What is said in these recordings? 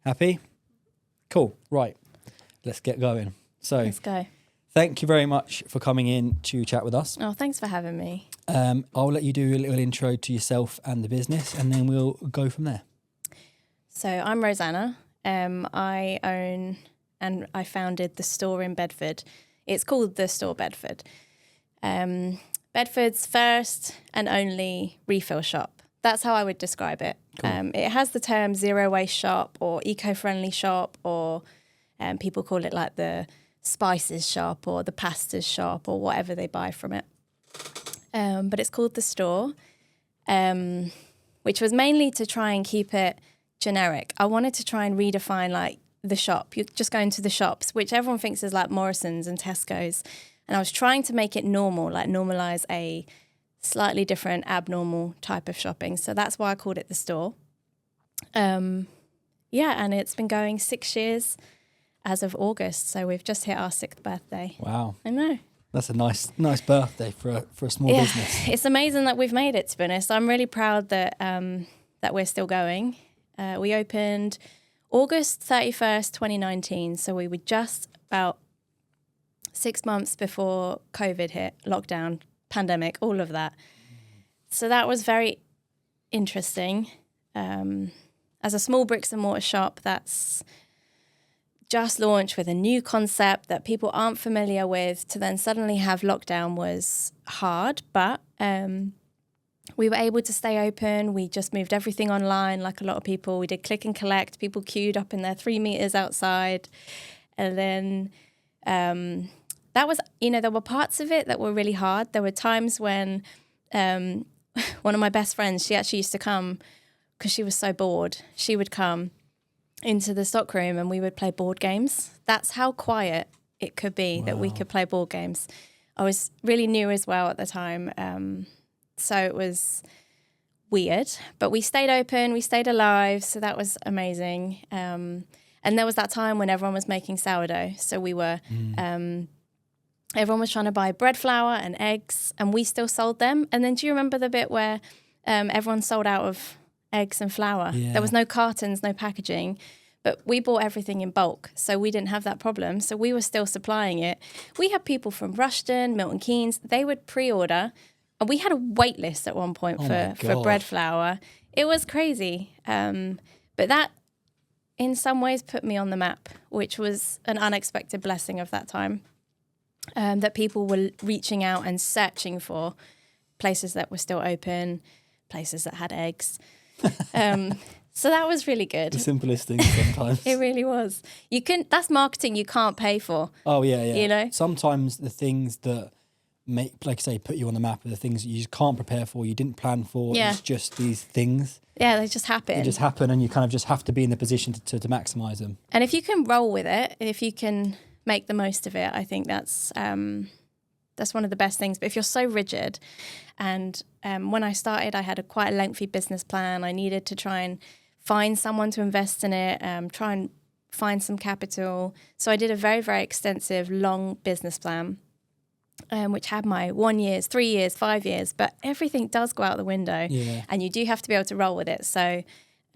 Happy? Cool. Right. Let's get going. So Let's go. thank you very much for coming in to chat with us. Oh, thanks for having me. I'll let you do a little intro to yourself and the business, and then we'll go from there. So I'm Rosanna. I own and I founded the store in Bedford. It's called the store Bedford. Bedford's first and only refill shop. That's how I would describe it. Cool. It has the term zero waste shop or eco-friendly shop, or people call it like the spices shop or the pastas shop or whatever they buy from it. But it's called the store, which was mainly to try and keep it generic. I wanted to try and redefine like the shop. You just go into the shops, which everyone thinks is like Morrison's and Tesco's. And I was trying to make it normal, like normalize a slightly different, abnormal type of shopping. So that's why I called it the store. And it's been going 6 years as of August. So we've just hit our 6th birthday. Wow. I know. That's a nice birthday for a small business. It's amazing that we've made it, to be honest. I'm really proud that that we're still going. We opened August 31st, 2019. So we were just about 6 months before COVID hit, lockdown, pandemic, all of that. So that was very interesting. As a small bricks and mortar shop that's just launched with a new concept that people aren't familiar with, to then suddenly have lockdown was hard, but we were able to stay open. We just moved everything online like a lot of people. We did click and collect. People queued up in there 3 meters outside. And then that was, there were parts of it that were really hard. There were times when one of my best friends, she actually used to come because she was so bored. She would come into the stockroom and we would play board games. That's how quiet it could be. Wow. That we could play board games. I was really new as well at the time. So it was weird, but we stayed open, we stayed alive. So that was amazing. And there was that time when everyone was making sourdough. So we were, everyone was trying to buy bread flour and eggs, and we still sold them. And then do you remember the bit where everyone sold out of eggs and flour? Yeah. There was no cartons, no packaging, but we bought everything in bulk. So we didn't have that problem. So we were still supplying it. We had people from Rushden, Milton Keynes, they would pre-order. And we had a wait list at one point for bread flour. It was crazy. But that in some ways put me on the map, which was an unexpected blessing of that time. That people were reaching out and searching for places that were still open, places that had eggs. So that was really good. The simplest thing sometimes. It really was. That's marketing you can't pay for. Oh, yeah. You know? Sometimes the things that make, like say, put you on the map are the things that you just can't prepare for, you didn't plan for. Yeah. It's just these things. Yeah, they just happen. They just happen, and you kind of just have to be in the position to maximise them. And if you can roll with it, if you can make the most of it, I think that's one of the best things. But if you're so rigid, and when I started, I had quite a lengthy business plan. I needed to try and find someone to invest in it, try and find some capital. So I did a very, very extensive, long business plan, which had my 1 year, 3 years, 5 years, but everything does go out the window, and you do have to be able to roll with it. So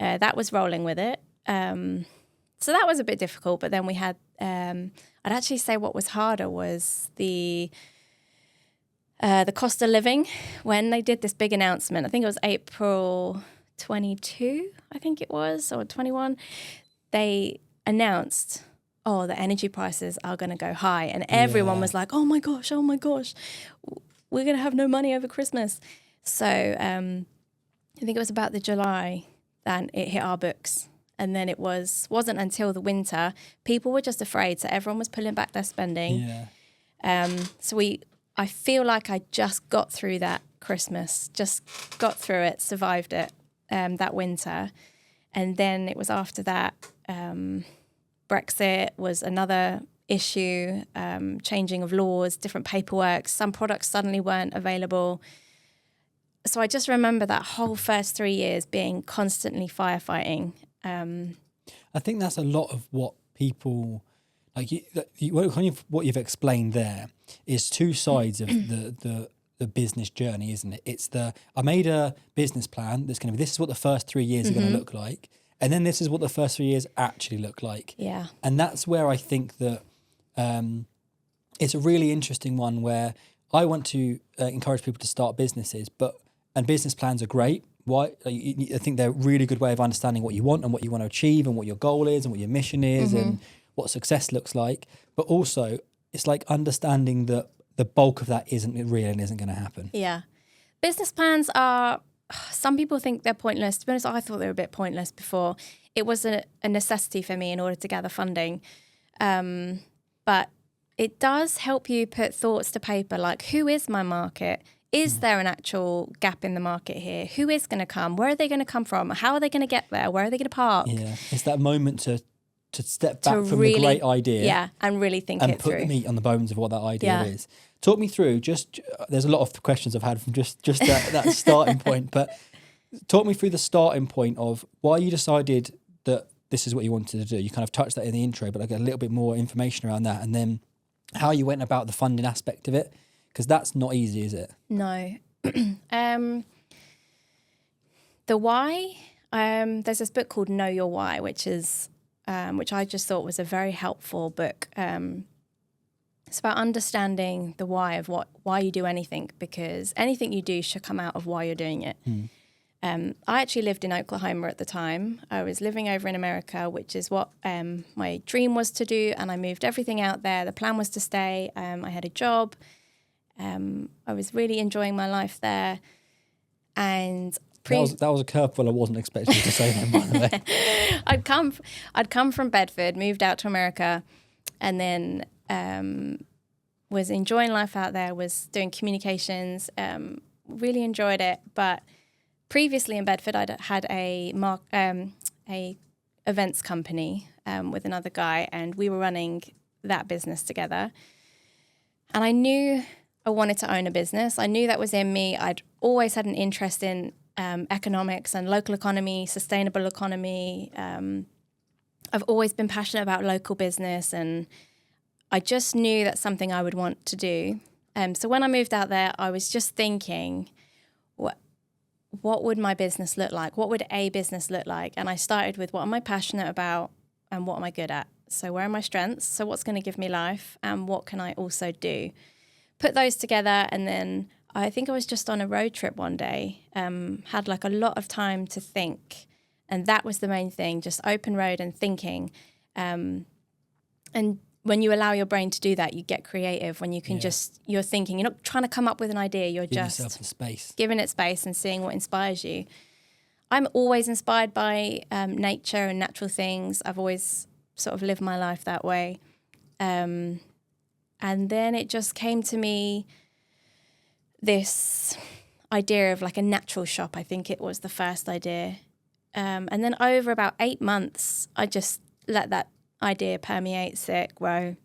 that was rolling with it. So that was a bit difficult, but then we had, I'd actually say what was harder was the cost of living. When they did this big announcement, I think it was April 22, I think it was, or 21, they announced, the energy prices are going to go high. And everyone was like, oh my gosh, we're going to have no money over Christmas. So I think it was about the July that it hit our books. And then it wasn't until the winter, people were just afraid. So everyone was pulling back their spending. Yeah. I feel like I just got through that Christmas, just got through it, survived it, that winter. And then it was after that, Brexit was another issue, changing of laws, different paperwork. Some products suddenly weren't available. So I just remember that whole first 3 years being constantly firefighting. I think that's a lot of what people, like what you've explained there is two sides of the business journey, isn't it? It's I made a business plan that's going to be, this is what the first 3 years are going to look like. And then this is what the first 3 years actually look like. Yeah. And that's where I think that it's a really interesting one where I want to encourage people to start businesses, and business plans are great. Why? I think they're a really good way of understanding what you want and what you want to achieve and what your goal is and what your mission is and what success looks like. But also, it's like understanding that the bulk of that isn't real and isn't going to happen. Yeah. Business plans are, some people think they're pointless. To be honest, I thought they were a bit pointless before. It was a necessity for me in order to gather funding. But it does help you put thoughts to paper, like, who is my market? Is there an actual gap in the market here? Who is going to come? Where are they going to come from? How are they going to get there? Where are they going to park? Yeah, it's that moment to step back from the great idea. Yeah, and really think it through. And put the meat on the bones of what that idea is. Talk me through, there's a lot of questions I've had from just that starting point, but talk me through the starting point of why you decided that this is what you wanted to do. You kind of touched that in the intro, but I get a little bit more information around that, and then how you went about the funding aspect of it, because that's not easy, is it? No. The why, there's this book called Know Your Why, which I just thought was a very helpful book. It's about understanding the why of why you do anything, because anything you do should come out of why you're doing it. I actually lived in Oklahoma at the time. I was living over in America, which is what my dream was to do, and I moved everything out there. The plan was to stay. I had a job. I was really enjoying my life there. And that was a curveball I wasn't expecting you to say then, by the way. I'd come from Bedford, moved out to America, and then was enjoying life out there, was doing communications, really enjoyed it. But previously in Bedford, I'd had a events company with another guy, and we were running that business together. And I knew I wanted to own a business. I knew that was in me. I'd always had an interest in economics and local economy, sustainable economy. I've always been passionate about local business, and I just knew that's something I would want to do. So when I moved out there, I was just thinking, what would my business look like? What would a business look like? And I started with, what am I passionate about and what am I good at? So where are my strengths? So what's going to give me life, and what can I also do? Put those together, and then I think I was just on a road trip one day, had like a lot of time to think, and that was the main thing, just open road and thinking. And when you allow your brain to do that, you get creative. When you can you're thinking, you're not trying to come up with an idea, you're just yourself the space, giving it space and seeing what inspires you. I'm always inspired by nature and natural things. I've always sort of lived my life that way. And then it just came to me, this idea of like a natural shop. I think it was the first idea. And then over about 8 months, I just let that idea permeate, sit, grow.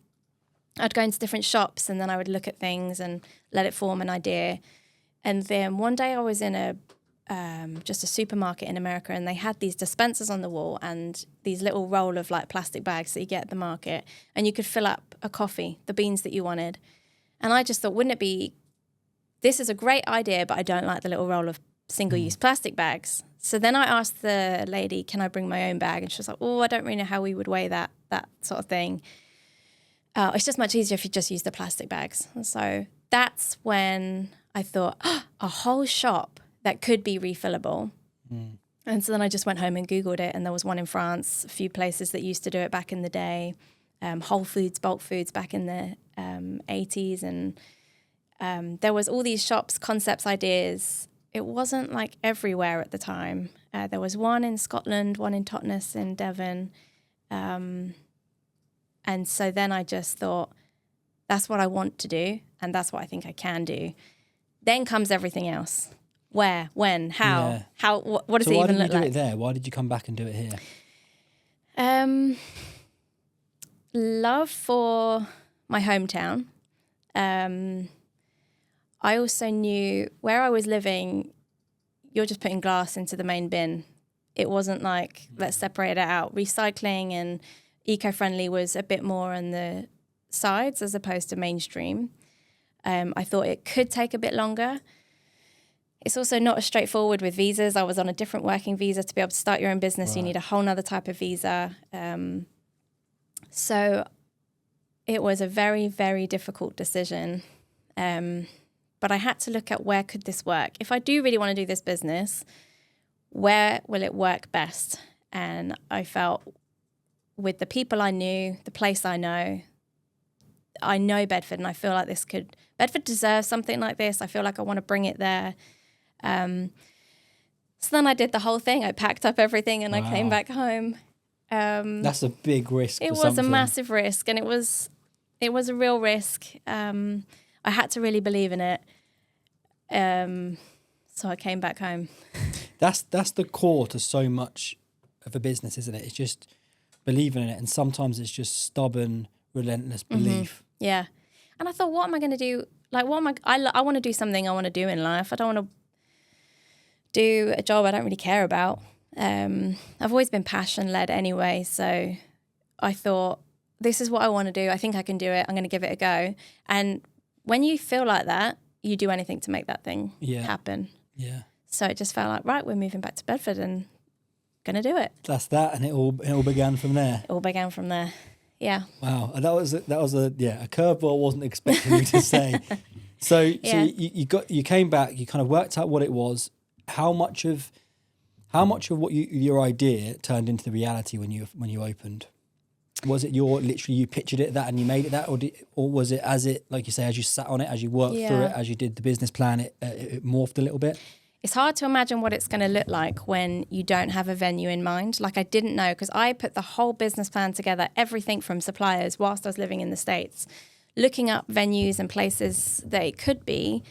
I'd go into different shops, and then I would look at things and let it form an idea. And then one day I was in just a supermarket in America, and they had these dispensers on the wall and these little roll of like plastic bags that you get at the market, and you could fill up a coffee, the beans that you wanted. And I just thought, wouldn't it be, this is a great idea, but I don't like the little roll of single-use plastic bags. So then I asked the lady, can I bring my own bag? And she was like, oh, I don't really know how we would weigh that sort of thing. It's just much easier if you just use the plastic bags. And so that's when I thought, a whole shop that could be refillable. And so then I just went home and Googled it, and there was one in France, a few places that used to do it back in the day, Whole Foods, bulk foods back in the 80s. And there was all these shops, concepts, ideas. It wasn't like everywhere at the time. There was one in Scotland, one in Totnes in Devon. And so then I just thought, that's what I want to do, and that's what I think I can do. Then comes everything else. Where, when, how, what does it even look like? So why did you do it there? Why did you come back and do it here? Love for my hometown. I also knew where I was living, you're just putting glass into the main bin. It wasn't like, let's separate it out. Recycling and eco-friendly was a bit more on the sides as opposed to mainstream. I thought it could take a bit longer. It's also not as straightforward with visas. I was on a different working visa. To be able to start your own business, you need a whole nother type of visa. So it was a very, very difficult decision. But I had to look at where could this work. If I do really want to do this business, where will it work best? And I felt with the people I knew, the place I know Bedford, and I feel like Bedford deserves something like this. I feel like I want to bring it there. So then I did the whole thing. I packed up everything and I came back home. That's a big risk. It was a massive risk, and it was a real risk. I had to really believe in it. So I came back home. That's the core to so much of a business, isn't it? It's just believing in it, and sometimes it's just stubborn, relentless belief. Yeah. And I thought, what am I going to do? Like, I want to do something I want to do in life. I don't want to do a job I don't really care about. I've always been passion-led anyway, so I thought, this is what I want to do. I think I can do it. I'm going to give it a go. And when you feel like that, you do anything to make that thing happen. Yeah. So it just felt like, right, we're moving back to Bedford and going to do it. That's that, and it all began from there. It all began from there. Yeah. Wow, that was a curveball I wasn't expecting you to say. So you came back, you kind of worked out what it was. How much of what your idea turned into the reality when you opened? Was it you pictured it that and you made it that, or was it as you say, as you sat on it, as you worked through it, as you did the business plan, it morphed a little bit? It's hard to imagine what it's going to look like when you don't have a venue in mind. Like, I didn't know, because I put the whole business plan together, everything from suppliers whilst I was living in the States, looking up venues and places that it could be,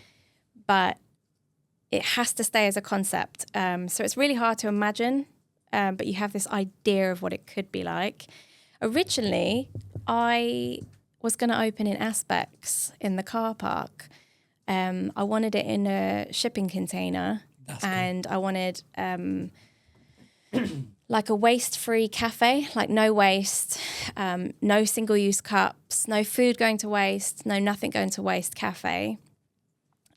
but it has to stay as a concept. So it's really hard to imagine, but you have this idea of what it could be like. Originally, I was going to open in Aspects in the car park. I wanted it in a shipping container. That's and cool. I wanted like a waste-free cafe, like no waste, no single-use cups, no food going to waste, no nothing going to waste cafe.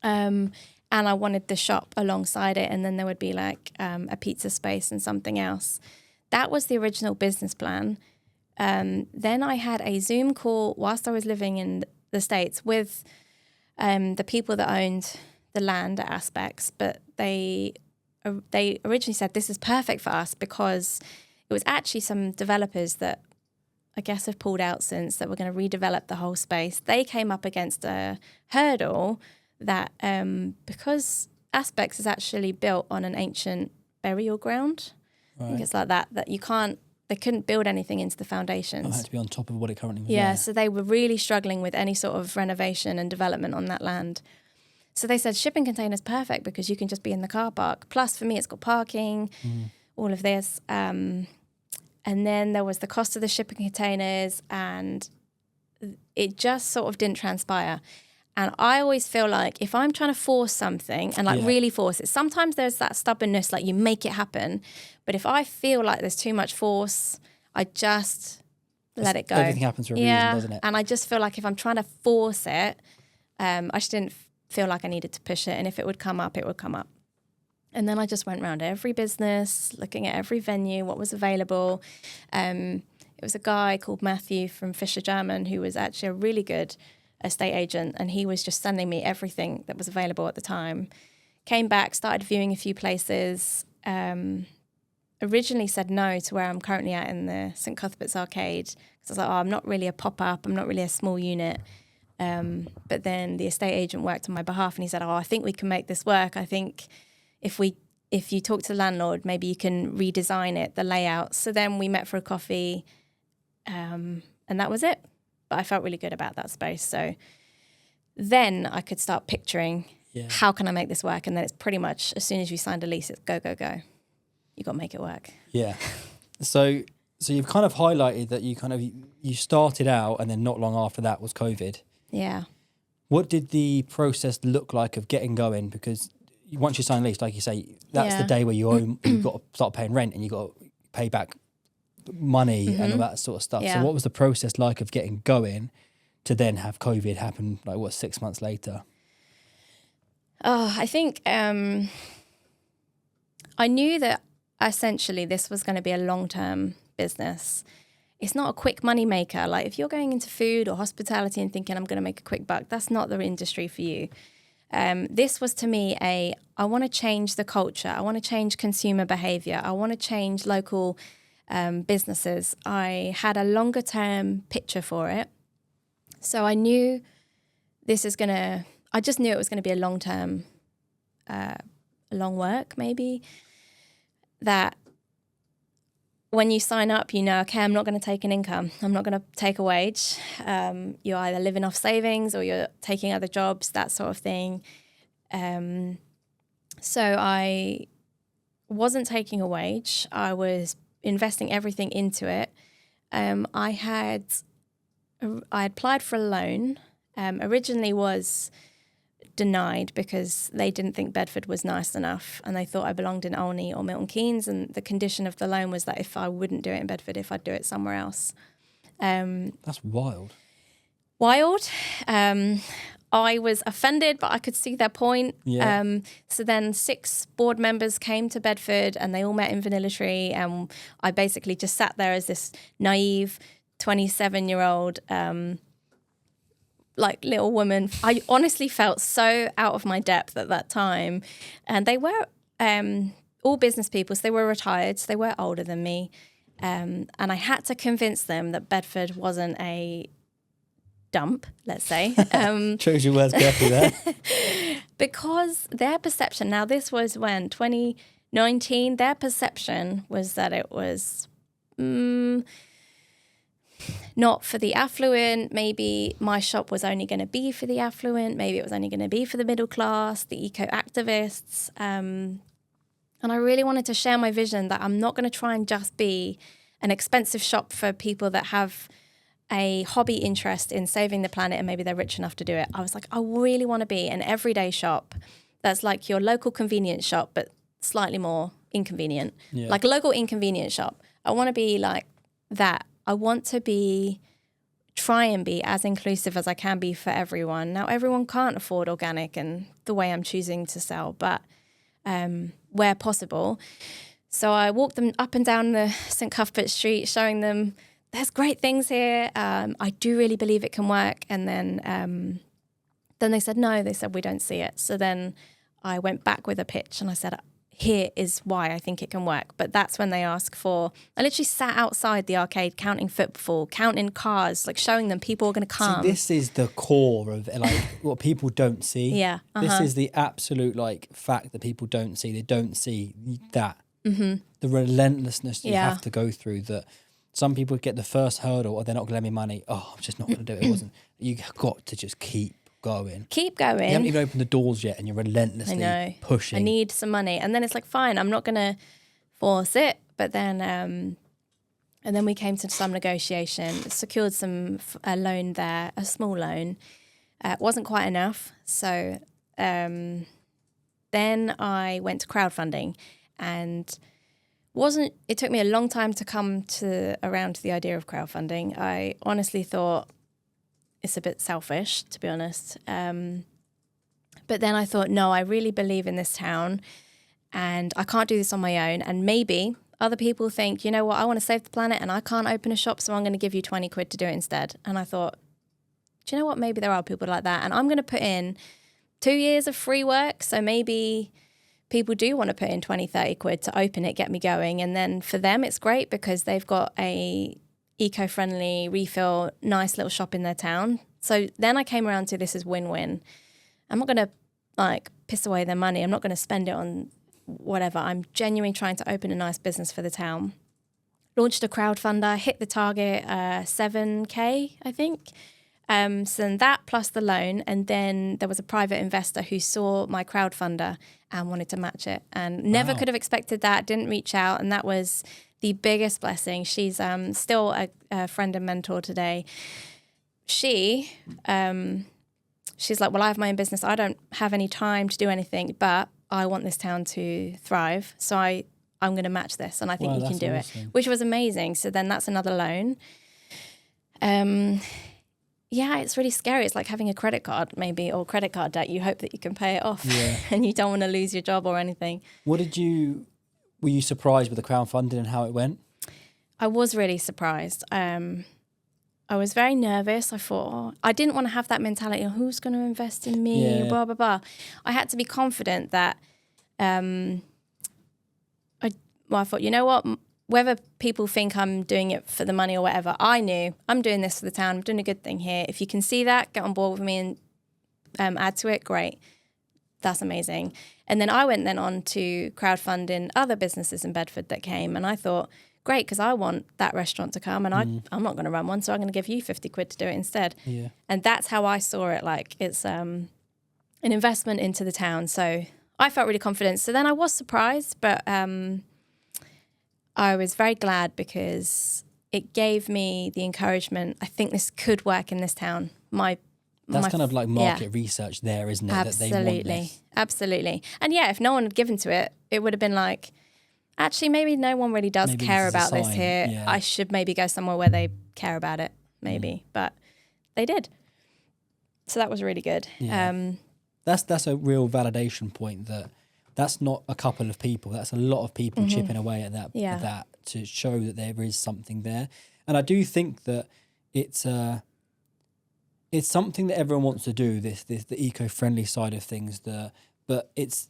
And I wanted the shop alongside it, and then there would be like a pizza space and something else. That was the original business plan. Then I had a Zoom call whilst I was living in the States with the people that owned the land at Aspects, but they originally said this is perfect for us because it was actually some developers that I guess have pulled out since that were going to redevelop the whole space. They came up against a hurdle that because Aspects is actually built on an ancient burial ground. Right. I think it's like that they couldn't build anything into the foundations. It had to be on top of what it currently was. Yeah, there. So they were really struggling with any sort of renovation and development on that land. So they said shipping containers perfect because you can just be in the car park. Plus, for me, it's got parking, all of this. And then there was the cost of the shipping containers, and it just sort of didn't transpire. And I always feel like if I'm trying to force something and really force it, sometimes there's that stubbornness, like you make it happen. But if I feel like there's too much force, I just let it go. Everything happens for a reason, doesn't it? And I just feel like if I'm trying to force it, I just didn't feel like I needed to push it. And if it would come up, it would come up. And then I just went around every business, looking at every venue, what was available. It was a guy called Matthew from Fisher German who was actually a really good estate agent, and he was just sending me everything that was available at the time. Came back, started viewing a few places. Originally said no to where I'm currently at in the St Cuthbert's Arcade, because I was like, I'm not really a pop-up, I'm not really a small unit. But then the estate agent worked on my behalf, and he said, I think we can make this work. I think if you talk to the landlord, maybe you can redesign it, the layout. So then we met for a coffee, and that was it. But I felt really good about that space. So then I could start picturing how can I make this work? And then it's pretty much as soon as you signed a lease, it's go, go, go. You got to make it work. Yeah. So you've kind of highlighted that you started out, and then not long after that was COVID. Yeah. What did the process look like of getting going? Because once you sign a lease, like you say, that's the day where you've got to start paying rent and you've got to pay back money and all that sort of stuff. So what was the process like of getting going to then have COVID happen, 6 months later? Oh, I think I knew that essentially this was going to be a long-term business. It's not a quick money maker. Like if you're going into food or hospitality and thinking I'm going to make a quick buck, that's not the industry for you. This was to me I want to change the culture. I want to change consumer behavior. I want to change local businesses. I had a longer term picture for it. So I knew I just knew it was going to be a long term, long work maybe. That when you sign up, you know, okay, I'm not going to take an income. I'm not going to take a wage. You're either living off savings or you're taking other jobs, that sort of thing. So I wasn't taking a wage. I was investing everything into it. I had applied for a loan. Originally was denied because they didn't think Bedford was nice enough and they thought I belonged in Olney or Milton Keynes, and the condition of the loan was that if I wouldn't do it in Bedford, if I'd do it somewhere else. That's wild. I was offended, but I could see their point. Yeah. So then 6 board members came to Bedford and they all met in Vanilla Tree, and I basically just sat there as this naive 27-year-old like little woman. I honestly felt so out of my depth at that time. And they were all business people, so they were retired, so they were older than me. And I had to convince them that Bedford wasn't a dump, let's say. Chose your words carefully there. Because their perception, now this was when, 2019, their perception was that it was not for the affluent. Maybe my shop was only going to be for the affluent. Maybe it was only going to be for the middle class, the eco-activists. And I really wanted to share my vision that I'm not going to try and just be an expensive shop for people that have a hobby interest in saving the planet and maybe they're rich enough to do it. I was like, I really want to be an everyday shop that's like your local convenience shop, but slightly more inconvenient. Yeah. Like a local inconvenience shop. I want to be like that. I want to try and be as inclusive as I can be for everyone. Now, everyone can't afford organic and the way I'm choosing to sell, but where possible. So I walked them up and down the St. Cuthbert Street, showing them there's great things here. I do really believe it can work. And then they said, no, they said, we don't see it. So then I went back with a pitch and I said, here is why I think it can work. But that's when they ask for, I literally sat outside the arcade counting footfall, counting cars, like showing them people are going to come. See, this is the core of like what people don't see. Yeah. This is the absolute like fact that people don't see. They don't see that. Mm-hmm. The relentlessness you have to go through, that some people get the first hurdle or they're not going to lend me money. Oh, I'm just not going to do it. It wasn't. You got to just keep going. Keep going. You haven't even opened the doors yet and you're relentlessly pushing. I need some money. And then it's like, fine, I'm not going to force it. But then, and then we came to some negotiation, secured a loan there, a small loan. It wasn't quite enough. So then I went to crowdfunding, and it took me a long time to come around to the idea of crowdfunding. I honestly thought, it's a bit selfish, to be honest. But then I thought, no, I really believe in this town and I can't do this on my own. And maybe other people think, you know what, I want to save the planet and I can't open a shop, so I'm going to give you 20 quid to do it instead. And I thought, do you know what, maybe there are people like that. And I'm going to put in 2 years of free work. So maybe people do want to put in 20, 30 quid to open it, get me going. And then for them, it's great because they've got a eco-friendly refill, nice little shop in their town. So then I came around to this is win-win. I'm not going to like piss away their money. I'm not going to spend it on whatever. I'm genuinely trying to open a nice business for the town. Launched a crowdfunder, hit the target 7K, I think. So then that plus the loan, and then there was a private investor who saw my crowdfunder and wanted to match it, and never could have expected that, didn't reach out, and that was the biggest blessing. She's still a friend and mentor today. She's like, well, I have my own business. I don't have any time to do anything, but I want this town to thrive. So I'm going to match this, and I think you can do it, which was amazing. So then that's another loan. yeah, it's really scary. It's like having a credit card maybe, or credit card debt. You hope that you can pay it off and you don't want to lose your job or anything. Were you surprised with the crowdfunding and how it went? I was really surprised. I was very nervous. I thought, I didn't want to have that mentality of who's going to invest in me, blah, blah, blah. I had to be confident that I thought, you know what, whether people think I'm doing it for the money or whatever, I knew I'm doing this for the town. I'm doing a good thing here. If you can see that, get on board with me and add to it, great. That's amazing. And then I went on to crowdfunding other businesses in Bedford that came. And I thought, great, because I want that restaurant to come and I'm not going to run one, so I'm going to give you 50 quid to do it instead. Yeah. And that's how I saw it. Like, it's an investment into the town. So I felt really confident. So then I was surprised, but I was very glad because it gave me the encouragement. I think this could work in this town. That's kind of like market research there, isn't it? Absolutely. That they want this. Absolutely. And yeah, if no one had given to it, it would have been like, actually, maybe no one really does care about this here. Yeah. I should maybe go somewhere where they care about it, maybe. But they did. So that was really good. Yeah. That's a real validation point that's not a couple of people. That's a lot of people chipping away at that to show that there is something there. And I do think that it's something that everyone wants to do, the eco-friendly side of things. But it's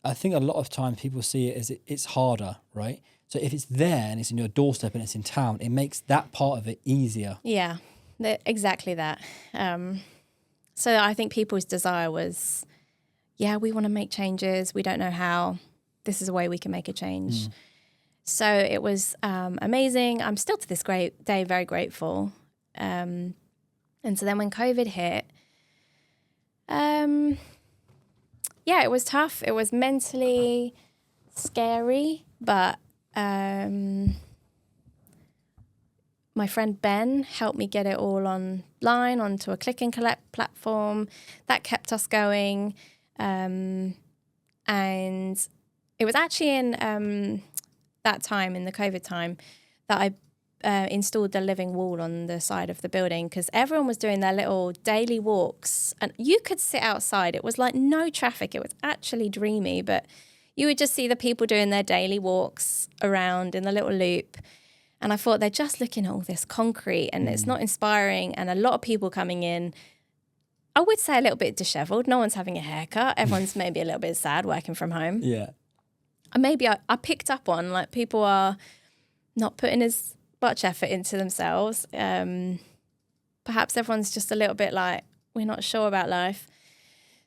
I think a lot of times people see it as it's harder, right? So if it's there and it's in your doorstep and it's in town, it makes that part of it easier. Yeah, exactly that. So I think people's desire was, we want to make changes. We don't know how. This is a way we can make a change. So it was amazing. I'm still to this great day very grateful. And so then when COVID hit, it was tough. It was mentally scary, but my friend Ben helped me get it all online onto a click and collect platform. That kept us going. And it was actually in that time, in the COVID time, that I installed the living wall on the side of the building because everyone was doing their little daily walks and you could sit outside. It was like no traffic. It was actually dreamy, but you would just see the people doing their daily walks around in the little loop. And I thought they're just looking at all this concrete and it's not inspiring. And a lot of people coming in, I would say a little bit disheveled. No one's having a haircut. Everyone's maybe a little bit sad working from home. Yeah. And maybe I picked up on like people are not putting as much effort into themselves. Perhaps everyone's just a little bit like, we're not sure about life.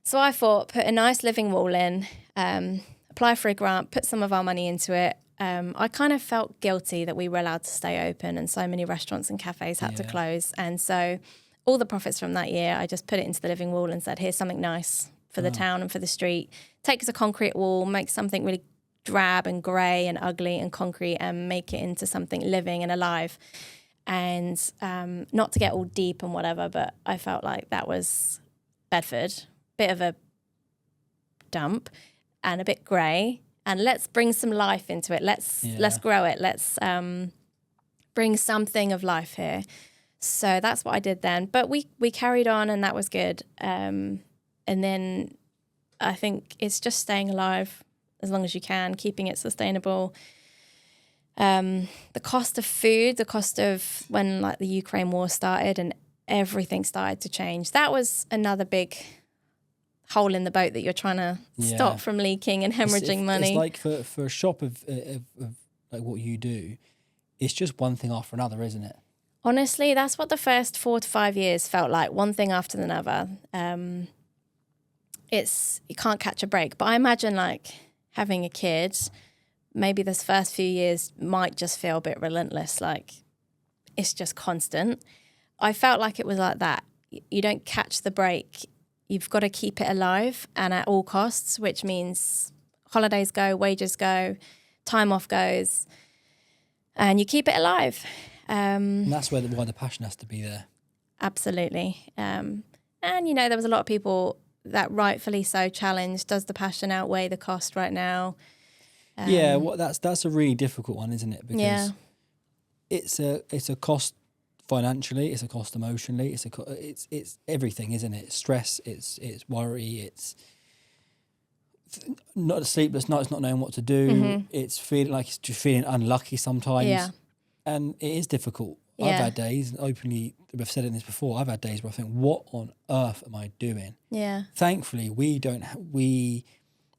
So I thought, put a nice living wall in, apply for a grant, put some of our money into it. I kind of felt guilty that we were allowed to stay open and so many restaurants and cafes had to close. And so all the profits from that year, I just put it into the living wall and said, here's something nice for the town and for the street. Take us a concrete wall, make something really drab and grey and ugly and concrete and make it into something living and alive. And not to get all deep and whatever, but I felt like that was Bedford, bit of a dump and a bit grey. And let's bring some life into it. Let's grow it. Let's bring something of life here. So that's what I did then. But we carried on and that was good. And then I think it's just staying alive as long as you can, keeping it sustainable. The cost of food, the cost of when like the Ukraine war started and everything started to change. That was another big hole in the boat that you're trying to stop from leaking and hemorrhaging money. It's like for a shop of like what you do, it's just one thing after another, isn't it? Honestly, that's what the first 4 to 5 years felt like, one thing after another. You can't catch a break. But I imagine like having a kid, maybe this first few years might just feel a bit relentless, like it's just constant. I felt like it was like that. You don't catch the break. You've got to keep it alive and at all costs, which means holidays go, wages go, time off goes, and you keep it alive. And that's why the passion has to be there. Absolutely. And, there was a lot of people that rightfully so challenged, does the passion outweigh the cost right now? That's a really difficult one, isn't it? Because it's a cost financially, it's a cost emotionally, it's everything, isn't it? Stress, it's worry, it's not a sleepless night, it's not knowing what to do, it's feeling like it's just feeling unlucky sometimes. Yeah. And it is difficult. I've Yeah. had days, and openly, I've said it in this before, I've had days where I think, what on earth am I doing? Yeah. Thankfully, we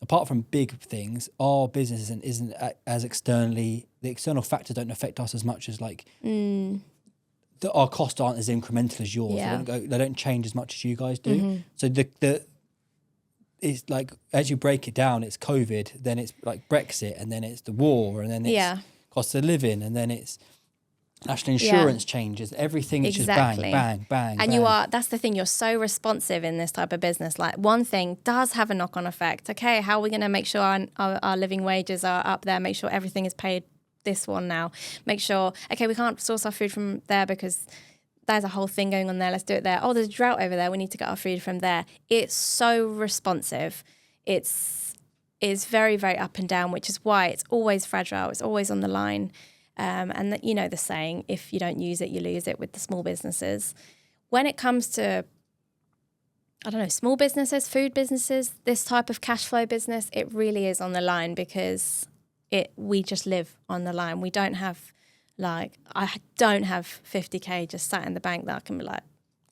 apart from big things, our business isn't as externally, the external factors don't affect us as much as like, our costs aren't as incremental as yours. Yeah. They don't change as much as you guys do. So it's like, as you break it down, it's COVID, then it's like Brexit, and then it's the war, and then it's cost of living, and then it's national insurance changes. Everything is just bang, bang, bang. And bang. that's the thing, you're so responsive in this type of business. Like, one thing does have a knock-on effect. Okay, how are we going to make sure our living wages are up there, make sure everything is paid this one now, make sure, okay, we can't source our food from there because there's a whole thing going on there, let's do it there. Oh, there's a drought over there, we need to get our food from there. It's so responsive. It's very, very up and down, which is why it's always fragile, it's always on the line. And you know the saying, if you don't use it, you lose it, with the small businesses. When it comes to, I don't know, small businesses, food businesses, this type of cash flow business, it really is on the line, because we just live on the line. We don't have, like, I don't have 50k just sat in the bank that I can be like,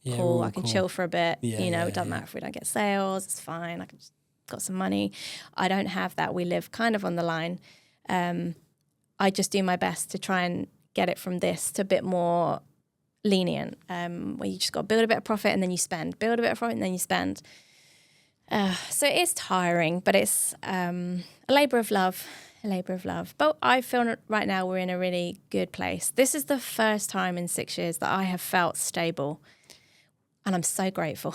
cool, I can chill for a bit. It doesn't matter if we don't get sales, it's fine. I can just got some money. I don't have that. We live kind of on the line. I just do my best to try and get it from this to a bit more lenient, where you just got to build a bit of profit and then you spend, build a bit of profit and then you spend. So it is tiring, but it's a labour of love. But I feel right now we're in a really good place. This is the first time in 6 years that I have felt stable, and I'm so grateful.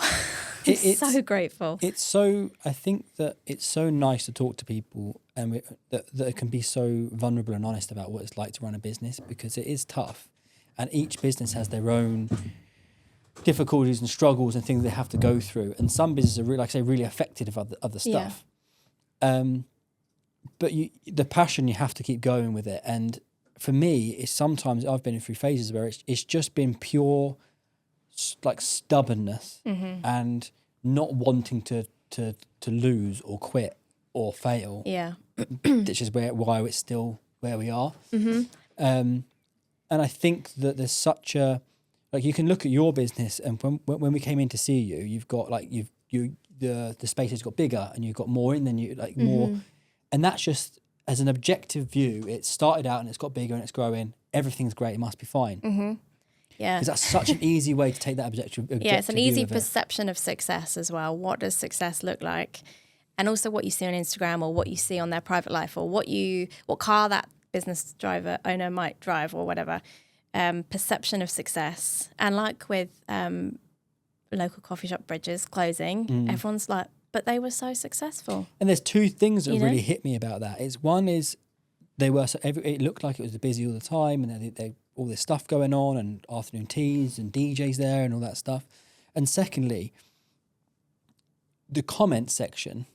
So grateful. I think that it's so nice to talk to people, and that it can be so vulnerable and honest about what it's like to run a business, because it is tough, and each business has their own difficulties and struggles and things they have to go through. And some businesses are really, like I say, really affected of other stuff. But the passion, you have to keep going with it. And for me, it's sometimes I've been through phases where it's just been pure like stubbornness and not wanting to lose or quit or fail. Yeah. Which is why it's still where we are. And I think that there's such a, like, you can look at your business, and when we came in to see you, you've got like the space has got bigger, and you've got more in than you like more. And that's just, as an objective view, it started out and it's got bigger and it's growing. Everything's great. It must be fine. Yeah. Because that's such an easy way to take that objective it's an view easy of it. perception of success as well. What does success look like? And also what you see on Instagram, or what you see on their private life, or what car that business owner might drive, or whatever. Perception of success. And like with local coffee shop Bridges closing, everyone's like, but they were so successful. And there's two things that really hit me about that. One is they were it looked like it was busy all the time, and they all this stuff going on, and afternoon teas and DJs there and all that stuff. And secondly, the comment section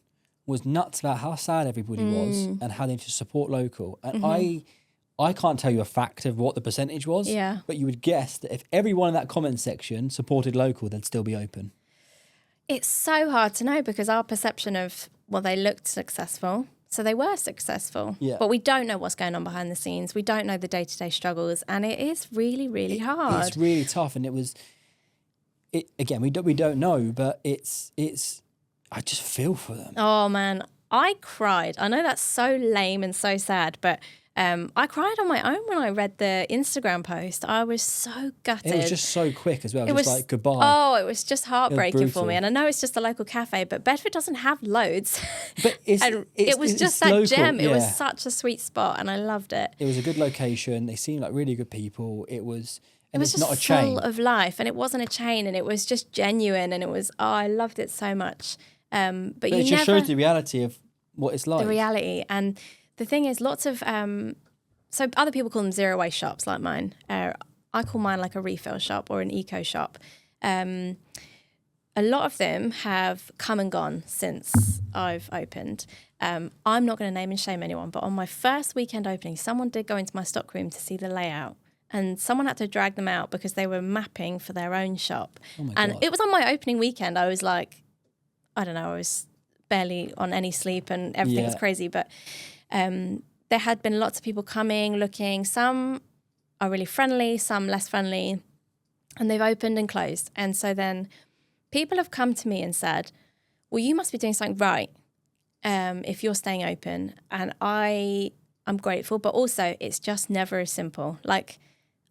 was nuts about how sad everybody was and how they need to support local. And I can't tell you a fact of what the percentage was, but you would guess that if everyone in that comment section supported local, they'd still be open. It's so hard to know, because our perception of, well, they looked successful, so they were successful. Yeah. But we don't know what's going on behind the scenes. We don't know the day-to-day struggles, and it is really, really hard. It's really tough, and again, we don't know, but it's I just feel for them. Oh man, I cried. I know that's so lame and so sad, but I cried on my own when I read the Instagram post. I was so gutted. It was just so quick as well. It was like goodbye. Oh, it was just heartbreaking for me. brutal. And I know it's just a local cafe, but Bedford doesn't have loads. But it was just that local, gem. It was yeah. such a sweet spot, and I loved it. It was a good location. They seemed like really good people. It was Just not a chain. full of life, and it wasn't a chain, and it was just genuine, and it was, I loved it so much. But it just shows the reality of what it's like. The reality. And the thing is, lots of, so other people call them zero waste shops like mine. I call mine like a refill shop or an eco shop. A lot of them have come and gone since I've opened. I'm not going to name and shame anyone, but on my first weekend opening, someone did go into my stockroom to see the layout. and someone had to drag them out because they were mapping for their own shop. Oh my and God. it was on my opening weekend. I was like, I don't know, I was barely on any sleep and everything was crazy. But there had been lots of people coming, looking. Some are really friendly, some less friendly, and they've opened and closed. And so then people have come to me and said, well, you must be doing something right if you're staying open. And I'm grateful, but also it's just never as simple. Like,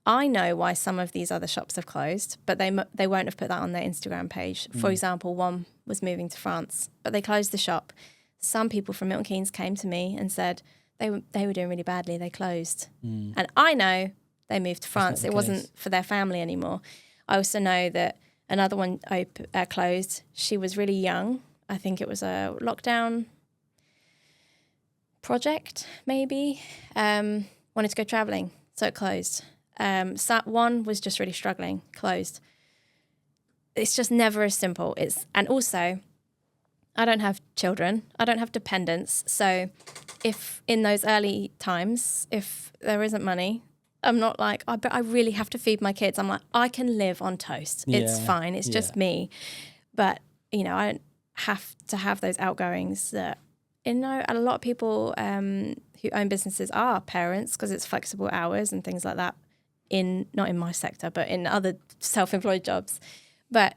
I know why some of these other shops have closed, but they won't have put that on their Instagram page. For example, one was moving to France, but they closed the shop. Some people from Milton Keynes came to me and said they were doing really badly. They closed. And I know they moved to France. It wasn't for their family anymore. I also know that another one closed. She was really young. I think it was a lockdown project, maybe. Wanted to go traveling, so it closed. One was just really struggling, closed. It's just never as simple. And also, I don't have children. I don't have dependents. So if in those early times, if there isn't money, I'm not like, but I really have to feed my kids. I'm like, I can live on toast. It's fine. It's just me. But, I don't have to have those outgoings that, a lot of people who own businesses are parents because it's flexible hours and things like that. Not in my sector, but in other self-employed jobs. But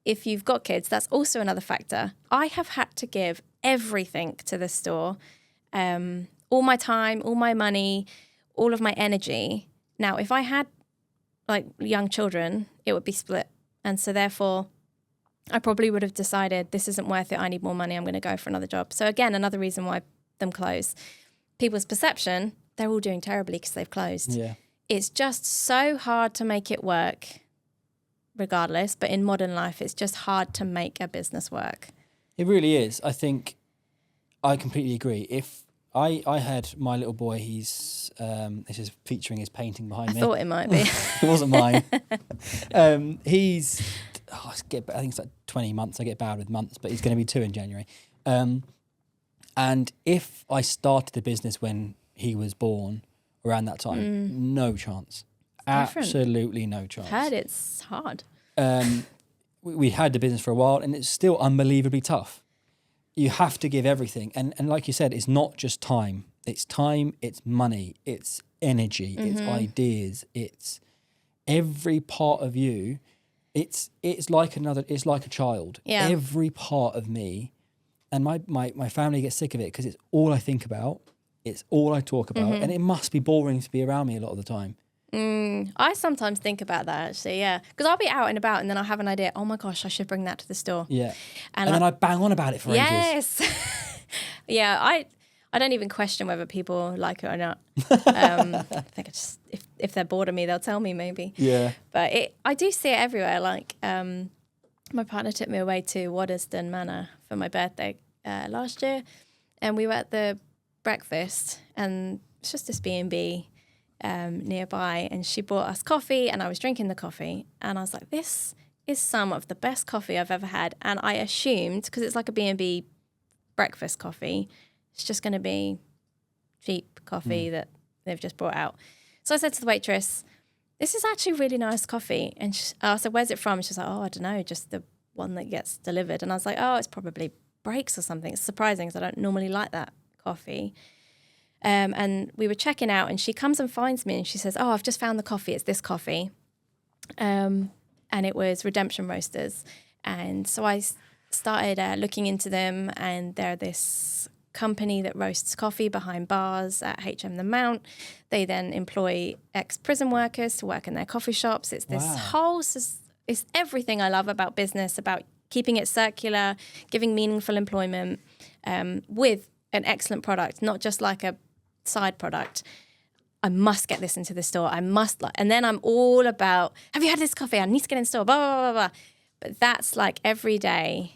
if you've got kids, that's also another factor. I have had to give everything to the store, all my time, all my money, all of my energy. Now, if I had like young children, it would be split. And so therefore, I probably would have decided this isn't worth it. I need more money. I'm going to go for another job. So again, another reason why them close. People's perception, they're all doing terribly because they've closed. Yeah. It's just so hard to make it work regardless. But in modern life, it's just hard to make a business work. It really is. I think I completely agree. If I had my little boy, this is featuring his painting behind me. I thought it might be. It wasn't mine. I think it's like 20 months. I get bad with months, but he's going to be 2 in January. And if I started the business when he was born, around that time, no chance. Absolutely no chance. I've heard it's hard. We had the business for a while, and it's still unbelievably tough. You have to give everything. And like you said, it's not just time. It's time, it's money, it's energy, it's ideas, it's every part of you. It's like a child. Yeah. Every part of me, and my family gets sick of it because it's all I think about. It's all I talk about. And it must be boring to be around me a lot of the time. I sometimes think about that actually, yeah. Because I'll be out and about and then I'll have an idea, oh my gosh, I should bring that to the store. Yeah. And then I bang on about it for ages. Yes. Yeah, I don't even question whether people like it or not. I think if they're bored of me, they'll tell me maybe. Yeah. But I do see it everywhere. Like my partner took me away to Waddesdon Manor for my birthday last year. And we were at the breakfast and it's just this B&B nearby, and she brought us coffee and I was drinking the coffee and I was like, this is some of the best coffee I've ever had. And I assumed, because it's like a B&B breakfast coffee, it's just going to be cheap coffee that they've just brought out. So I said to the waitress, this is actually really nice coffee. And I said, where's it from? She's like, oh, I don't know, just the one that gets delivered. And I was like, oh, it's probably Breaks or something. It's surprising because I don't normally like that coffee. And we were checking out and she comes and finds me and she says, oh, I've just found the coffee. It's this coffee. And it was Redemption Roasters. And so I started looking into them, and they're this company that roasts coffee behind bars at HM The Mount. They then employ ex-prison workers to work in their coffee shops. It's this it's everything I love about business, about keeping it circular, giving meaningful employment with an excellent product, not just like a side product. I must get this into the store. And then I'm all about, have you had this coffee? I need to get in the store, blah, blah, blah, blah. But that's like every day,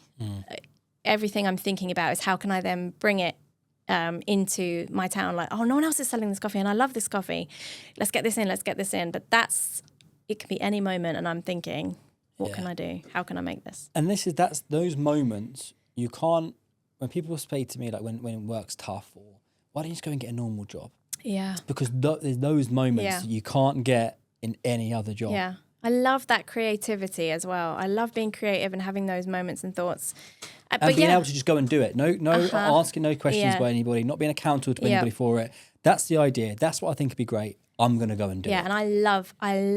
everything I'm thinking about is how can I then bring it into my town? Like, oh, no one else is selling this coffee and I love this coffee. Let's get this in. But it can be any moment and I'm thinking, what can I do? How can I make this? And that's those moments you can't, when people say to me, like when work's tough, or why don't you just go and get a normal job? Yeah. It's because there's those moments you can't get in any other job. Yeah. I love that creativity as well. I love being creative and having those moments and thoughts. And being able to just go and do it. No asking no questions Yeah. by anybody, not being accountable to Yeah. anybody for it. That's the idea. That's what I think would be great. I'm going to go and do it. Yeah, and I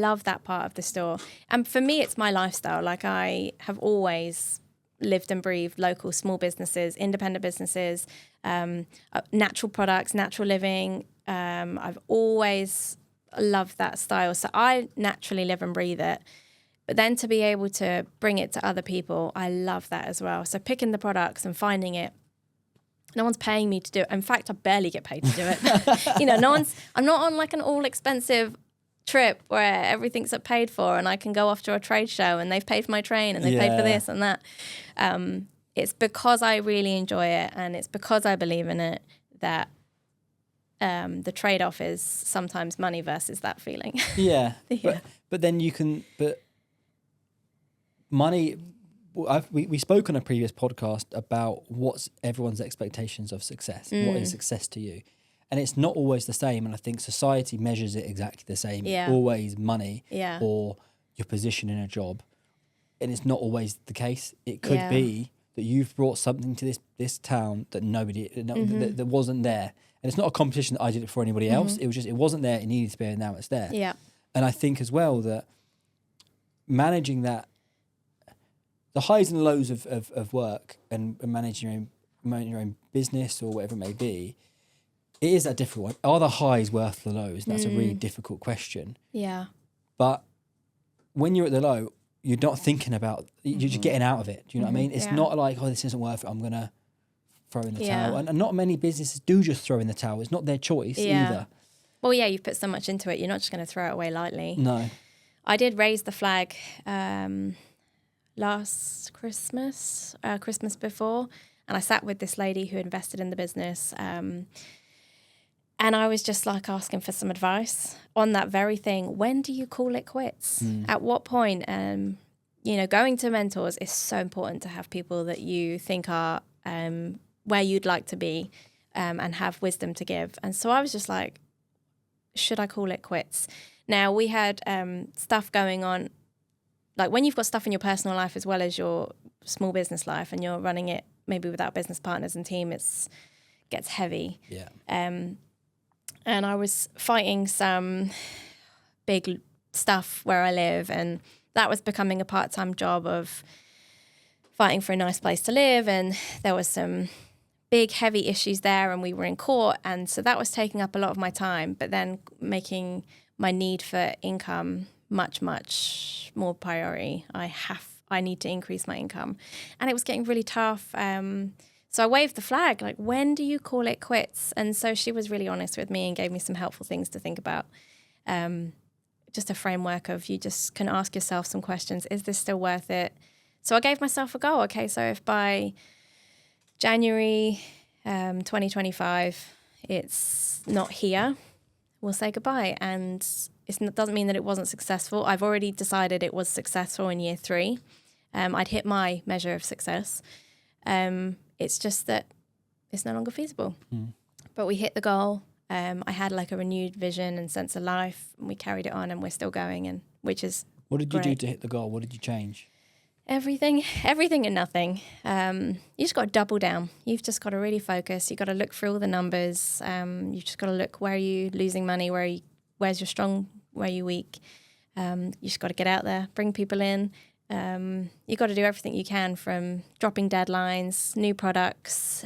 love that part of the store. And for me, it's my lifestyle. Like, I have always lived and breathed local small businesses, independent businesses, natural products, natural living. I've always loved that style. So I naturally live and breathe it. But then to be able to bring it to other people, I love that as well. So picking the products and finding it. No one's paying me to do it. In fact, I barely get paid to do it. I'm not on like an all expensive trip where everything's paid for and I can go off to a trade show and they've paid for my train and they've paid for this and that. It's because I really enjoy it and it's because I believe in it that the trade-off is sometimes money versus that feeling. Yeah. But then you can, money, we spoke on a previous podcast about what's everyone's expectations of success. What is success to you? And it's not always the same. And I think society measures it exactly the same. Yeah. Always money Yeah. or your position in a job. And it's not always the case. It could be that you've brought something to this town that that wasn't there. And it's not a competition that I did it for anybody else. It was just, it wasn't there. It needed to be, and now it's there. Yeah. And I think as well that managing that, the highs and lows of work and managing your own business or whatever it may be, it is a difficult one. Are the highs worth the lows? That's a really difficult question. Yeah. But when you're at the low, you're not thinking about, you're just getting out of it. Do you know what I mean? It's not like, oh, this isn't worth it, I'm going to throw in the towel. And not many businesses do just throw in the towel. It's not their choice either. Well, yeah, you've put so much into it. You're not just going to throw it away lightly. No. I did raise the flag last Christmas before, and I sat with this lady who invested in the business, and I was just like asking for some advice on that very thing. When do you call it quits? At what point? Going to mentors is so important to have people that you think are where you'd like to be and have wisdom to give. And so I was just like, should I call it quits? Now, we had stuff going on. Like, when you've got stuff in your personal life as well as your small business life and you're running it maybe without business partners and team, gets heavy. Yeah. And I was fighting some big stuff where I live, and that was becoming a part-time job of fighting for a nice place to live, and there was some big, heavy issues there, and we were in court, and so that was taking up a lot of my time, but then making my need for income much, much more priority. I need to increase my income. And it was getting really tough. So I waved the flag, like, when do you call it quits? And so she was really honest with me and gave me some helpful things to think about. Just a framework of, you just can ask yourself some questions. Is this still worth it? So I gave myself a goal. Okay, so if by January 2025 it's not here, we'll say goodbye. And it doesn't mean that it wasn't successful. I've already decided it was successful in year 3. I'd hit my measure of success. It's just that it's no longer feasible. But we hit the goal. I had like a renewed vision and sense of life, and we carried it on, and we're still going, and which is What did you great. do to hit the goal? What did you change? Everything and nothing. You just got to double down. You've just got to really focus. You've got to look through all the numbers. You've just got to look, where are you losing money? Where's your strong? Where are you weak? You just got to get out there, bring people in. You've got to do everything you can, from dropping deadlines, new products,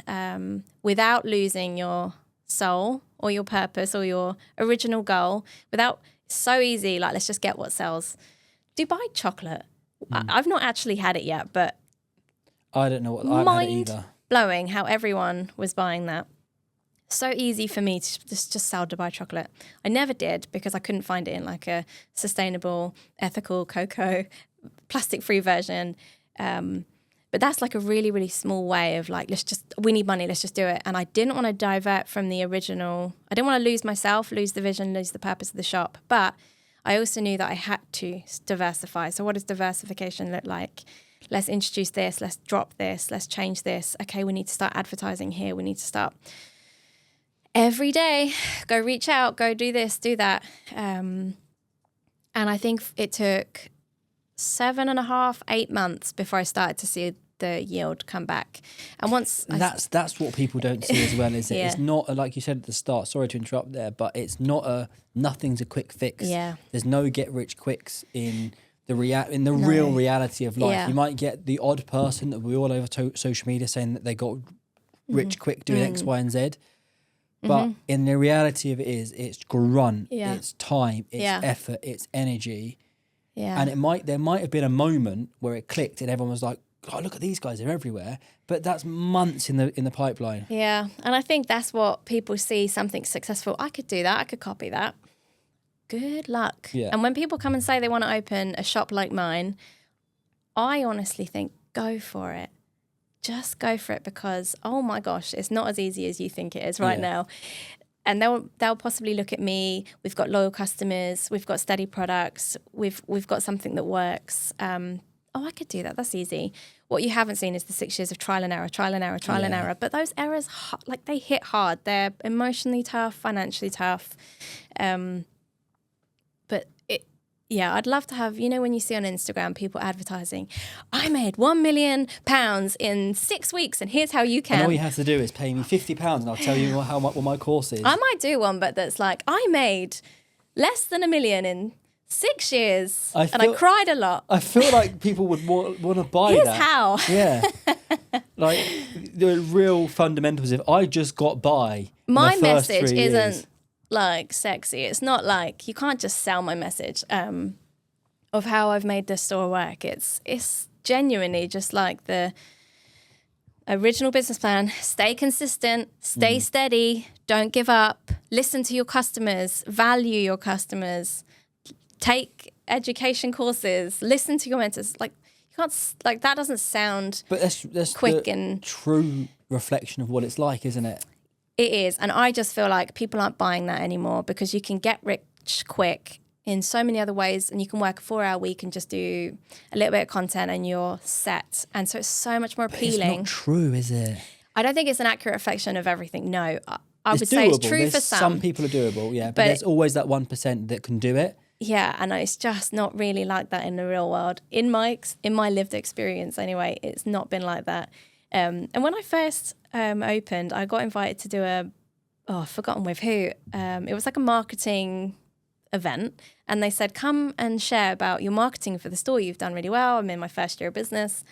without losing your soul or your purpose or your original goal. It's so easy, like, let's just get what sells. Dubai chocolate. I've not actually had it yet, but I don't know what I haven't had it either. Blowing how everyone was buying that. So easy for me to just sell Dubai chocolate. I never did, because I couldn't find it in like a sustainable, ethical cocoa, plastic-free version. But that's like a really, really small way of like, we need money, let's just do it. And I didn't want to divert from the original. I didn't want to lose myself, lose the vision, lose the purpose of the shop. But I also knew that I had to diversify. So what does diversification look like? Let's introduce this, let's drop this, let's change this. Okay, we need to start advertising here. We need to start every day, go reach out, go do this, do that. And I think it took 7.5, 8 months before I started to see the yield come back. And once that's what people don't see as well, is it? Yeah. It's not like you said at the start. Sorry to interrupt there, but it's not nothing's a quick fix. Yeah. There's no get rich quicks in the real reality of life. Yeah. You might get the odd person that we all over social media saying that they got rich quick doing X, Y, and Z. But in the reality of it is, it's grunt, it's time, it's effort, it's energy. Yeah. And there might have been a moment where it clicked and everyone was like, "God, look at these guys, they're everywhere." But that's months in the pipeline. Yeah. And I think that's what people see, something successful. I could do that. I could copy that. Good luck. Yeah. And when people come and say they want to open a shop like mine, I honestly think go for it. Just go for it, because, oh my gosh, it's not as easy as you think it is right now. And they'll possibly look at me. We've got loyal customers. We've got steady products. We've got something that works. I could do that. That's easy. What you haven't seen is the 6 years of trial and error. But those errors, like, they hit hard. They're emotionally tough, financially tough. I'd love to have, when you see on Instagram people advertising, I made £1 million in 6 weeks and here's how you can. And all you have to do is pay me £50 and I'll tell you what my course is. I might do one, but that's like, I made less than £1 million in 6 years and I cried a lot. I feel like people would want to buy Here's that. how. Yeah. Like the real fundamentals. If I just got by, my in the first message 3 isn't years, like sexy. It's not like, you can't just sell my message of how I've made this store work. It's genuinely just like the original business plan. Stay consistent, stay steady, don't give up, listen to your customers, value your customers, take education courses, listen to your mentors. Like, you can't, like, that doesn't sound but that's quick the and true reflection of what it's like, isn't it? It is. And I just feel like people aren't buying that anymore, because you can get rich quick in so many other ways, and you can work a 4-hour week and just do a little bit of content and you're set. And so it's so much more appealing. It's not true, is it? I don't think it's an accurate reflection of everything. No, I would say it's true for some. Some people are doable, yeah. But there's always that 1% that can do it. Yeah, and it's just not really like that in the real world. In my lived experience anyway, it's not been like that. And when I first opened, I got invited to do I've forgotten with who. It was like a marketing event, and they said, come and share about your marketing for the store. You've done really well. I'm in my first year of business.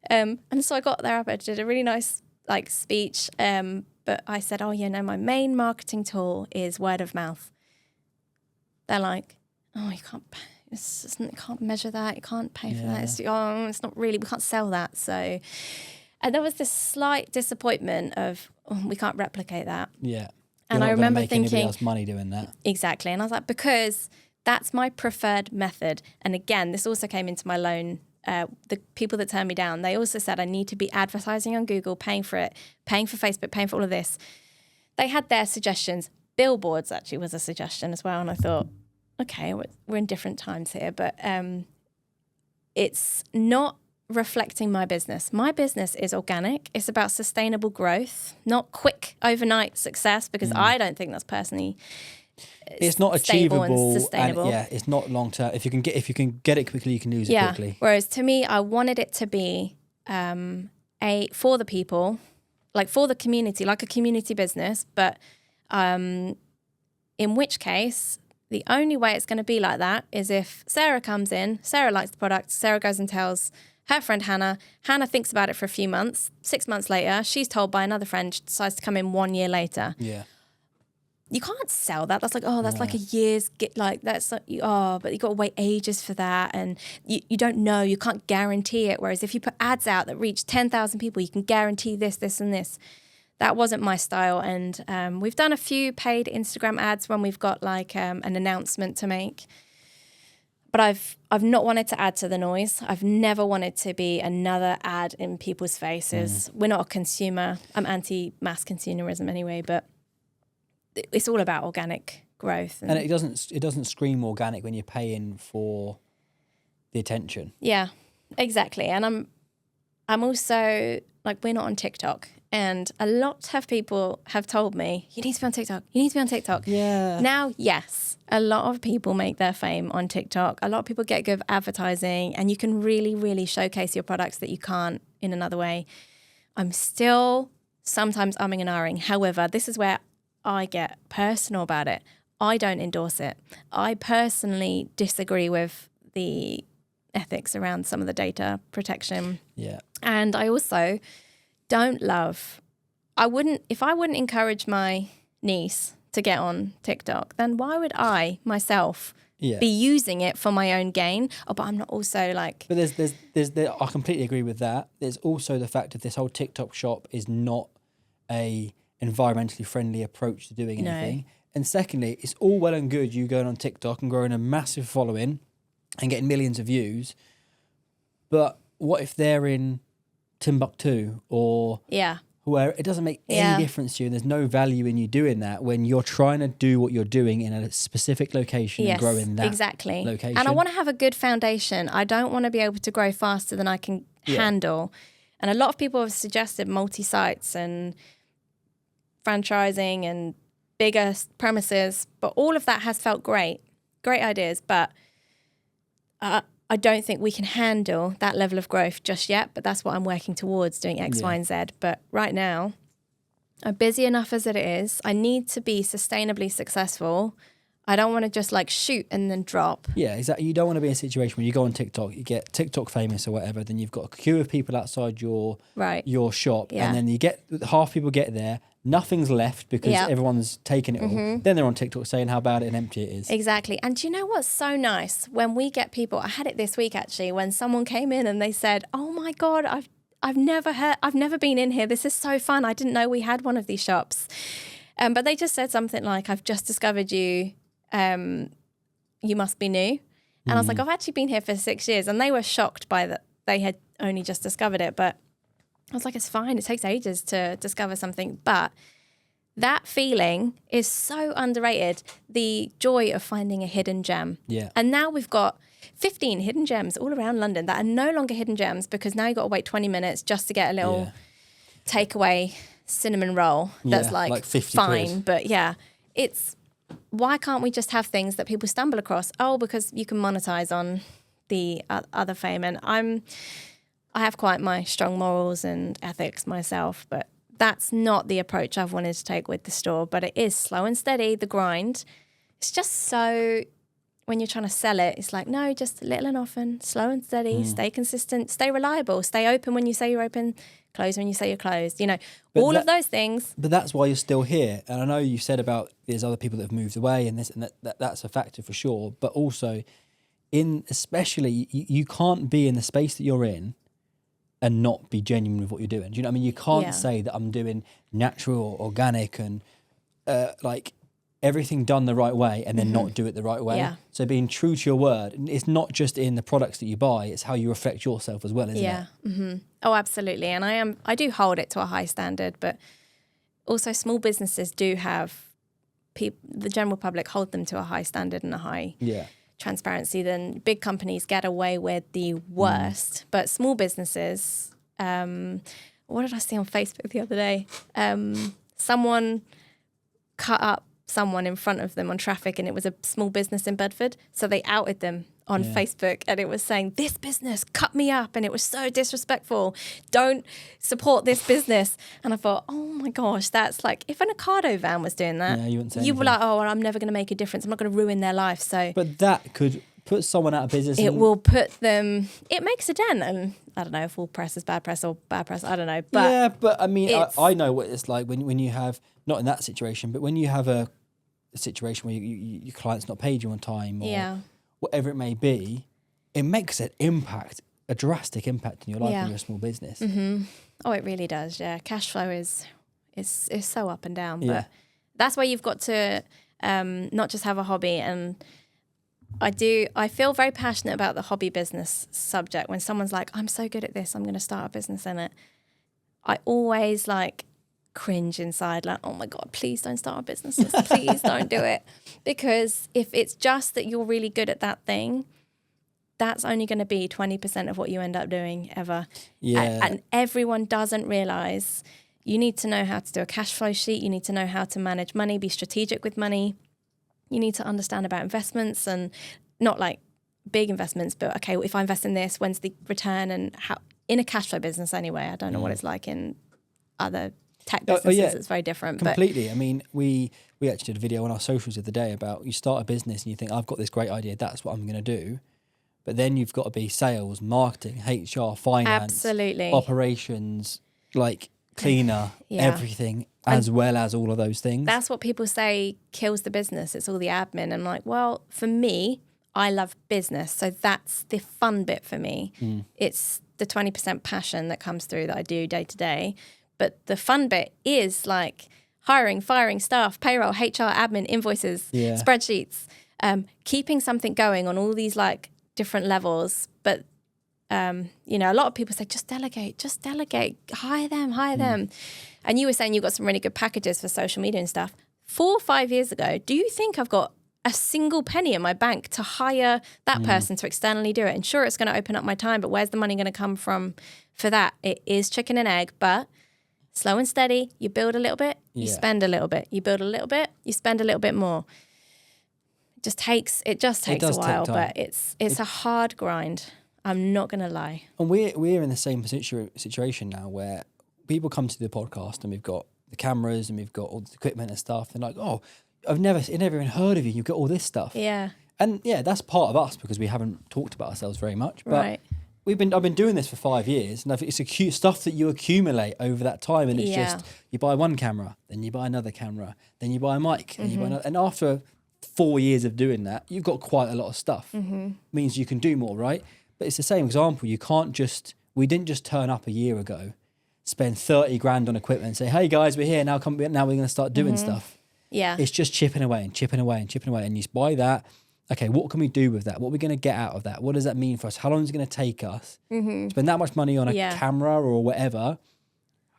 And so I got there up, I did a really nice speech. But I said, my main marketing tool is word of mouth. They're like, you can't measure that. You can't pay for that. It's not really, we can't sell that. So, and there was this slight disappointment of, we can't replicate that. Yeah. And I remember thinking, anybody else money doing that. Exactly. And I was like, because that's my preferred method. And again, this also came into my loan. The people that turned me down, they also said I need to be advertising on Google, paying for it, paying for Facebook, paying for all of this. They had their suggestions. Billboards actually was a suggestion as well. And I thought, okay, we're in different times here, but it's not reflecting my business. My business is organic. It's about sustainable growth, not quick overnight success, because I don't think that's personally it's not achievable and sustainable. And it's not long term. If you can get it quickly, you can lose it quickly. Whereas to me, I wanted it to be for the people, like for the community, like a community business, but in which case the only way it's going to be like that is if Sarah comes in, Sarah likes the product, Sarah goes and tells her friend Hannah thinks about it for a few months, 6 months later, she's told by another friend, she decides to come in 1 year later. Yeah. You can't sell that. That's like, that's like a year's, that's like, but you got to wait ages for that. And you don't know, you can't guarantee it. Whereas if you put ads out that reach 10,000 people, you can guarantee this, this, and this. That wasn't my style. And we've done a few paid Instagram ads when we've got like an announcement to make. But I've not wanted to add to the noise. I've never wanted to be another ad in people's faces. We're not a consumer. I'm anti-mass consumerism anyway, but it's all about organic growth. And it doesn't scream organic when you're paying for the attention. Yeah, exactly. And I'm also, like, we're not on TikTok. And a lot of people have told me, you need to be on TikTok. You need to be on TikTok. Yeah. Now, yes, a lot of people make their fame on TikTok. A lot of people get good advertising, and you can really, really showcase your products that you can't in another way. I'm still sometimes umming and ahhing. However, this is where I get personal about it. I don't endorse it. I personally disagree with the ethics around some of the data protection. Yeah. And I also don't love, if I wouldn't encourage my niece to get on TikTok, then why would I myself be using it for my own gain? Oh, but I'm not also like... But I completely agree with that. There's also the fact that this whole TikTok shop is not a environmentally friendly approach to doing anything. No. And secondly, it's all well and good you going on TikTok and growing a massive following and getting millions of views. But what if they're in Timbuktu or where it doesn't make any difference to you and there's no value in you doing that when you're trying to do what you're doing in a specific location and grow in that location. And I want to have a good foundation. I don't want to be able to grow faster than I can handle. And a lot of people have suggested multi-sites and franchising and bigger premises, but all of that has felt great ideas, but I don't think we can handle that level of growth just yet, but that's what I'm working towards, doing X, Y, and Z. But right now, I'm busy enough as it is. I need to be sustainably successful. I don't want to just like shoot and then drop. Yeah, exactly. You don't want to be in a situation where you go on TikTok, you get TikTok famous or whatever, then you've got a queue of people outside your shop, and then you get half people get there, nothing's left because everyone's taken it all. Then they're on TikTok saying how bad and empty it is. Exactly. And do you know what's so nice? When we get people, I had it this week actually, when someone came in and they said, oh my God, I've never been in here. This is so fun. I didn't know we had one of these shops. But they just said something like, I've just discovered you. You must be new. And I was like, I've actually been here for 6 years. And they were shocked by that. They had only just discovered it. But I was like, it's fine. It takes ages to discover something. But that feeling is so underrated. The joy of finding a hidden gem. Yeah. And now we've got 15 hidden gems all around London that are no longer hidden gems because now you've got to wait 20 minutes just to get a little takeaway cinnamon roll that's like 50 fine. Quid. But it's... Why can't we just have things that people stumble across? Oh, because you can monetize on the other fame. And I have quite my strong morals and ethics myself, but that's not the approach I've wanted to take with the store. But it is slow and steady, the grind. It's just so, when you're trying to sell it, it's like, no, just little and often, slow and steady, stay consistent, stay reliable, stay open when you say you're open, close when you say you're closed, but of those things. But that's why you're still here. And I know you said about there's other people that have moved away and this and that's a factor for sure. But also, especially, you can't be in the space that you're in and not be genuine with what you're doing. Do you know what I mean? You can't say that I'm doing natural or organic and like everything done the right way and then not do it the right way. Yeah. So being true to your word, it's not just in the products that you buy, it's how you reflect yourself as well, isn't it? Yeah. Mm-hmm. Oh, absolutely. And I do hold it to a high standard, but also small businesses do have the general public hold them to a high standard and a high transparency. Then big companies get away with the worst, but small businesses, what did I see on Facebook the other day? Someone cut up someone in front of them on traffic and it was a small business in Bedford. So they outed them on Facebook and it was saying, this business cut me up and it was so disrespectful. Don't support this business. And I thought, oh my gosh, that's like, if an Ocado van was doing that, you wouldn't say anything. Were like, oh, well, I'm never going to make a difference. I'm not going to ruin their life. So, but that could put someone out of business. It will put them, it makes a dent. And I don't know if all press is bad press or bad press. I don't know. But I mean, I know what it's like when you have, not in that situation, but when you have a situation where your client's not paid you on time or whatever it may be, it makes an impact, a drastic impact in your life when you're a small business. Mm-hmm. Oh, it really does, Cash flow is so up and down, but that's why you've got to not just have a hobby. And I feel very passionate about the hobby business subject. When someone's like, I'm so good at this, I'm going to start a business in it, I always cringe inside, like, oh my God, please don't start a business. Please don't do it. Because if it's just that you're really good at that thing, that's only going to be 20% of what you end up doing ever. Yeah. And everyone doesn't realize you need to know how to do a cash flow sheet. You need to know how to manage money, be strategic with money. You need to understand about investments, and not like big investments, but okay, if I invest in this, when's the return, and how in a cash flow business anyway. I don't know what it's like in other tech businesses. It's very different. Completely. I mean, we actually did a video on our socials the other day about you start a business and you think, I've got this great idea, that's what I'm going to do. But then you've got to be sales, marketing, HR, finance, absolutely, operations, like cleaner, everything, as well as all of those things. That's what people say kills the business. It's all the admin. I'm like, well, for me, I love business. So that's the fun bit for me. It's the 20% passion that comes through that I do day to day. But the fun bit is like hiring, firing staff, payroll, HR, admin, invoices, spreadsheets, keeping something going on all these like different levels. But, you know, a lot of people say, just delegate, hire them. And you were saying you've got some really good packages for social media and stuff. 4 or 5 years ago, do you think I've got a single penny in my bank to hire that person to externally do it? And sure, it's going to open up my time, but where's the money going to come from for that? It is chicken and egg, but slow and steady. You build a little bit, you spend a little bit. You build a little bit, you spend a little bit more. It just takes a while, but it's a hard grind. I'm not going to lie. And we're in the same situation now where people come to the podcast and we've got the cameras and we've got all the equipment and stuff. They're like, oh, I've never even heard of you. You've got all this stuff. Yeah. And yeah, that's part of us because we haven't talked about ourselves very much. But right. I've been doing this for 5 years, and it's stuff that you accumulate over that time. And it's just, you buy one camera, then you buy another camera, then you buy a mic, and you buy another. And after 4 years of doing that, you've got quite a lot of stuff. Means you can do more, right? But it's the same example. We didn't just turn up a year ago, spend 30 grand on equipment and say, hey guys, we're here now. Now we're going to start doing stuff. Yeah. It's just chipping away. And you buy that. Okay, what can we do with that? What are we going to get out of that? What does that mean for us? How long is it going to take us? Spend that much money on a camera or whatever.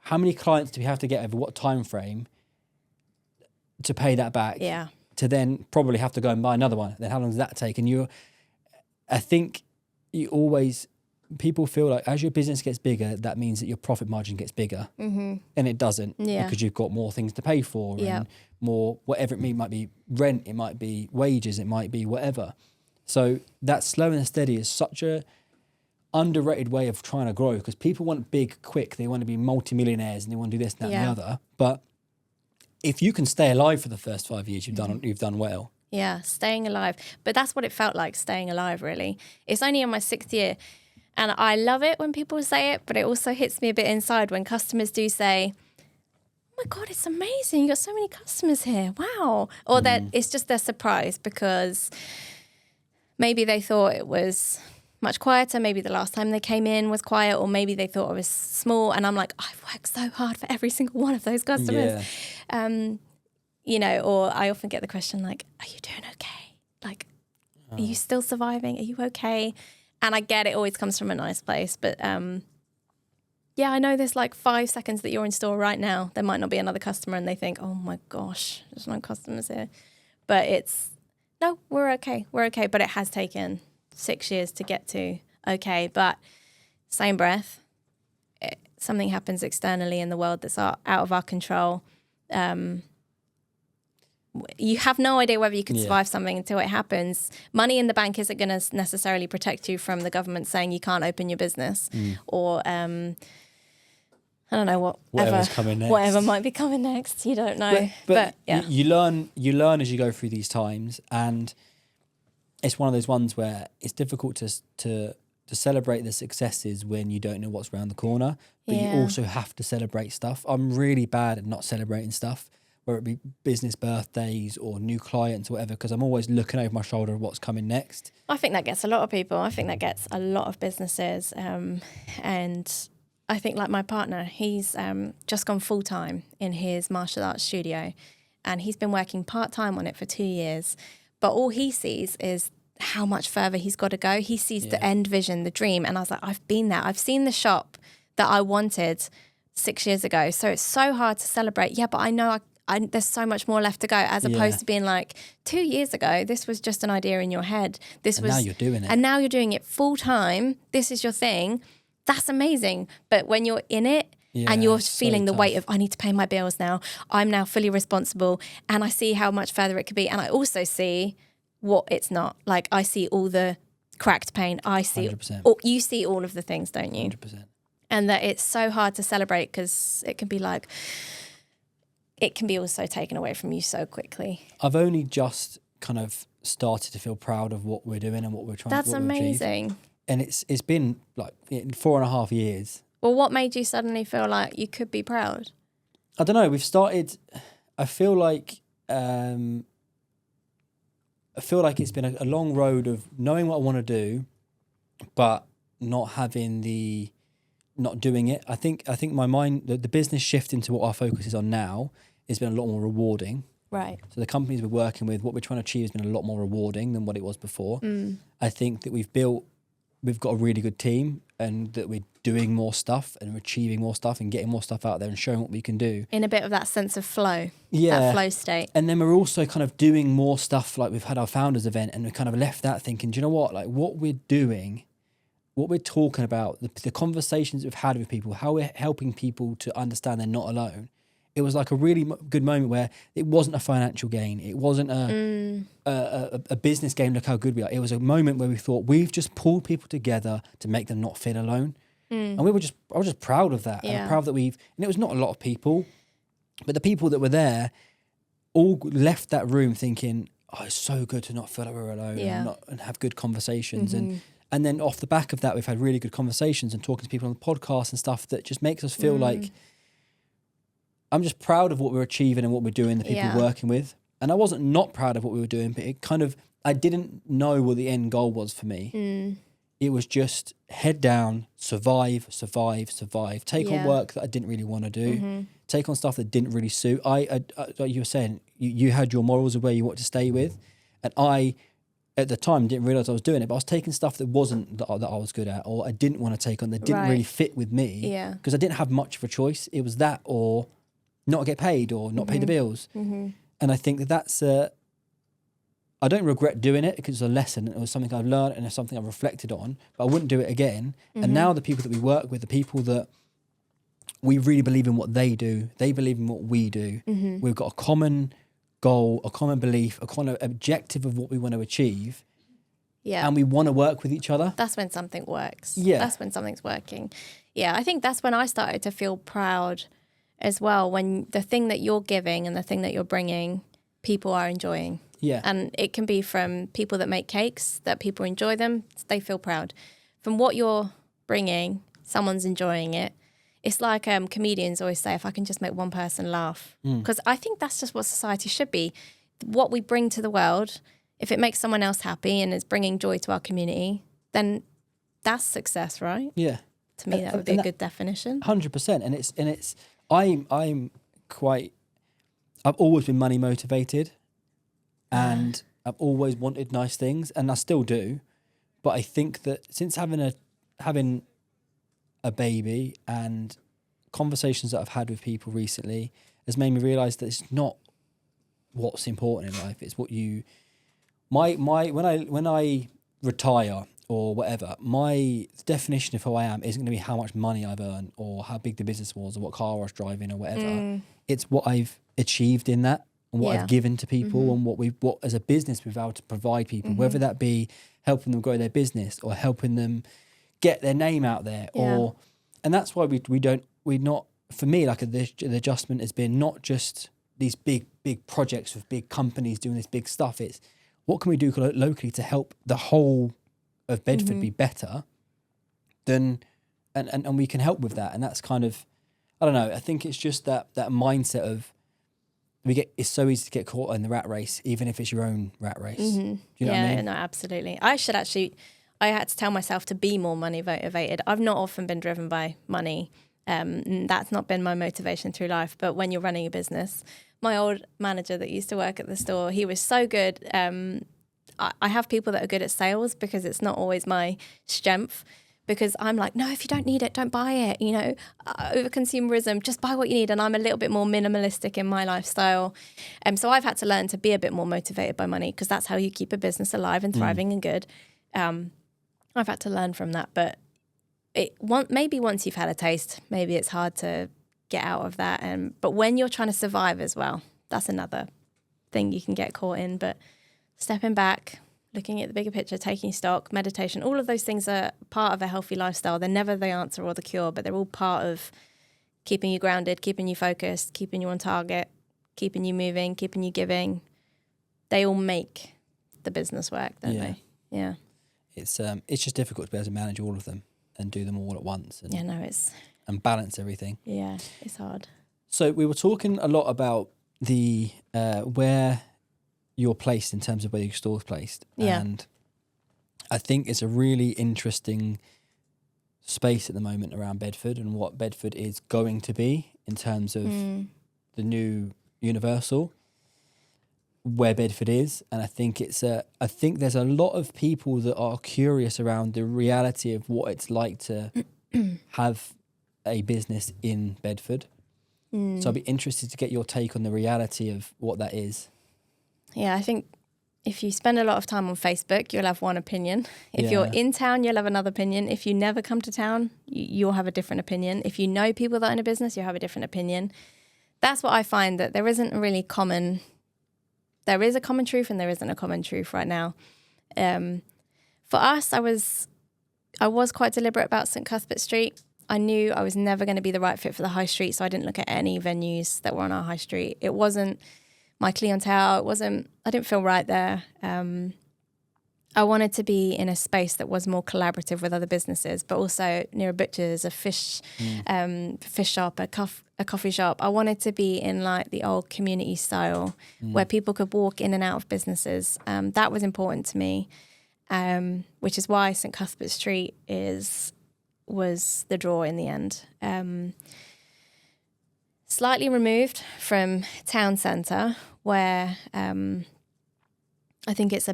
How many clients do we have to get over what time frame to pay that back? Yeah. To then probably have to go and buy another one. Then how long does that take? And I think people feel like as your business gets bigger, that means that your profit margin gets bigger. And it doesn't, because you've got more things to pay for and more, whatever it might be rent, it might be wages, it might be whatever. So that slow and steady is such a underrated way of trying to grow, because people want big, quick. They want to be multimillionaires and they want to do this, that, and the other. But if you can stay alive for the first 5 years, you've done well. Yeah, staying alive. But that's what it felt like, staying alive, really. It's only in my 6th year. And I love it when people say it, but it also hits me a bit inside when customers do say, oh my God, it's amazing. You got so many customers here. Wow. Or that it's just their surprise because maybe they thought it was much quieter. Maybe the last time they came in was quiet, or maybe they thought it was small. And I'm like, I've worked so hard for every single one of those customers. Yeah. You know, or I often get the question like, are you doing okay? Like, are you still surviving? Are you okay? And I get it always comes from a nice place. But yeah, I know there's like 5 seconds that you're in store right now. There might not be another customer and they think, oh my gosh, there's no customers here. But no, we're okay. We're okay. But it has taken 6 years to get to okay. But same breath, something happens externally in the world that's out of our control. You have no idea whether you can survive something until it happens. Money in the bank isn't going to necessarily protect you from the government saying you can't open your business or I don't know whatever might be coming next. You don't know, but yeah. You learn as you go through these times, and it's one of those ones where it's difficult to celebrate the successes when you don't know what's around the corner. But you also have to celebrate stuff. I'm really bad at not celebrating stuff, whether it be business birthdays or new clients or whatever, because I'm always looking over my shoulder at what's coming next. I think that gets a lot of people. I think that gets a lot of businesses. And I think like my partner, he's just gone full-time in his martial arts studio, and he's been working part-time on it for 2 years. But all he sees is how much further he's got to go. He sees the end vision, the dream. And I was like, I've been there. I've seen the shop that I wanted 6 years ago. So it's so hard to celebrate. Yeah, but I know there's so much more left to go, as opposed to being like 2 years ago, this was just an idea in your head. Now you're doing it. And now you're doing it full time. This is your thing. That's amazing. But when you're in it, and you're so feeling the weight tough. of, I need to pay my bills now. I'm now fully responsible. And I see how much further it could be. And I also see what it's not. Like, I see all the cracked paint. I see, 100%. you see all of the things, don't you? 100%. And that it's so hard to celebrate because it can be like, it can be also taken away from you so quickly. I've only just kind of started to feel proud of what we're doing and what we're trying to achieve. That's amazing. And it's been like 4.5 years. Well, what made you suddenly feel like you could be proud? I don't know. We've started. I feel like it's been a long road of knowing what I want to do, but not doing it. I think my mind, the business shift into what our focus is on now has been a lot more rewarding. Right. So the companies we're working with, what we're trying to achieve has been a lot more rewarding than what it was before. I think that we've got a really good team, and that we're doing more stuff and we're achieving more stuff and getting more stuff out there and showing what we can do. In a bit of that sense of flow. Yeah. That flow state. And then we're also kind of doing more stuff. Like, we've had our founders event, and we kind of left that thinking, do you know what? Like, what we're doing, what we're talking about, the conversations we've had with people, how we're helping people to understand they're not alone. It was like a really good moment where it wasn't a financial gain. It wasn't a business game. Look how good we are. It was a moment where we thought, we've just pulled people together to make them not feel alone. And I was just proud of that. Yeah. And I'm proud that and it was not a lot of people, but the people that were there all left that room thinking, oh, it's so good to not feel like we're alone and have good conversations. And then off the back of that, we've had really good conversations and talking to people on the podcast and stuff that just makes us feel like, I'm just proud of what we're achieving and what we're doing, the people we're working with. And I wasn't not proud of what we were doing, but it kind of, I didn't know what the end goal was for me. It was just head down, survive, take on work that I didn't really want to do, take on stuff that didn't really suit. I like you were saying, you had your morals of where you want to stay with. And I, at the time, didn't realize I was doing it, but I was taking stuff that wasn't that I was good at, or I didn't want to take on, that didn't really fit with me, because I didn't have much of a choice. It was that or not get paid or not pay the bills. And I think that's I don't regret doing it because it's a lesson. It was something I've learned and it's something I've reflected on, but I wouldn't do it again. And now the people that we work with, the people that we really believe in what they do, they believe in what we do. We've got a common goal, a common belief, a common objective of what we want to achieve. Yeah. And we want to work with each other. That's when something works. Yeah. That's when something's working. Yeah, I think that's when I started to feel proud as well, when the thing that you're giving and the thing that you're bringing, people are enjoying. Yeah. And it can be from people that make cakes, that people enjoy them, they feel proud. From what you're bringing, someone's enjoying it. It's like comedians always say, if I can just make one person laugh. Because I think that's just what society should be. What we bring to the world, if it makes someone else happy and is bringing joy to our community, then that's success, right? Yeah. To me, that would be a good definition. 100%. And it's I've always been money motivated, and I've always wanted nice things, and I still do. But I think that since having a baby and conversations that I've had with people recently has made me realise that it's not what's important in life. It's what you when I retire or whatever, my definition of who I am isn't going to be how much money I've earned or how big the business was or what car I was driving or whatever. It's what I've achieved in that and what I've given to people and what as a business we've able to provide people, whether that be helping them grow their business or helping them get their name out there and that's why we're not, for me, like the adjustment has been not just these big projects with big companies doing this big stuff. It's what can we do locally to help the whole of Bedford be better than, and we can help with that. And that's kind of, I don't know, I think it's just that mindset of it's so easy to get caught in the rat race, even if it's your own rat race. Do you know what I mean? No, absolutely. I had to tell myself to be more money motivated. I've not often been driven by money. That's not been my motivation through life. But when you're running a business, my old manager that used to work at the store, he was so good. I have people that are good at sales because it's not always my strength, because I'm like, no, if you don't need it, don't buy it. You know, over consumerism, just buy what you need. And I'm a little bit more minimalistic in my lifestyle. So I've had to learn to be a bit more motivated by money, because that's how you keep a business alive and thriving and good. I've had to learn from that. But maybe once you've had a taste, maybe it's hard to get out of that. But when you're trying to survive as well, that's another thing you can get caught in. But stepping back, looking at the bigger picture, taking stock, meditation, all of those things are part of a healthy lifestyle. They're never the answer or the cure, but they're all part of keeping you grounded, keeping you focused, keeping you on target, keeping you moving, keeping you giving. They all make the business work, don't they? Yeah. It's just difficult to be able to manage all of them and do them all at once. And, and balance everything. Yeah, it's hard. So we were talking a lot about the where you're placed in terms of where your store's placed. Yeah. And I think it's a really interesting space at the moment around Bedford and what Bedford is going to be in terms of the new Universal, where Bedford is. And I think I think there's a lot of people that are curious around the reality of what it's like to have a business in Bedford. So I'd be interested to get your take on the reality of what that is. Yeah, I think if you spend a lot of time on Facebook, you'll have one opinion. If you're in town, you'll have another opinion. If you never come to town, you'll have a different opinion. If you know people that are in a business, you'll have a different opinion. That's what I find, that there isn't a really common... There is a common truth and there isn't a common truth right now. For us, I was quite deliberate about St Cuthbert Street. I knew I was never going to be the right fit for the high street, so I didn't look at any venues that were on our high street. It wasn't my clientele. I didn't feel right there. I wanted to be in a space that was more collaborative with other businesses, but also near a butcher's, a fish shop, a coffee shop. I wanted to be in like the old community style where people could walk in and out of businesses. That was important to me, which is why St Cuthbert Street was the draw in the end. Slightly removed from town centre, where I think it's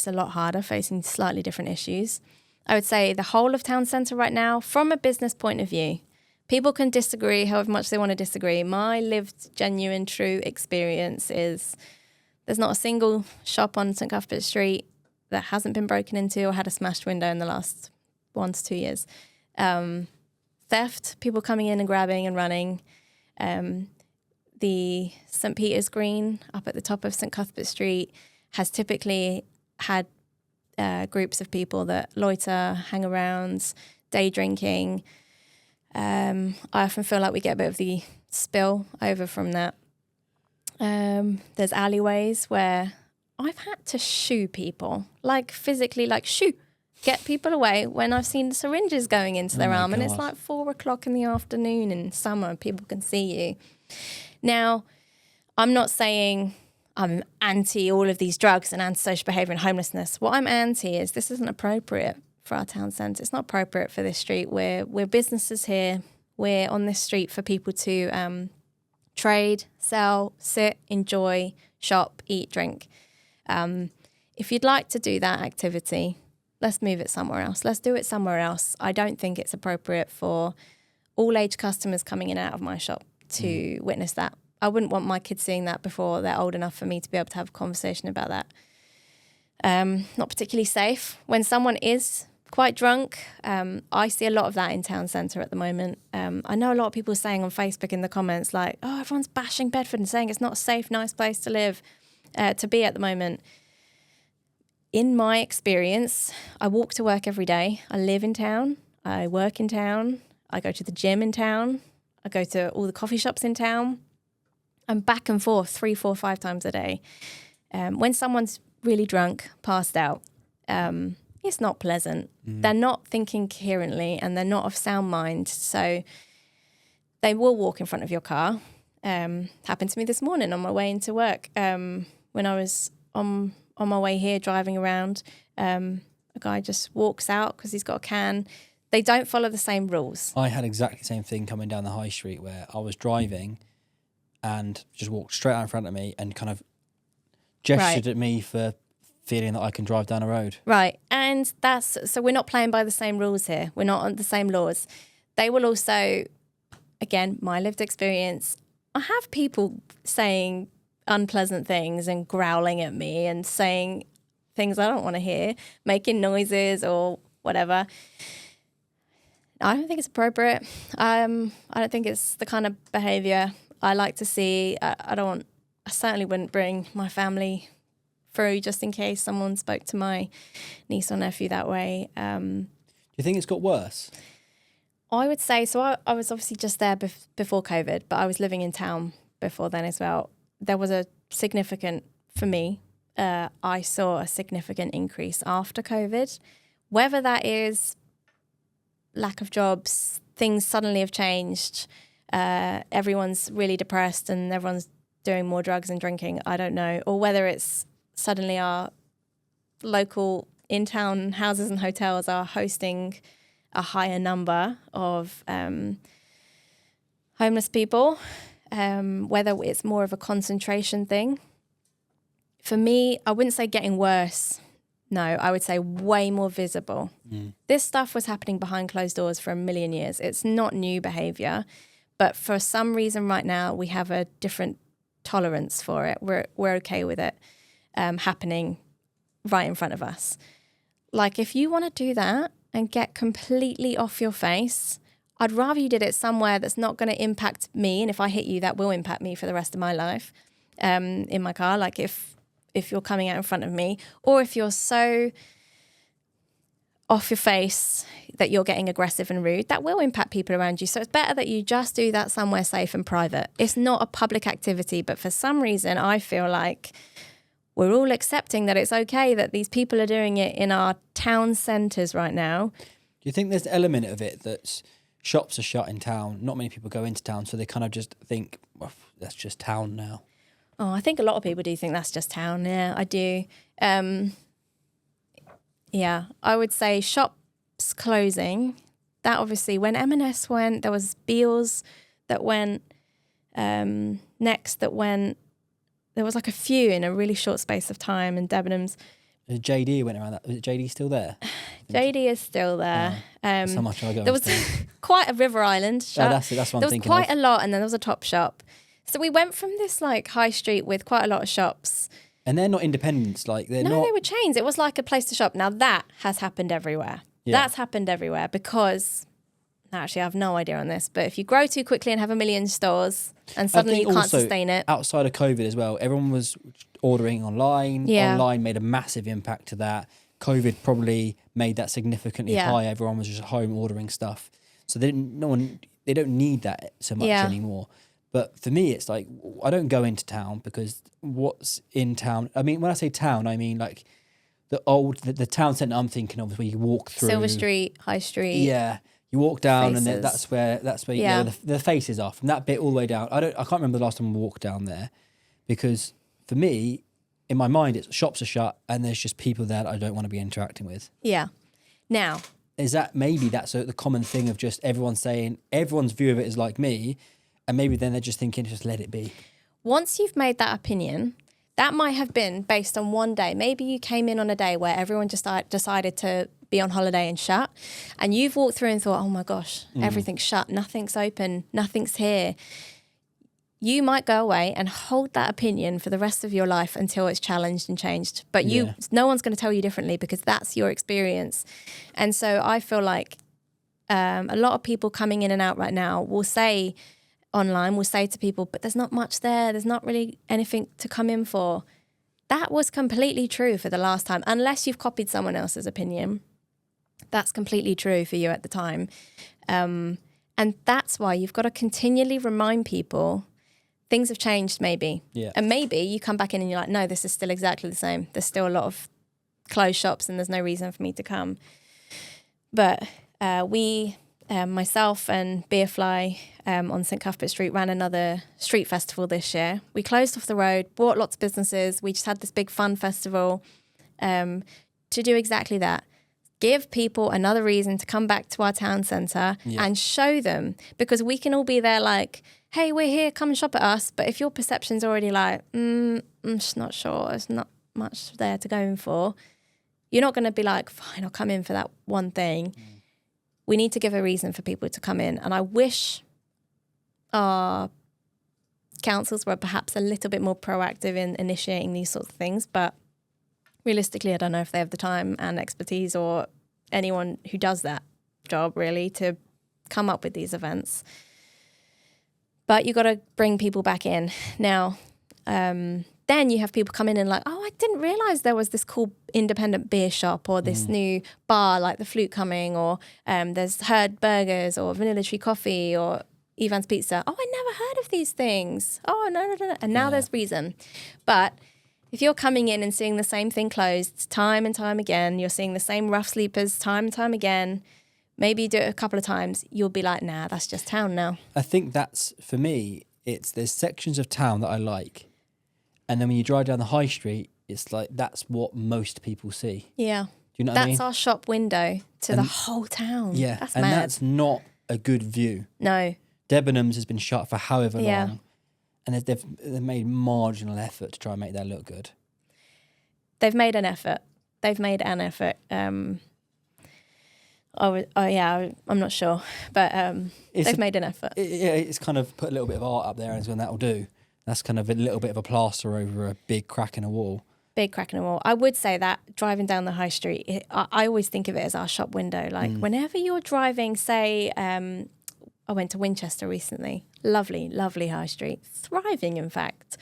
a lot harder, facing slightly different issues. I would say the whole of town centre right now, from a business point of view, people can disagree however much they want to disagree. My lived, genuine, true experience is there's not a single shop on St Cuthbert Street that hasn't been broken into or had a smashed window in the last 1 to 2 years. Theft, people coming in and grabbing and running. The St Peter's Green up at the top of St Cuthbert Street has typically had groups of people that loiter, hang around, day drinking. I often feel like we get a bit of the spill over from that. There's alleyways where I've had to shoo people, like physically, like shoo, get people away when I've seen syringes going into their arm. And it's like 4:00 in the afternoon in summer, people can see you. Now, I'm not saying I'm anti all of these drugs and antisocial behaviour and homelessness. What I'm anti is this isn't appropriate for our town centre. It's not appropriate for this street. We're businesses here. We're on this street for people to trade, sell, sit, enjoy, shop, eat, drink. If you'd like to do that activity, let's move it somewhere else. Let's do it somewhere else. I don't think it's appropriate for all age customers coming in and out of my shop to witness that. I wouldn't want my kids seeing that before they're old enough for me to be able to have a conversation about that. Not particularly safe. When someone is quite drunk, I see a lot of that in town centre at the moment. I know a lot of people saying on Facebook in the comments like, oh, everyone's bashing Bedford and saying it's not a safe, nice place to live, to be at the moment. In my experience, I walk to work every day. I live in town. I work in town. I go to the gym in town. I go to all the coffee shops in town. I'm back and forth 3, 4, 5 times a day. When someone's really drunk, passed out, it's not pleasant. They're not thinking coherently and they're not of sound mind. So they will walk in front of your car. Happened to me this morning on my way into work. When I was on my way here driving around, a guy just walks out because he's got a can. They don't follow the same rules. I had exactly the same thing coming down the high street where I was driving and just walked straight out in front of me and kind of gestured at me for feeling that I can drive down a road. Right. And so we're not playing by the same rules here. We're not on the same laws. They will also, again, my lived experience, I have people saying unpleasant things and growling at me and saying things I don't want to hear, making noises or whatever. I don't think it's appropriate. I don't think it's the kind of behaviour I like to see. I certainly wouldn't bring my family through just in case someone spoke to my niece or nephew that way. Do you think it's got worse? I would say, so I was obviously just there before COVID, but I was living in town before then as well. There was a significant, for me, I saw a significant increase after COVID. Whether that is lack of jobs, things suddenly have changed, everyone's really depressed and everyone's doing more drugs and drinking, I don't know. Or whether it's suddenly our local in-town houses and hotels are hosting a higher number of homeless people, whether it's more of a concentration thing. For me, I wouldn't say getting worse. No, I would say way more visible. This stuff was happening behind closed doors for a million years. It's not new behaviour, but for some reason right now we have a different tolerance for it. We're okay with it happening right in front of us. Like, if you want to do that and get completely off your face, I'd rather you did it somewhere that's not going to impact me. And if I hit you, that will impact me for the rest of my life in my car. Like if you're coming out in front of me, or if you're so off your face that you're getting aggressive and rude, that will impact people around you. So it's better that you just do that somewhere safe and private. It's not a public activity, but for some reason, I feel like we're all accepting that it's okay that these people are doing it in our town centres right now. Do you think there's an element of it that shops are shut in town, not many people go into town, so they kind of just think, well, that's just town now? Oh, I think a lot of people do think that's just town. Yeah, I do. Yeah, I would say shops closing. That obviously, when M&S went, there was Beals that went, Next that went. There was like a few in a really short space of time, and Debenhams. JD went around that. Was it JD still there? JD is still there. That's how much I go. There was quite a River Island shop. Oh, that's what I'm thinking of. There was quite a lot, and then there was a Top Shop. So we went from this like high street with quite a lot of shops. And they're not independents, like they're not. No, they were chains. It was like a place to shop. Now that has happened everywhere. Yeah. That's happened everywhere because, actually I have no idea on this, but if you grow too quickly and have a million stores and suddenly you can't sustain it. Outside of COVID as well, everyone was ordering online. Yeah. Online made a massive impact to that. COVID probably made that significantly higher. Everyone was just at home ordering stuff. So they don't need that so much anymore. But for me, it's like, I don't go into town because what's in town? I mean, when I say town, I mean like the town centre I'm thinking of is where you walk through. Silver Street, High Street. Yeah. You walk down and then that's where you know, the faces are, from that bit all the way down. I can't remember the last time I walked down there, because for me, in my mind, it's shops are shut and there's just people there that I don't want to be interacting with. Yeah. Now, is that maybe that's the common thing of just everyone saying, everyone's view of it is like me, and maybe then they're just thinking, just let it be. Once you've made that opinion, that might have been based on one day. Maybe you came in on a day where everyone just decided to be on holiday and shut, and you've walked through and thought, oh my gosh, everything's shut, nothing's open, nothing's here. You might go away and hold that opinion for the rest of your life until it's challenged and changed. But no one's going to tell you differently because that's your experience. And so I feel like a lot of people coming in and out right now will say to people, but there's not much there. There's not really anything to come in for. That was completely true for the last time, unless you've copied someone else's opinion. That's completely true for you at the time. And that's why you've got to continually remind people things have changed maybe. Yeah. And maybe you come back in and you're like, no, this is still exactly the same. There's still a lot of closed shops and there's no reason for me to come. But myself and Beerfly on St Cuthbert Street ran another street festival this year. We closed off the road, bought lots of businesses. We just had this big fun festival to do exactly that. Give people another reason to come back to our town centre and show them, because we can all be there like, hey, we're here, come and shop at us. But if your perception's already like, I'm just not sure, there's not much there to go in for, you're not going to be like, fine, I'll come in for that one thing. We need to give a reason for people to come in. And I wish our councils were perhaps a little bit more proactive in initiating these sorts of things. But realistically, I don't know if they have the time and expertise or anyone who does that job really to come up with these events. But you got to bring people back in. Now, then you have people come in and like, oh, I didn't realize there was this cool independent beer shop or this new bar like the Flute coming, or there's Herd Burgers or Vanilla Tree Coffee or Ivan's Pizza. Oh, I never heard of these things. Oh, no. And now there's reason. But if you're coming in and seeing the same thing closed time and time again, you're seeing the same rough sleepers time and time again, maybe you do it a couple of times, you'll be like, nah, that's just town now. I think that's, for me, there's sections of town that I like. And then when you drive down the high street, it's like that's what most people see. Yeah. Do you know what I mean? That's our shop window to the whole town. Yeah. That's and mad. that's not a good view. No. Debenhams has been shut for however long. And they've made marginal effort to try and make that look good. They've made an effort. I'm not sure. But they've made an effort. It's kind of put a little bit of art up there, and when that'll do. That's kind of a little bit of a plaster over a big crack in a wall. Big crack in a wall. I would say that driving down the high street, I always think of it as our shop window. Like whenever you're driving, say, I went to Winchester recently. Lovely, lovely high street. Thriving, in fact.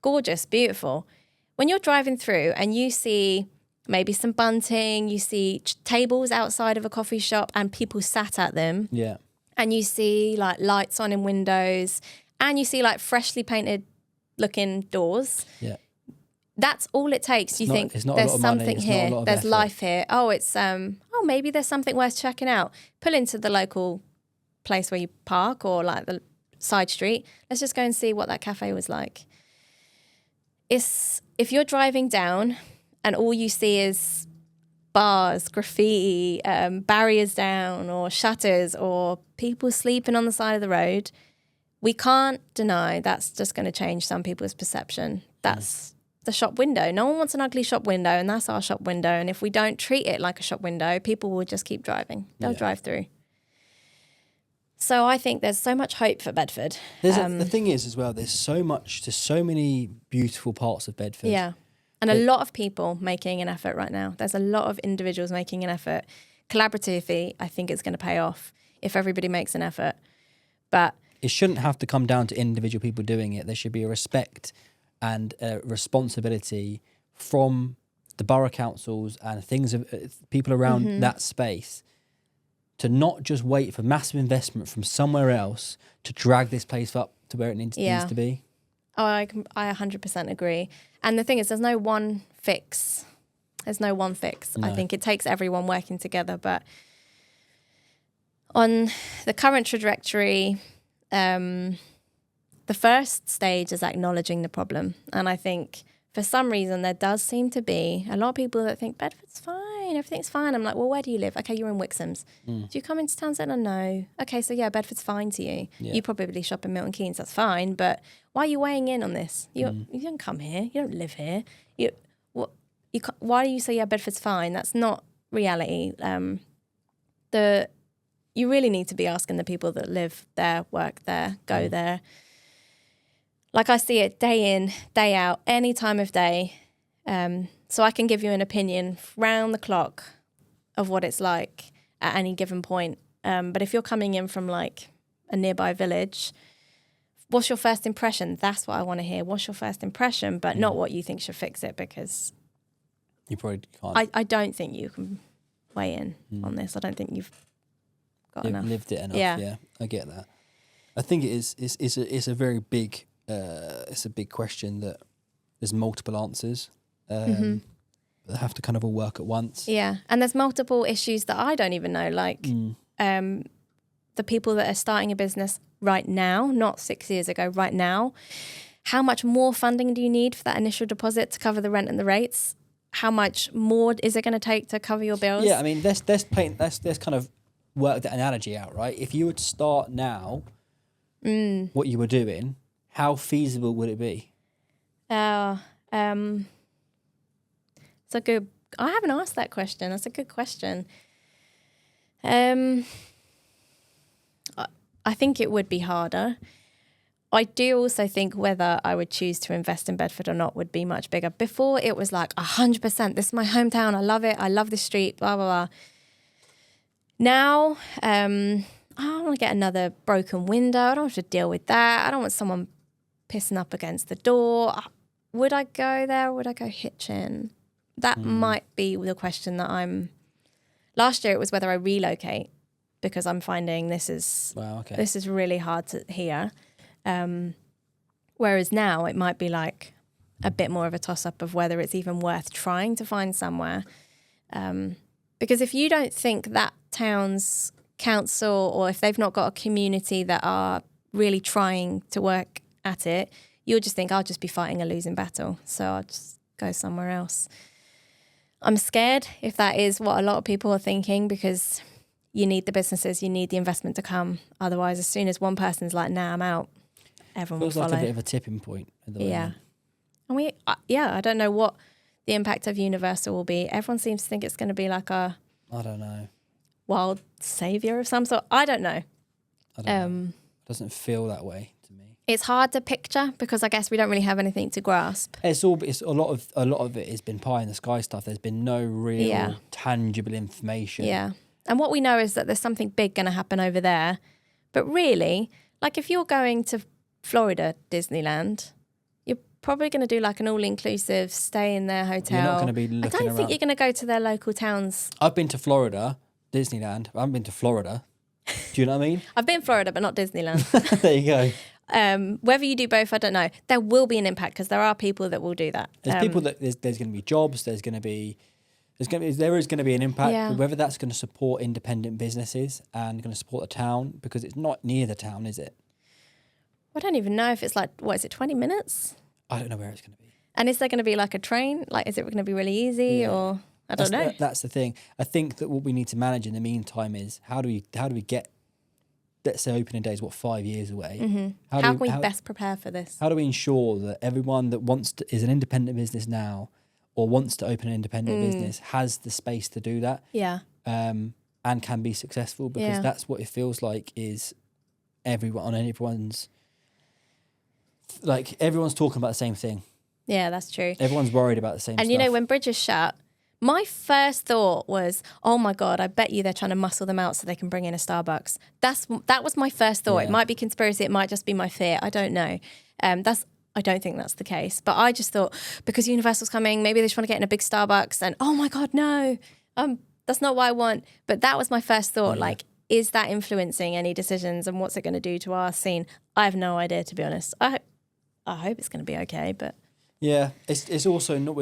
Gorgeous, beautiful. When you're driving through and you see maybe some bunting, you see tables outside of a coffee shop and people sat at them. Yeah. And you see like lights on in windows and you see like freshly painted looking doors. Yeah. That's all it takes. You think there's something here, there's life here. Oh, it's maybe there's something worth checking out. Pull into the local place where you park or like the side street. Let's just go and see what that cafe was like. If you're driving down and all you see is bars, graffiti, barriers down or shutters or people sleeping on the side of the road, we can't deny that's just going to change some people's perception. That's the shop window. No one wants an ugly shop window, and that's our shop window. And if we don't treat it like a shop window, people will just keep driving. They'll drive through. So I think there's so much hope for Bedford. The thing is as well, there's so many beautiful parts of Bedford. Yeah. And a lot of people making an effort right now. There's a lot of individuals making an effort. Collaboratively, I think it's going to pay off if everybody makes an effort. But it shouldn't have to come down to individual people doing it. There should be a respect and a responsibility from the borough councils and things of people around that space to not just wait for massive investment from somewhere else to drag this place up to where it needs to be. Oh, I 100% agree. And the thing is, there's no one fix. No. I think it takes everyone working together. But on the current trajectory, the first stage is acknowledging the problem. And I think for some reason there does seem to be a lot of people that think Bedford's fine, everything's fine. I'm like, well, where do you live? Okay, you're in Wixham's. Do you come into town centre? No. Okay, so yeah, Bedford's fine to you. Yeah. You probably shop in Milton Keynes, that's fine. But why are you weighing in on this? You don't come here. You don't live here. Why do you say, yeah, Bedford's fine? That's not reality. You really need to be asking the people that live there, work there, go there. Like I see it day in, day out, any time of day. So I can give you an opinion round the clock of what it's like at any given point. But if you're coming in from like a nearby village, what's your first impression? That's what I want to hear. What's your first impression? But not what you think should fix it, because you probably can't. I don't think you can weigh in on this. I don't think you've got enough. Lived it enough. Yeah, I get that. I think it's a very big it's a big question that there's multiple answers that have to kind of all work at once. Yeah, and there's multiple issues that I don't even know, like the people that are starting a business right now, not 6 years ago, right now. How much more funding do you need for that initial deposit to cover the rent and the rates? How much more is it going to take to cover your bills? Yeah, I mean, let's kind of work that analogy out, right? If you were to start now, what you were doing, how feasible would it be? It's a good. I haven't asked that question. That's a good question. I think it would be harder. I do also think whether I would choose to invest in Bedford or not would be much bigger. Before it was like 100%. This is my hometown. I love it. I love this street. Blah blah blah. Now, I don't want to get another broken window. I don't have to deal with that. I don't want someone pissing up against the door. Would I go there or would I go hitching? That might be the question that last year it was whether I relocate, because I'm finding this is really hard to hear. Whereas now it might be like a bit more of a toss-up of whether it's even worth trying to find somewhere. Because if you don't think that town's council, or if they've not got a community that are really trying to work at it, you'll just think, I'll just be fighting a losing battle, so I'll just go somewhere else. I'm scared if that is what a lot of people are thinking, because you need the businesses, you need the investment to come. Otherwise, as soon as one person's like, nah, I'm out, everyone will follow. Feels like a bit of a tipping point at the moment. And I don't know what the impact of Universal will be. Everyone seems to think it's going to be like I don't know, wild saviour of some sort. I don't know. It doesn't feel that way to me. It's hard to picture because I guess we don't really have anything to grasp. It's a lot of it has been pie in the sky stuff. There's been no real tangible information. Yeah. And what we know is that there's something big going to happen over there. But really, like if you're going to Florida Disneyland, you're probably going to do like an all-inclusive, stay in their hotel. You're not going to be looking around. I don't think you're going to go to their local towns. I've been to Florida Disneyland. I haven't been to Florida. Do you know what I mean? I've been to Florida, but not Disneyland. There you go. Whether you do both, I don't know. There will be an impact because there are people that will do that. There's people that there's going to be jobs. There is going to be an impact. Yeah. But whether that's going to support independent businesses and going to support the town, because it's not near the town, is it? I don't even know if it's like, 20 minutes? I don't know where it's going to be. And is there going to be like a train? Like, is it going to be really easy or I don't know? That's the thing. I think that what we need to manage in the meantime is how do we get, let's say opening day is 5 years away. Mm-hmm. How can we best prepare for this? How do we ensure that everyone that is an independent business now or wants to open an independent business has the space to do that? Yeah. And can be successful, because that's what it feels like is everyone's talking about the same thing. Yeah, that's true. Everyone's worried about the same stuff. And you know, when bridges shut, my first thought was, oh my God, I bet you they're trying to muscle them out so they can bring in a Starbucks. That was my first thought. Yeah. It might be conspiracy. It might just be my fear. I don't know. I don't think that's the case. But I just thought, because Universal's coming, maybe they just want to get in a big Starbucks and, oh my God, no, that's not what I want. But that was my first thought. Yeah. Like, is that influencing any decisions and what's it going to do to our scene? I have no idea, to be honest. I hope it's going to be okay, but... Yeah, it's also not,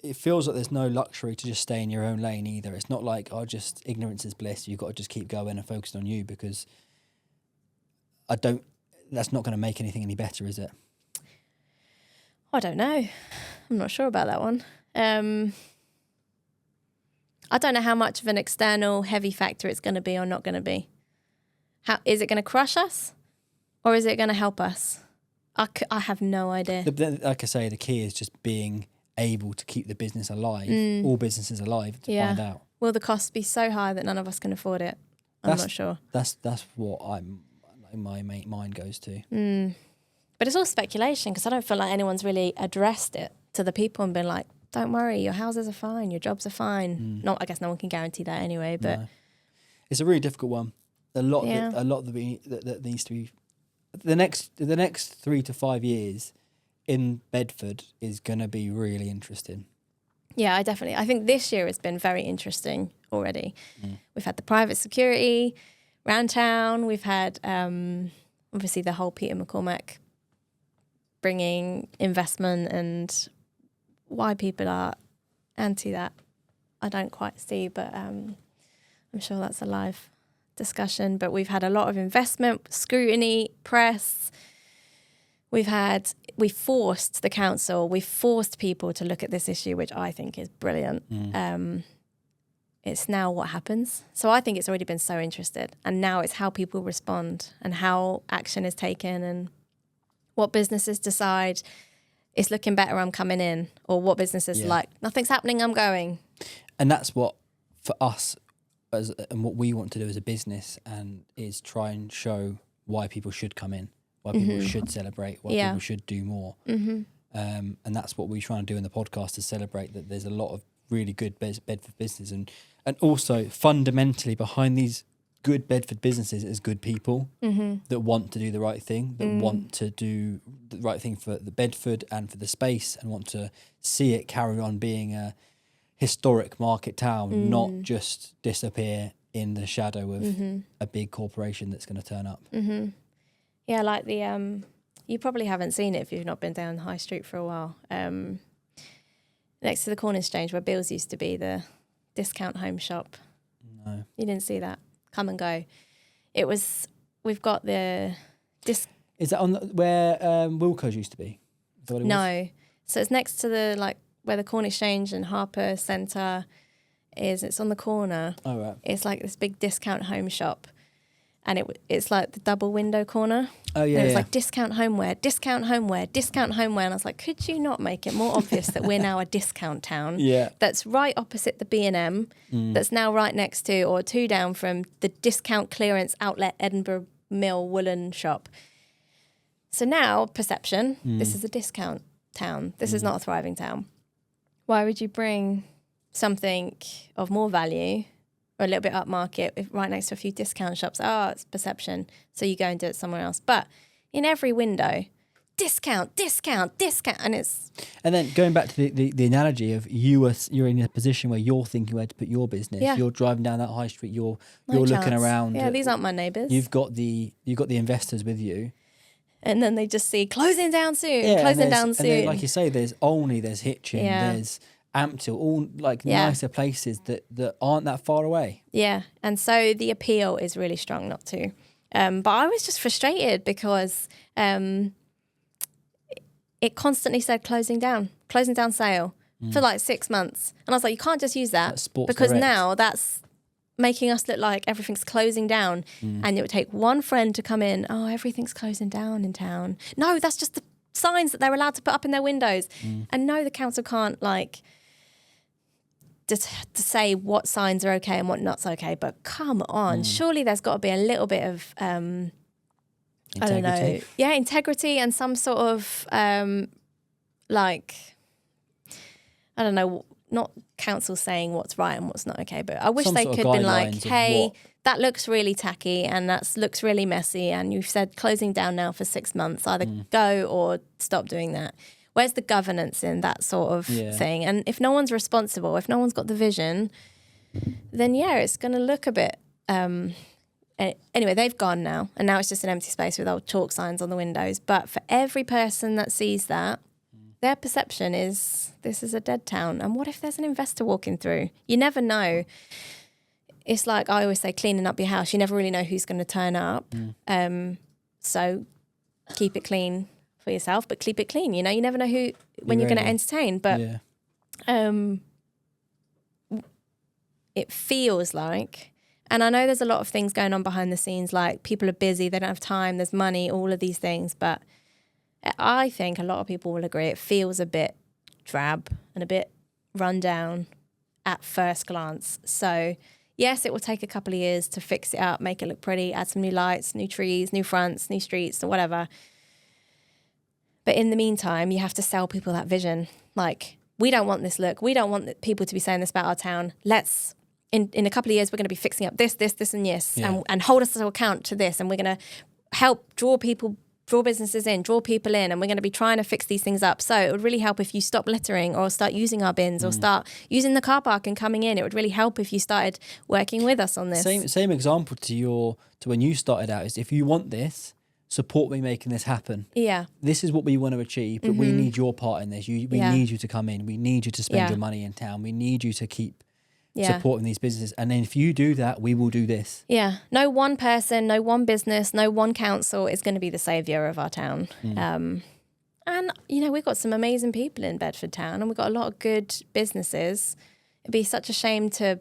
it feels like there's no luxury to just stay in your own lane either. It's not like, just ignorance is bliss. You've got to just keep going and focus on you, because that's not going to make anything any better, is it? I don't know. I'm not sure about that one. I don't know how much of an external heavy factor it's going to be or not going to be. Is it going to crush us or is it going to help us? I have no idea. Like I say, the key is just being able to keep the business alive, all businesses alive, to find out. Will the costs be so high that none of us can afford it? I'm not sure. That's what my mind goes to. But it's all speculation, because I don't feel like anyone's really addressed it to the people and been like, don't worry, your houses are fine, your jobs are fine. I guess no one can guarantee that anyway, but... No. It's a really difficult one. A lot that needs to be... The next 3 to 5 years in Bedford is going to be really interesting. Yeah, I think this year has been very interesting already. We've had the private security around town. We've had, obviously, the whole Peter McCormack bringing investment, and why people are anti that, I don't quite see, but I'm sure that's a live discussion. But we've had a lot of investment, scrutiny, press. We've forced the council, we've forced people to look at this issue, which I think is brilliant. It's now what happens. So I think it's already been so interested. And now it's how people respond and how action is taken and what businesses decide it's looking better, I'm coming in, or what businesses are like, nothing's happening, I'm going. And that's what, for us, and what we want to do as a business, and is try and show why people should come in, why people should celebrate, why people should do more. And that's what we try and do in the podcast, to celebrate that there's a lot of really good Bedford business, and also fundamentally behind these good Bedford businesses as good people that want to do the right thing, that want to do the right thing for the Bedford and for the space, and want to see it carry on being a historic market town, not just disappear in the shadow of a big corporation that's going to turn up. Yeah, like the you probably haven't seen it if you've not been down High Street for a while. Next to the Corn Exchange, where Bill's used to be, the discount home shop. No. You didn't see that? Come and go. It was. We've got the Is that on where Wilco's used to be? Is that what it was? No, so it's next to the where the Corn Exchange and Harper Centre is. It's on the corner. Oh right. It's like this big discount home shop, and it's like the double window corner. Oh yeah. And it was yeah. like discount homeware, discount homeware, discount homeware, and I was like, could you not make it more obvious that we're now a discount town? Yeah. That's right opposite the B&M. That's now right next to or 2 down from the discount clearance outlet Edinburgh Mill woolen shop. So now perception, this is a discount town. This is not a thriving town. Why would you bring something of more value or a little bit upmarket right next to a few discount shops? Oh, it's perception. So you go and do it somewhere else. But in every window, discount, discount, discount. And then going back to the analogy of you're in a position where you're thinking where to put your business. Yeah. You're driving down that high street. You're No looking chance. around. Yeah, these aren't my neighbours. You've got the investors with you. And then they just see closing down soon, Yeah, closing down and soon. then, like you say, there's Olney, there's Hitchin, Yeah. there's Ampthill, all Yeah. nicer places that aren't that far away. Yeah, and so the appeal is really strong not to. But I was just frustrated because it constantly said closing down sale for like 6 months. And I was like, you can't just use that That's Sports because Direct. now that's making us look like everything's closing down. And it would take one friend to come in, oh, everything's closing down in town. No, that's just the signs that they're allowed to put up in their windows. And no, the council can't just to say what signs are okay and what not's okay. But come on, surely there's got to be a little bit of I don't know, Integrity. yeah, integrity and some sort of I don't know, not council saying what's right and what's not okay, but I wish Some they sort of could been like, guidelines of hey, what- that looks really tacky and that looks really messy and you've said closing down now for 6 months, either go or stop doing that. Where's the governance in that sort of thing? And if no one's responsible, if no one's got the vision, then yeah, it's going to look a bit... anyway, they've gone now, and now it's just an empty space with old chalk signs on the windows. But for every person that sees that, their perception is this is a dead town. And what if there's an investor walking through? You never know. It's like I always say, cleaning up your house. You never really know who's going to turn up. So keep it clean for yourself, but keep it clean. You know, you never know who when you're going to ready. entertain. But Yeah. it feels like, and I know there's a lot of things going on behind the scenes, like people are busy, they don't have time, there's money, all of these things. But I think a lot of people will agree it feels a bit drab and a bit run down at first glance. So yes, it will take a couple of years to fix it up, make it look pretty, add some new lights, new trees, new fronts, new streets, or whatever. But in the meantime, you have to sell people that vision. Like, we don't want this look. We don't want people to be saying this about our town. Let's, in a couple of years, we're going to be fixing up this, and this, and hold us to account to this. And we're going to help draw businesses in, draw people in, and we're going to be trying to fix these things up. So it would really help if you stop littering or start using our bins or start using the car park and coming in. It would really help if you started working with us on this. Same example to when you started out is if you want this, support me making this happen. Yeah. This is what we want to achieve, but we need your part in this. We need you to come in. We need you to spend your money in town. We need you to keep supporting these businesses. And then if you do that, we will do this. Yeah. No one person, no one business, no one council is going to be the saviour of our town. And, you know, we've got some amazing people in Bedford town and we've got a lot of good businesses. It'd be such a shame to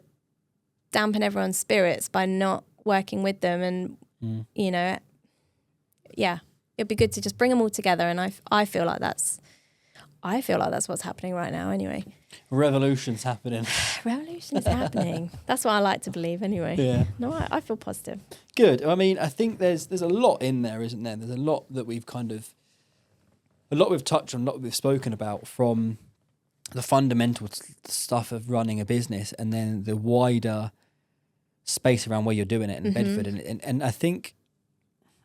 dampen everyone's spirits by not working with them. And, you know, yeah, it'd be good to just bring them all together. And I feel like that's what's happening right now anyway. Revolution's happening. Revolution's happening. That's what I like to believe anyway. Yeah. No, I feel positive. Good. I mean, I think there's a lot in there, isn't there? There's a lot that we've touched on, a lot we've spoken about, from the fundamental stuff of running a business and then the wider space around where you're doing it in Bedford. And I think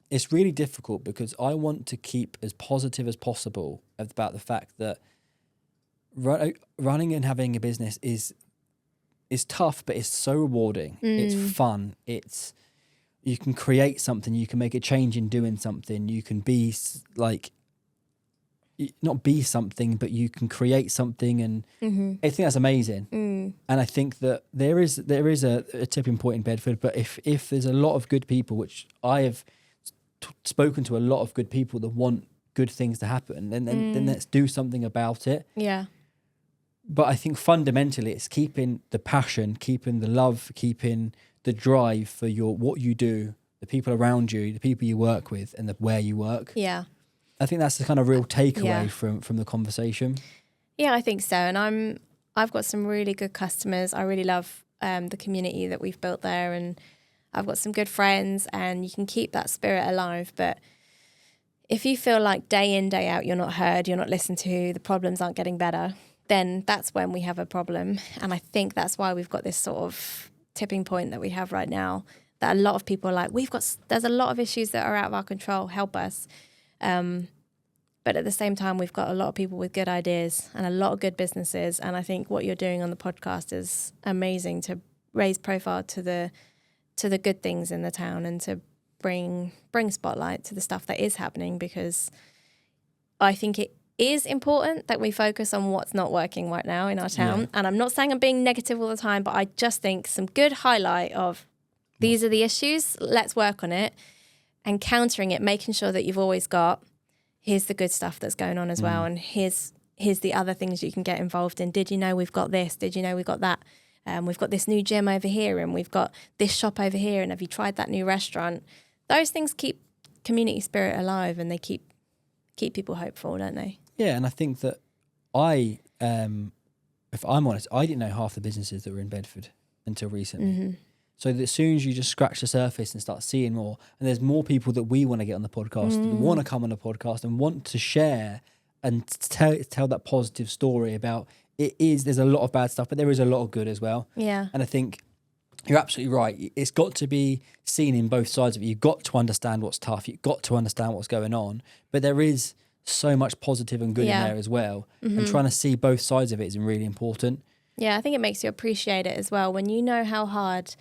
it's really difficult because I want to keep as positive as possible about the fact that running and having a business is tough, but it's so rewarding. It's fun. You can create something. You can make a change in doing something. You can be like, not be something, but you can create something. And I think that's amazing. And I think that there is a tipping point in Bedford, but if there's a lot of good people, which I have spoken to a lot of good people that want good things to happen, then let's do something about it. Yeah. But I think fundamentally it's keeping the passion, keeping the love, keeping the drive for what you do, the people around you, the people you work with, and where you work. Yeah. I think that's the kind of real takeaway from the conversation. Yeah, I think so. And I've got some really good customers. I really love the community that we've built there, and I've got some good friends, and you can keep that spirit alive. But if you feel like day in, day out, you're not heard, you're not listened to, the problems aren't getting better, then that's when we have a problem. And I think that's why we've got this sort of tipping point that we have right now, that a lot of people are like, there's a lot of issues that are out of our control, help us. But at the same time, we've got a lot of people with good ideas and a lot of good businesses. And I think what you're doing on the podcast is amazing to raise profile to the good things in the town and to bring spotlight to the stuff that is happening, because I think it is important that we focus on what's not working right now in our town. And I'm not saying I'm being negative all the time, but I just think some good highlight of these are the issues, let's work on it, and countering it, making sure that you've always got, here's the good stuff that's going on as well, and here's the other things you can get involved in. Did you know we've got this? Did you know we've got that? We've got this new gym over here, and we've got this shop over here, and have you tried that new restaurant? Those things keep community spirit alive, and they keep people hopeful, don't they? Yeah, and I think that if I'm honest, I didn't know half the businesses that were in Bedford until recently. So that as soon as you just scratch the surface and start seeing more, and there's more people that we want to get on the podcast, that want to come on the podcast and want to share and tell that positive story about there's a lot of bad stuff, but there is a lot of good as well. Yeah. And I think you're absolutely right. It's got to be seen in both sides of it. You've got to understand what's tough. You've got to understand what's going on. But there is so much positive and good in there as well. And trying to see both sides of it is really important. Yeah, I think it makes you appreciate it as well. When you know how hard,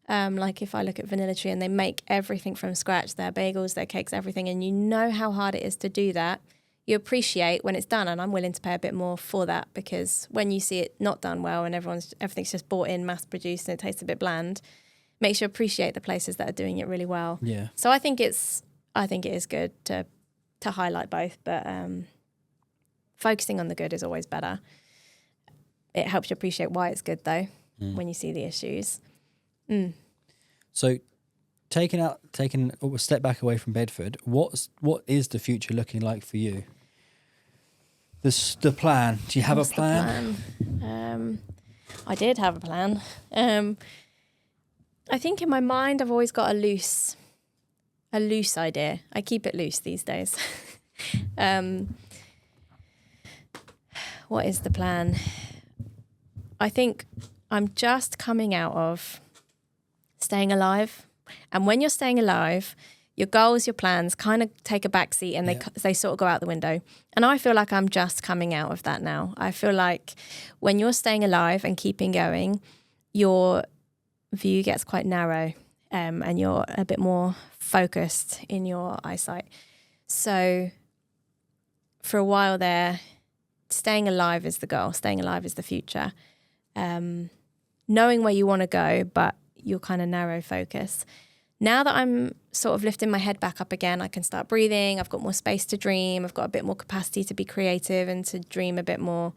like if I look at Vanilla Tree and they make everything from scratch, their bagels, their cakes, everything, and you know how hard it is to do that, you appreciate when it's done. And I'm willing to pay a bit more for that, because when you see it not done well and everything's just bought in, mass produced, and it tastes a bit bland, makes you appreciate the places that are doing it really well. Yeah. So I think it is good to highlight both, but focusing on the good is always better. It helps you appreciate why it's good though, when you see the issues. So taking a step back away from Bedford, what is the future looking like for you? The plan. Do you have a plan? I did have a plan. I think in my mind I've always got a loose idea. I keep it loose these days. What is the plan? I think I'm just coming out of staying alive. And when you're staying alive, your goals, your plans kind of take a backseat, and they sort of go out the window. And I feel like I'm just coming out of that now. I feel like when you're staying alive and keeping going, your view gets quite narrow, and you're a bit more focused in your eyesight. So for a while there, staying alive is the goal. Staying alive is the future. Knowing where you want to go, but you're kind of narrow focus. Now that I'm sort of lifting my head back up again, I can start breathing. I've got more space to dream. I've got a bit more capacity to be creative and to dream a bit more.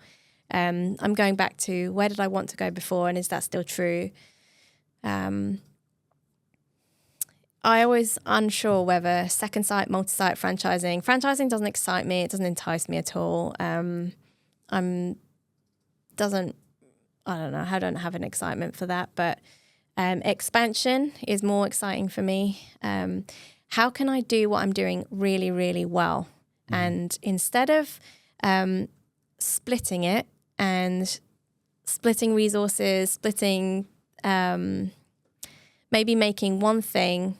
I'm going back to where did I want to go before, and is that still true? I always unsure whether second site, multi-site, franchising. Franchising doesn't excite me. It doesn't entice me at all. I don't know. I don't have an excitement for that, but expansion is more exciting for me. How can I do what I'm doing really, really well? And instead of splitting it and splitting resources, splitting maybe making one thing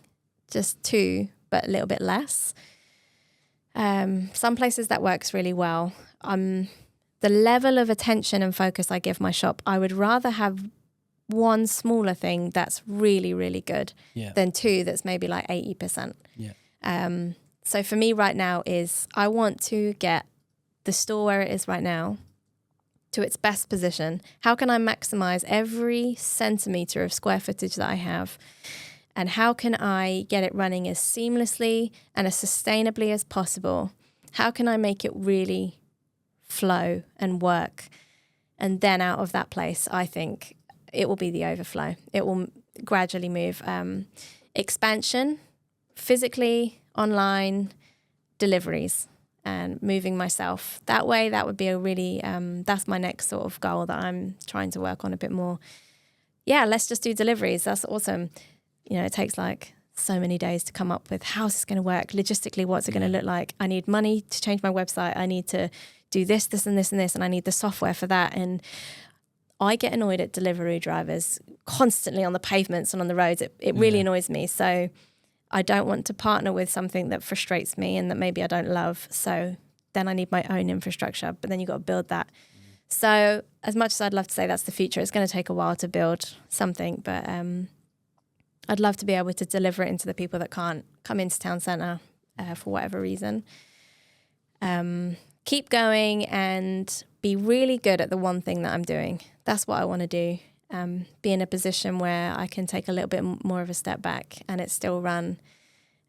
just two, but a little bit less. Some places that works really well. The level of attention and focus I give my shop, I would rather have one smaller thing that's really, really good than two that's maybe like 80%. Yeah. So for me right now is I want to get the store where it is right now to its best position. How can I maximize every centimeter of square footage that I have? And how can I get it running as seamlessly and as sustainably as possible? How can I make it really flow and work? And then out of that place, I think it will be the overflow. It will gradually move. Expansion, physically, online, deliveries, and moving myself. That way, that would be a really, that's my next sort of goal that I'm trying to work on a bit more. Yeah, let's just do deliveries. That's awesome. You know, it takes like so many days to come up with how's this going to work? Logistically, what's it going to look like? I need money to change my website. I need to do this, this, and this, and this, and I need the software for that. And I get annoyed at delivery drivers constantly on the pavements and on the roads. It really annoys me. So I don't want to partner with something that frustrates me and that maybe I don't love. So then I need my own infrastructure, but then you've got to build that. So as much as I'd love to say that's the future, it's going to take a while to build something, but I'd love to be able to deliver it into the people that can't come into town centre for whatever reason. Keep going and be really good at the one thing that I'm doing. That's what I want to do. Be in a position where I can take a little bit more of a step back and it still run.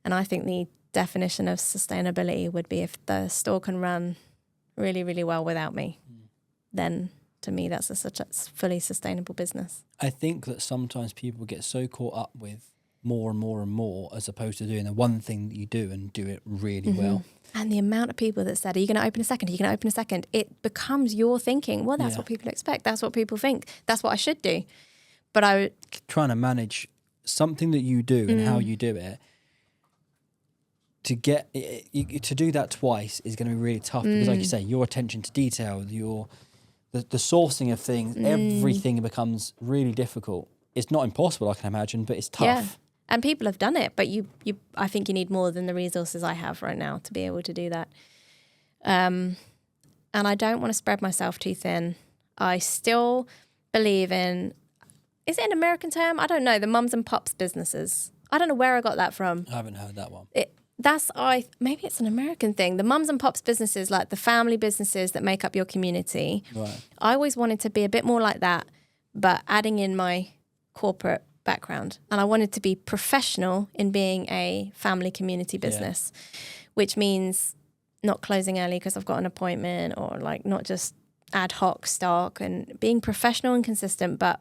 And I think the definition of sustainability would be if the store can run really, really well without me, then to me that's such a fully sustainable business. I think that sometimes people get so caught up with more and more and more as opposed to doing the one thing that you do and do it really well. And the amount of people that said, are you going to open a second? Are you going to open a second? It becomes your thinking. Well, that's what people expect. That's what people think. That's what I should do. But trying to manage something that you do and how you do it, to get to do that twice is going to be really tough because, like you say, your attention to detail, the sourcing of things, everything becomes really difficult. It's not impossible, I can imagine, but it's tough. Yeah. And people have done it, but I think you need more than the resources I have right now to be able to do that. And I don't want to spread myself too thin. I still believe in, is it an American term? I don't know, the mums and pops businesses. I don't know where I got that from. I haven't heard that one. Maybe it's an American thing. The mums and pops businesses, like the family businesses that make up your community. Right. I always wanted to be a bit more like that, but adding in my corporate background. And I wanted to be professional in being a family community business, which means not closing early because I've got an appointment, or like not just ad hoc stock, and being professional and consistent. But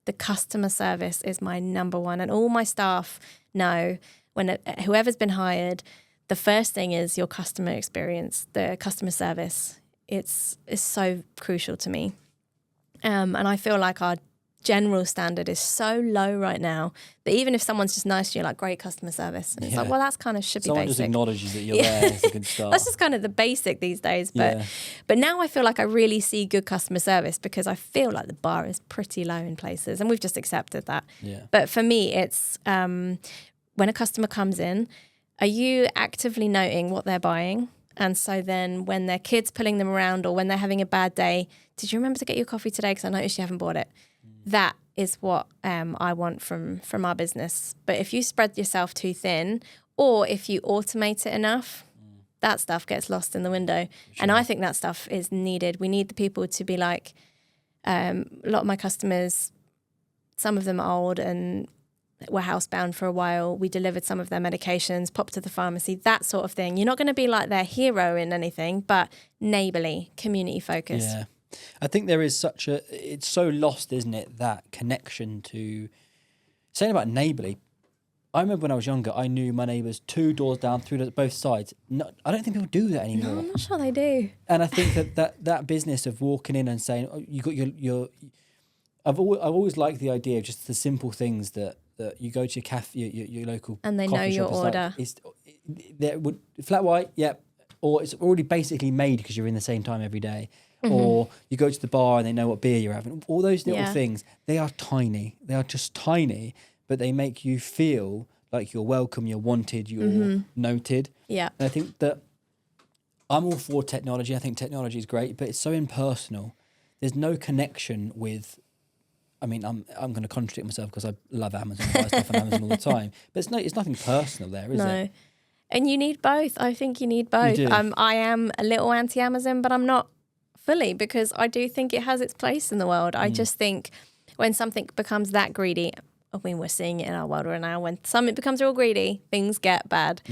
the customer service is my number one. And all my staff know, when whoever's been hired, the first thing is your customer experience, the customer service. It's so crucial to me. And I feel like our general standard is so low right now that even if someone's just nice to you, like great customer service, and it's like, well, that's kind of should Someone be basic. just acknowledges that you're there. It's a good start. That's just kind of the basic these days. But now I feel like I really see good customer service because I feel like the bar is pretty low in places, and we've just accepted that. Yeah. But for me, it's when a customer comes in, are you actively noting what they're buying? And so then when their kid's pulling them around, or when they're having a bad day, did you remember to get your coffee today? Because I noticed you haven't bought it. That is what I want from our business. But if you spread yourself too thin, or if you automate it enough, that stuff gets lost in the window. Sure. And I think that stuff is needed. We need the people to be like, a lot of my customers, some of them are old and were housebound for a while. We delivered some of their medications, popped to the pharmacy, that sort of thing. You're not going to be like their hero in anything, but neighbourly, community focused. Yeah. I think there is it's so lost, isn't it, that connection to, saying about neighbourly. I remember when I was younger, I knew my neighbours 2 doors down, through both sides. No, I don't think people do that anymore. No, I'm not sure they do. And I think that business of walking in and saying, oh, you got your I've always liked the idea of just the simple things that you go to your cafe, your local and they coffee know your shop, order. Flat white, yep, or it's already basically made because you're in the same time every day. Mm-hmm. Or you go to the bar and they know what beer you're having. All those little things, they are tiny. They are just tiny, but they make you feel like you're welcome, you're wanted, you're noted. Yeah. And I think that I'm all for technology. I think technology is great, but it's so impersonal. There's no connection with. I mean, I'm going to contradict myself because I love Amazon, buy stuff on Amazon all the time. But it's nothing personal there, is it? And you need both. I think you need both. You do. I am a little anti-Amazon, but I'm not fully, because I do think it has its place in the world. I just think when something becomes that greedy, I mean, we're seeing it in our world right now. When something becomes real greedy, things get bad.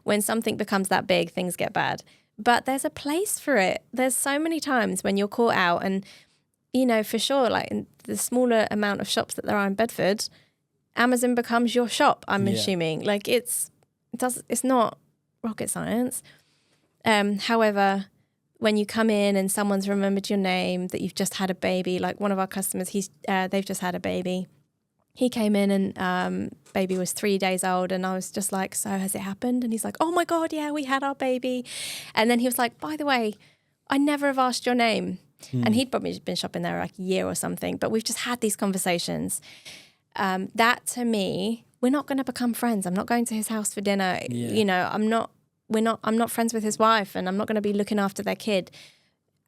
When something becomes that big, things get bad. But there's a place for it. There's so many times when you're caught out, and you know, for sure, like in the smaller amount of shops that there are in Bedford, Amazon becomes your shop, I'm assuming. Like it's not rocket science. However, when you come in and someone's remembered your name, that you've just had a baby, like one of our customers, they've just had a baby. He came in and baby was 3 days old, and I was just like, so has it happened? And he's like, oh my God, yeah, we had our baby. And then he was like, by the way, I never have asked your name. And he'd probably been shopping there like a year or something, but we've just had these conversations. That to me, we're not going to become friends. I'm not going to his house for dinner. Yeah. You know, I'm not friends with his wife, and I'm not going to be looking after their kid.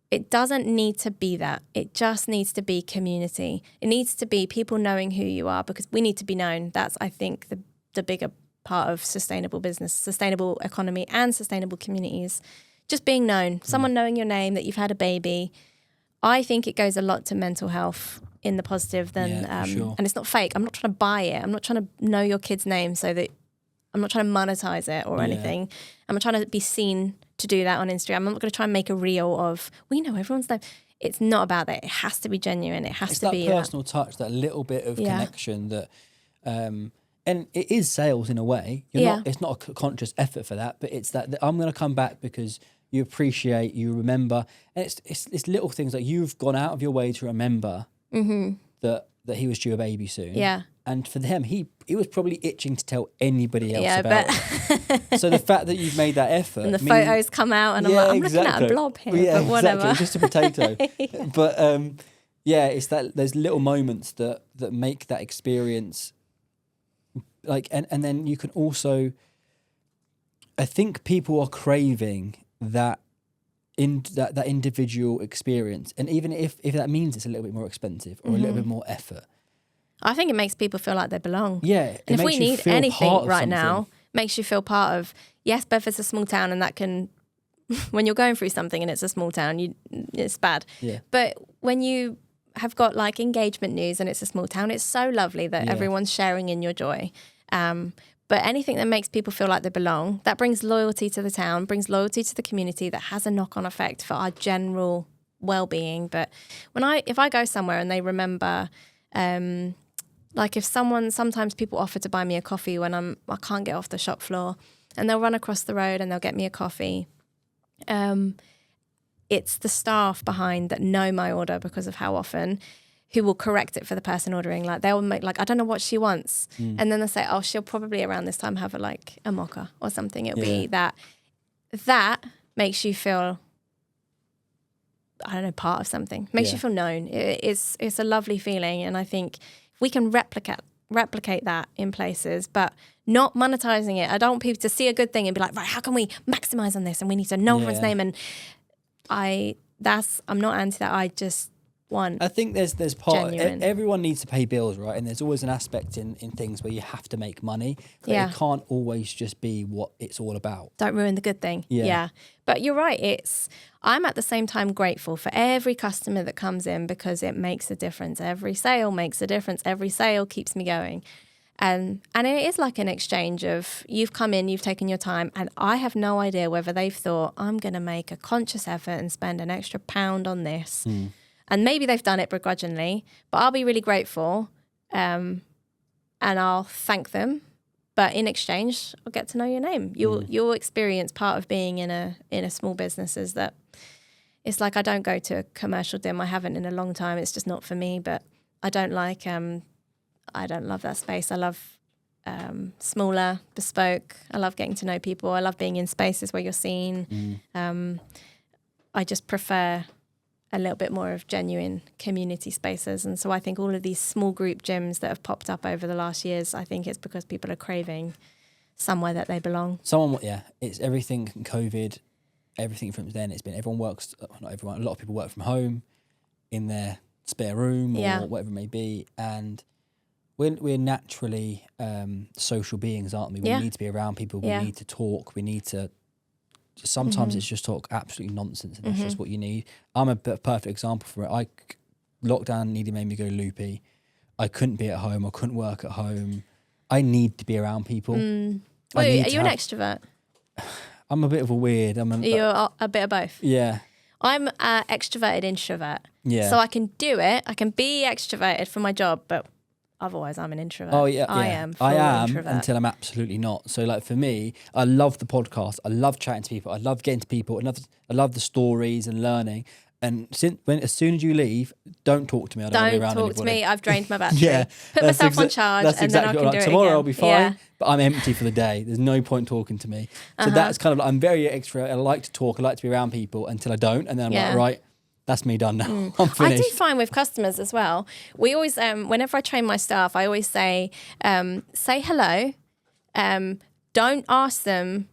It doesn't need to be that. It just needs to be community. It needs to be people knowing who you are, because we need to be known. That's, I think, the bigger part of sustainable business, sustainable economy, and sustainable communities. Just being known, someone knowing your name, that you've had a baby. I think it goes a lot to mental health in the positive than, sure. and it's not fake. I'm not trying to buy it. I'm not trying to know your kid's name so that I'm not trying to monetize it or anything. I'm not trying to be seen to do that on Instagram. I'm not going to try and make a reel of, we know everyone's name. It's not about that. It has to be genuine. It has to be that personal touch, that little bit of connection that, and it is sales in a way. It's not a conscious effort for that, but it's that I'm going to come back because you appreciate, you remember, and it's little things like you've gone out of your way to remember that he was due a baby soon. Yeah. And for them, he was probably itching to tell anybody else about it. So the fact that you've made that effort, and the photos come out, and I'm like, I'm looking at a blob here, but whatever. Exactly, just a potato. But it's that those little moments that make that experience. Like, and then you can also, I think people are craving that individual experience, and even if that means it's a little bit more expensive or a little bit more effort, I think it makes people feel like they belong. Yeah, and if we need anything right now, makes you feel part of. Yes, Bedford's a small town, and that can, when you're going through something and it's a small town, it's bad. Yeah. But when you have got like engagement news and it's a small town, it's so lovely that everyone's sharing in your joy. But anything that makes people feel like they belong, that brings loyalty to the town, brings loyalty to the community, that has a knock-on effect for our general well-being. But if I go somewhere and they remember, like if sometimes people offer to buy me a coffee when I can't get off the shop floor, and they'll run across the road and they'll get me a coffee. It's the staff behind that know my order because of how often, who will correct it for the person ordering. Like they'll make like, I don't know what she wants. And then they'll say, oh, she'll probably around this time have a mocha or something. It'll be that makes you feel, I don't know, part of something. Makes you feel known. It's a lovely feeling. And I think we can replicate that in places, but not monetizing it. I don't want people to see a good thing and be like, right, how can we maximize on this? And we need to know everyone's name. And I'm not anti that. I just want, I think there's part, genuine. Everyone needs to pay bills, right? And there's always an aspect in things where you have to make money, but it can't always just be what it's all about. Don't ruin the good thing. Yeah. But you're right. I'm at the same time grateful for every customer that comes in, because it makes a difference. Every sale makes a difference. Every sale keeps me going. And it is like an exchange of, you've come in, you've taken your time, and I have no idea whether they've thought, I'm going to make a conscious effort and spend an extra £1 on this. And maybe they've done it begrudgingly, but I'll be really grateful, and I'll thank them. But in exchange, I'll get to know your name. You'll experience part of being in a small business is that it's like, I don't go to a commercial dim. I haven't in a long time. It's just not for me. But I don't love that space. I love smaller, bespoke. I love getting to know people. I love being in spaces where you're seen. I just prefer a little bit more of genuine community spaces. And so I think all of these small group gyms that have popped up over the last years, I think it's because people are craving somewhere that they belong. It's everything COVID, everything from then. It's been everyone works, not everyone, a lot of people work from home in their spare room or whatever it may be. And we're naturally social beings, aren't we? We need to be around people. We need to talk. We need to. Sometimes it's just talk absolutely nonsense, and that's just what you need. I'm a perfect example for it. Lockdown nearly made me go loopy. I couldn't be at home. I couldn't work at home. I need to be around people. Wait, are you an extrovert? I'm a bit of a weird. You're a bit of both. Yeah. I'm an extroverted introvert. Yeah. So I can do it. I can be extroverted for my job, but otherwise I'm an introvert. Oh yeah, I am introvert. Until I'm absolutely not. So like for me, I love the podcast. I love chatting to people. I love getting to people. I love the stories and learning. And as soon as you leave, don't talk to me. I don't want to be around talk anybody. to me. I've drained my battery. Put myself on charge, and then I can do it tomorrow again. I'll be fine, but I'm empty for the day. There's no point talking to me. So that's kind of like, I'm very extrovert. I like to talk. I like to be around people until I don't, and then I'm like, right, that's me done now. I'm finished. I do find with customers as well. We always, whenever I train my staff, I always say hello. Don't ask them,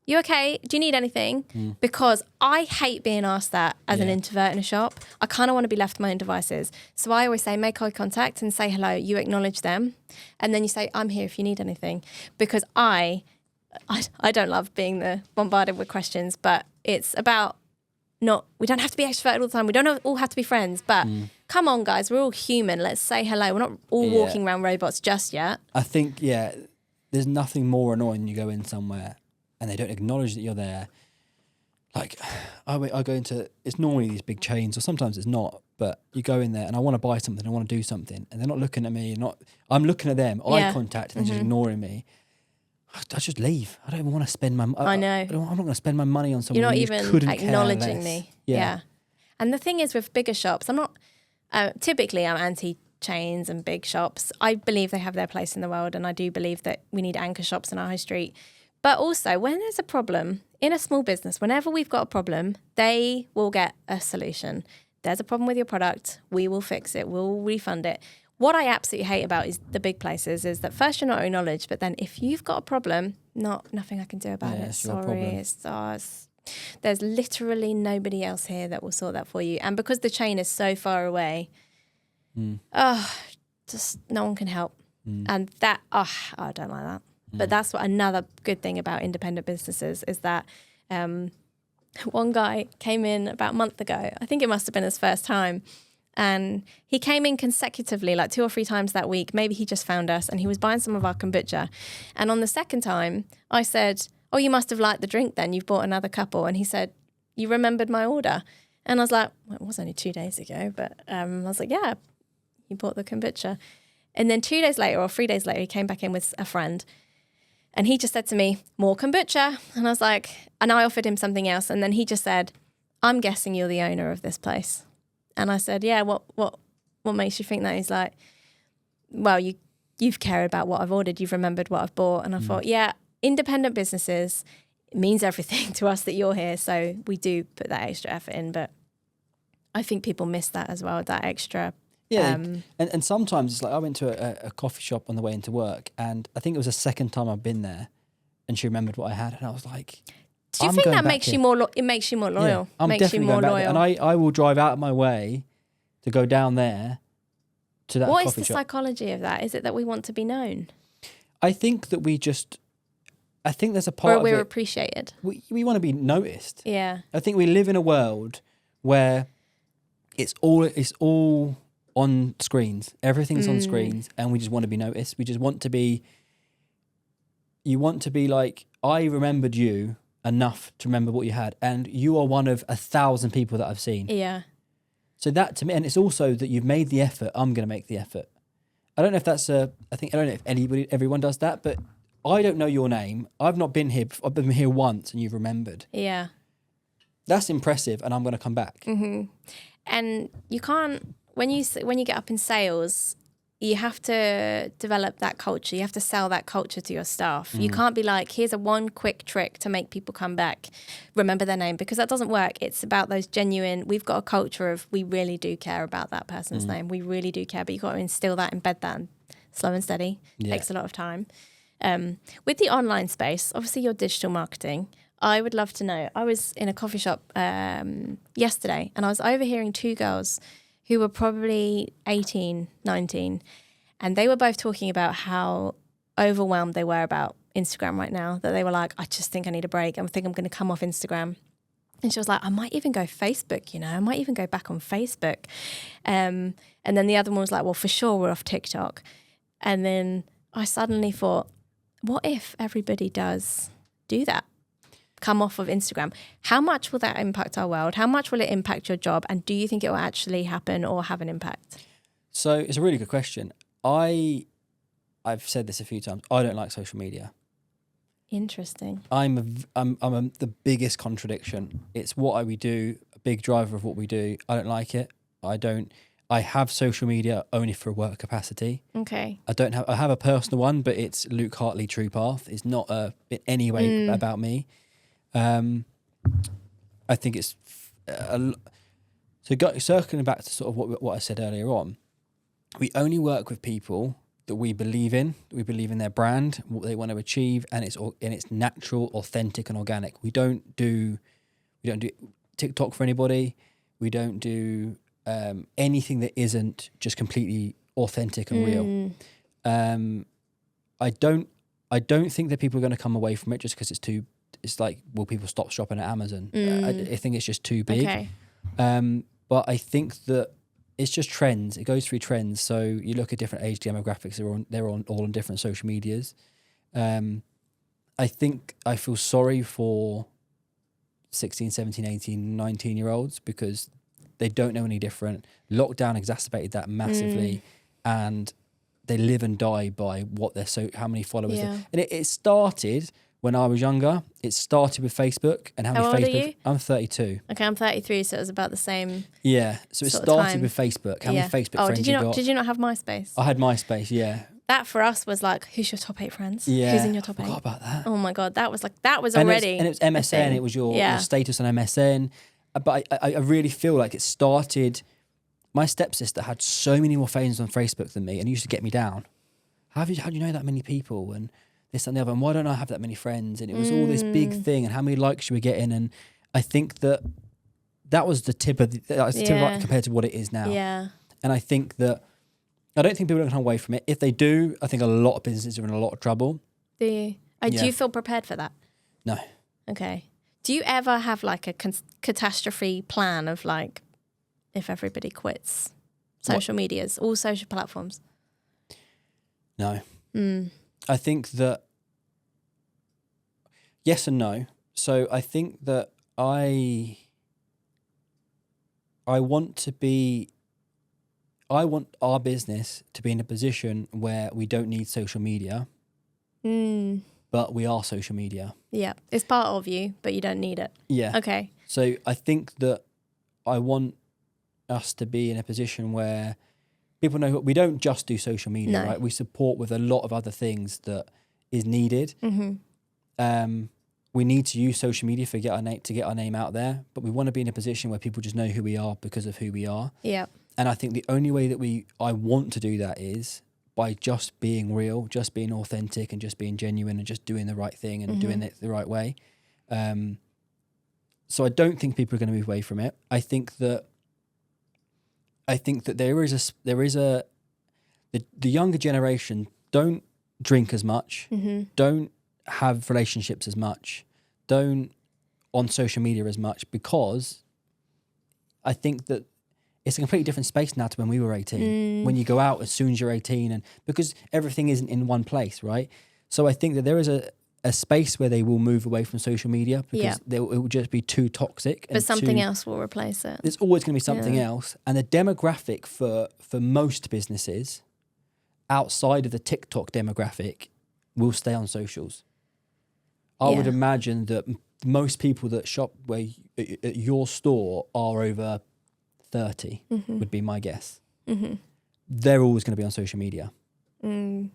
you okay? Do you need anything? Because I hate being asked that as an introvert in a shop. I kind of want to be left to my own devices. So I always say, make eye contact and say hello. You acknowledge them. And then you say, I'm here if you need anything. Because I don't love being bombarded with questions, but it's about we don't have to be extroverted all the time. We don't all have to be friends. But come on, guys, we're all human. Let's say hello. We're not all walking around robots just yet. I think, there's nothing more annoying than you go in somewhere and they don't acknowledge that you're there. Like, I go into, it's normally these big chains, or sometimes it's not, but you go in there and I want to buy something, I want to do something, and they're not looking at me, I'm looking at them, eye contact, and they're just ignoring me. I just leave. I don't even want to spend my money. I know. I'm not going to spend my money on someone You're not who even couldn't acknowledging care less. me. Yeah. And the thing is with bigger shops, I'm not, typically I'm anti-chains and big shops. I believe they have their place in the world, and I do believe that we need anchor shops in our high street. But also, when there's a problem in a small business, whenever we've got a problem, they will get a solution. There's a problem with your product, we will fix it, we'll refund it. What I absolutely hate about is the big places is that first you're not acknowledged, but then if you've got a problem, nothing I can do about it. Sorry, there's literally nobody else here that will sort that for you. And because the chain is so far away, just no one can help. And that, I don't like that. But that's what another good thing about independent businesses is that one guy came in about a month ago. I think it must have been his first time. And he came in consecutively, like 2 or 3 times that week. Maybe he just found us and he was buying some of our kombucha. And on the second time, I said, oh, you must have liked the drink then. You've bought another couple. And he said, you remembered my order? And I was like, well, it was only 2 days ago. But I was like, yeah, you bought the kombucha. And then 2 days later or 3 days later, he came back in with a friend. And he just said to me, more kombucha. And I was like, and I offered him something else. And then he just said, I'm guessing you're the owner of this place. And I said, yeah, what makes you think that? He's like, well, you've cared about what I've ordered. You've remembered what I've bought. And I thought, yeah, independent businesses, it means everything to us that you're here. So we do put that extra effort in. But I think people miss that as well, that extra. Yeah, and sometimes it's like I went to a coffee shop on the way into work, and I think it was the second time I've been there, and she remembered what I had, and I was like, do you think that makes you more? It makes you more loyal. Yeah, I'm makes definitely you more going back loyal. there, and I will drive out of my way to go down there to that What coffee is the shop. psychology of that? Is it that we want to be known? I think that I think there's a part or of we're it, appreciated. we want to be noticed. Yeah. I think we live in a world where it's all on screens. Everything's on screens, and we just want to be noticed. We just want to be. You want to be like, I remembered you enough to remember what you had, and you are one of 1,000 people that I've seen. Yeah. So that to me, and it's also that you've made the effort. I'm going to make the effort. I don't know if that's I don't know if everyone does that, but I don't know your name. I've not been here. I've been here once, and you've remembered. Yeah. That's impressive, and I'm going to come back. Mm-hmm. And you can't when you get up in sales, you have to develop that culture. You have to sell that culture to your staff. You can't be like, here's a one quick trick to make people come back, remember their name, because that doesn't work. It's about those genuine, we've got a culture of, we really do care about that person's name. We really do care, but you've got to instill that, embed that, and slow and steady. Takes a lot of time. With the online space, obviously you're digital marketing. I would love to know. I was in a coffee shop yesterday and I was overhearing two girls who were probably 18, 19, and they were both talking about how overwhelmed they were about Instagram right now, that they were like, I just think I need a break. I think I'm going to come off Instagram. And she was like, I might even go Facebook, I might even go back on Facebook. And then the other one was like, well, for sure we're off TikTok. And then I suddenly thought, what if everybody does do that? Come off of Instagram. How much will that impact our world? How much will it impact your job? And do you think it will actually happen or have an impact? So it's a really good question. I've said this a few times. I don't like social media. Interesting. I'm the biggest contradiction. It's what we do, a big driver of what we do. I don't like it. I have social media only for a work capacity. Okay. I have a personal one, but it's Luke Hartley True Path. It's not in any way about me. I think it's circling back to sort of what I said earlier on. We only work with people that we believe in. We believe in their brand, what they want to achieve, and it's natural, authentic, and organic. We don't do TikTok for anybody. We don't do anything that isn't just completely authentic and real. I don't think that people are going to come away from it just because it's like, will people stop shopping at Amazon? I think it's just too big. Okay. But I think that it's just trends. It goes through trends. So you look at different age demographics, they're all on different social medias. I think I feel sorry for 16, 17, 18, 19-year-olds because they don't know any different. Lockdown exacerbated that massively, and they live and die by how many followers. Yeah. And it started when I was younger. It started with Facebook and how old many are Facebook. you? I'm 32. Okay, I'm 33, so it was about the same. Yeah, so it sort of started time. with Facebook. How many Facebook friends did you you not? got? Did you not have MySpace? I had MySpace. Yeah. That for us was like, who's your top 8 friends? Yeah. Who's in your top I 8? forgot about that. Oh my God, that was already. And it was MSN. It was your status on MSN. But I really feel like it started. My stepsister had so many more friends on Facebook than me, and it used to get me down. How do you know that many people and this and the other? And why don't I have that many friends? And it was all this big thing, and how many likes you were getting. And I think that was the tip of compared to what it is now. Yeah. And I think that I don't think people are going to come away from it. If they do, I think a lot of businesses are in a lot of trouble. Do you? Do you feel prepared for that? No. Okay. Do you ever have like a catastrophe plan of like if everybody quits social medias, all social platforms? No. I think that yes and no. So I think that I want our business to be in a position where we don't need social media, but we are social media. Yeah. It's part of you, but you don't need it. Yeah. Okay. So I think that I want us to be in a position where people know we don't just do social media, right? We support with a lot of other things that is needed. We need to use social media to get our name out there, but we want to be in a position where people just know who we are because of who we are. Yeah. And I think the only way that I want to do that is by just being real, just being authentic, and just being genuine, and just doing the right thing and doing it the right way. So I don't think people are going to move away from it. I think that there is the younger generation don't drink as much, don't have relationships as much, don't on social media as much, because I think that it's a completely different space now to when we were 18. When you go out as soon as you're 18, and because everything isn't in one place, right? So I think that there is a space where they will move away from social media because it will just be too toxic. But something else will replace it. There's always going to be something else. And the demographic for most businesses outside of the TikTok demographic will stay on socials. I would imagine that most people that shop at your store are over 30 would be my guess. they're always going to be on social media. Mm.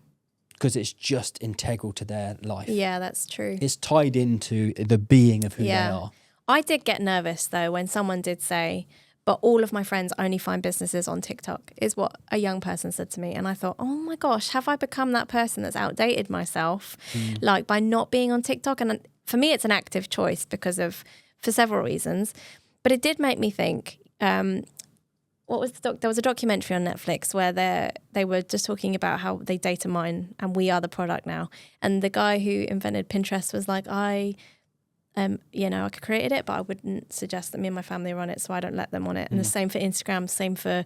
Because it's just integral to their life. Yeah, that's true. It's tied into the being of who they are. I did get nervous though when someone did say, but all of my friends only find businesses on TikTok, is what a young person said to me. And I thought, oh my gosh, have I become that person that's outdated myself, like by not being on TikTok? And for me, it's an active choice for several reasons. But it did make me think, there was a documentary on Netflix where they were just talking about how they data mine and we are the product now. And the guy who invented Pinterest was like, I created it, but I wouldn't suggest that me and my family run it, so I don't let them on it. And the same for Instagram, same for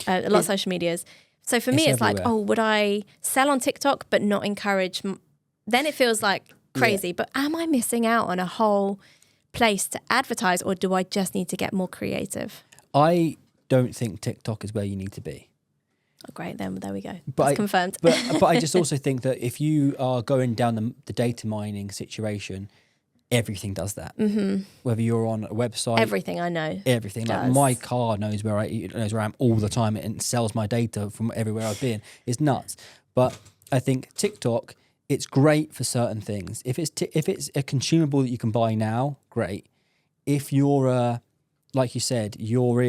a lot of social medias. So for me, it's like, would I sell on TikTok but not encourage? Then it feels like crazy. Yeah. But am I missing out on a whole place to advertise, or do I just need to get more creative? I don't think TikTok is where you need to be. Oh, great. Then there we go. That's confirmed. But I just also think that if you are going down the data mining situation, everything does that. Mm-hmm. Whether you're on a website, everything I know, everything does. Like my car knows where I am all the time, and sells my data from everywhere I've been. It's nuts. But I think TikTok, it's great for certain things. If it's a consumable that you can buy now, great. If you're like you said, you're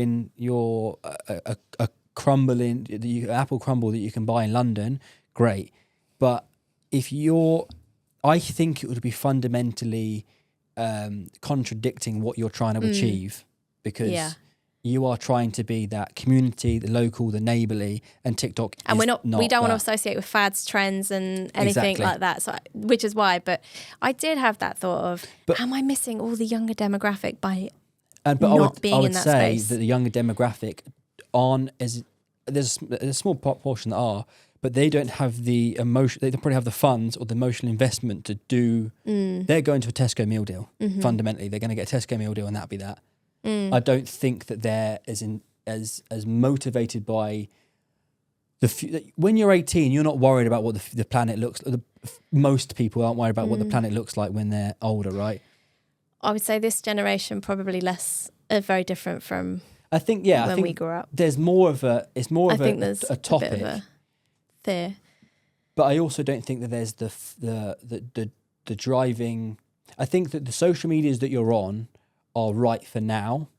a crumbling the apple crumble that you can buy in London, great. But I think it would be fundamentally contradicting what you're trying to achieve, because you are trying to be that community, the local, the neighbourly, and TikTok and we don't want to associate with fads, trends, and anything like that. So, which is why. But I did have that thought of, am I missing all the younger demographic by not being in that space? I would say that the younger demographic there's a small portion that are, but they don't have the emotion. They don't probably have the funds or the emotional investment to do. They're going to a Tesco meal deal. Mm-hmm. Fundamentally, they're going to get a Tesco meal deal, and that'll be that. I don't think that they're as motivated by when you're 18. You're not worried about what the planet looks. Most people aren't worried about what the planet looks like when they're older, right? I would say this generation probably very different from. I think when we grew up. There's more of a. It's more of a topic. A bit of a fear. But I also don't think that there's the driving. I think that the social medias that you're on are right for now,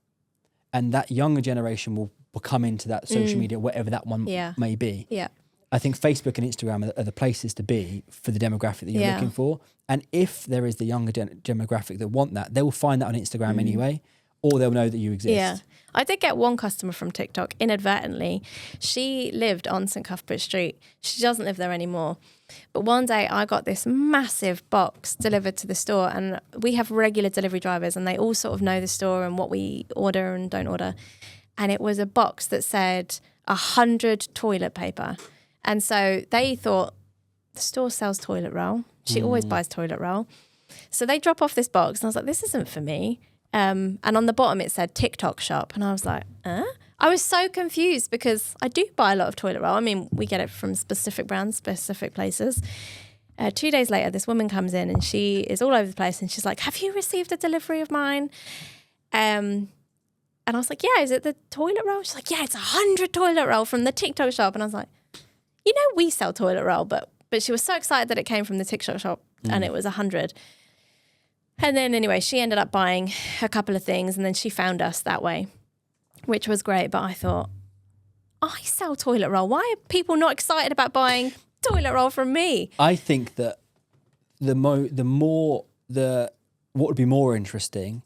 and that younger generation will come into that social media, whatever that one may be. Yeah. I think Facebook and Instagram are the places to be for the demographic that you're looking for. And if there is the younger demographic that want that, they will find that on Instagram anyway, or they'll know that you exist. Yeah. I did get one customer from TikTok inadvertently. She lived on St Cuthbert Street. She doesn't live there anymore. But one day I got this massive box delivered to the store, and we have regular delivery drivers and they all sort of know the store and what we order and don't order. And it was a box that said 100 toilet paper. And so they thought, the store sells toilet roll. She always buys toilet roll. So they drop off this box and I was like, this isn't for me. And on the bottom it said TikTok shop. And I was like, I was so confused because I do buy a lot of toilet roll. I mean, we get it from specific brands, specific places. 2 days later, this woman comes in and she is all over the place and she's like, have you received a delivery of mine? And I was like, yeah, is it the toilet roll? She's like, yeah, it's 100 toilet roll from the TikTok shop. And I was like, you know, we sell toilet roll, but she was so excited that it came from the TikTok shop and it was 100. And then anyway, she ended up buying a couple of things and then she found us that way, which was great. But I thought, I sell toilet roll. Why are people not excited about buying toilet roll from me? I think that what would be more interesting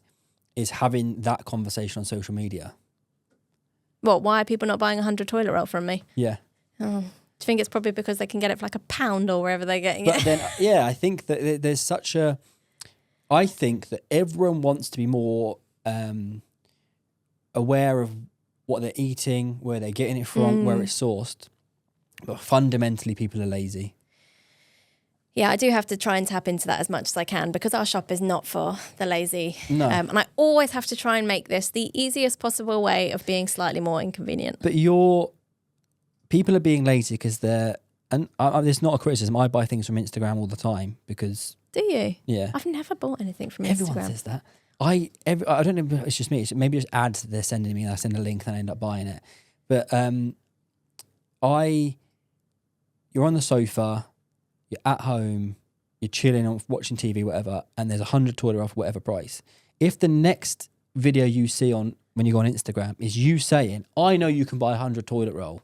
is having that conversation on social media. What? Why are people not buying 100 toilet roll from me? Yeah. Oh. Do you think it's probably because they can get it for like £1 or wherever they're getting it? But then, I think that there's such a... I think that everyone wants to be more aware of what they're eating, where they're getting it from, where it's sourced. But fundamentally, people are lazy. Yeah, I do have to try and tap into that as much as I can because our shop is not for the lazy. No. And I always have to try and make this the easiest possible way of being slightly more inconvenient. But people are being lazy because they're... And it's not a criticism. I buy things from Instagram all the time because... Do you? Yeah. I've never bought anything from Everyone Instagram. Everyone says that. I don't know if it's just me. Maybe just ads that they're sending me and I send a link and I end up buying it. But you're on the sofa, you're at home, you're chilling or watching TV, whatever, and there's 100 toilet roll for whatever price. If the next video you see on when you go on Instagram is you saying, I know you can buy 100 toilet roll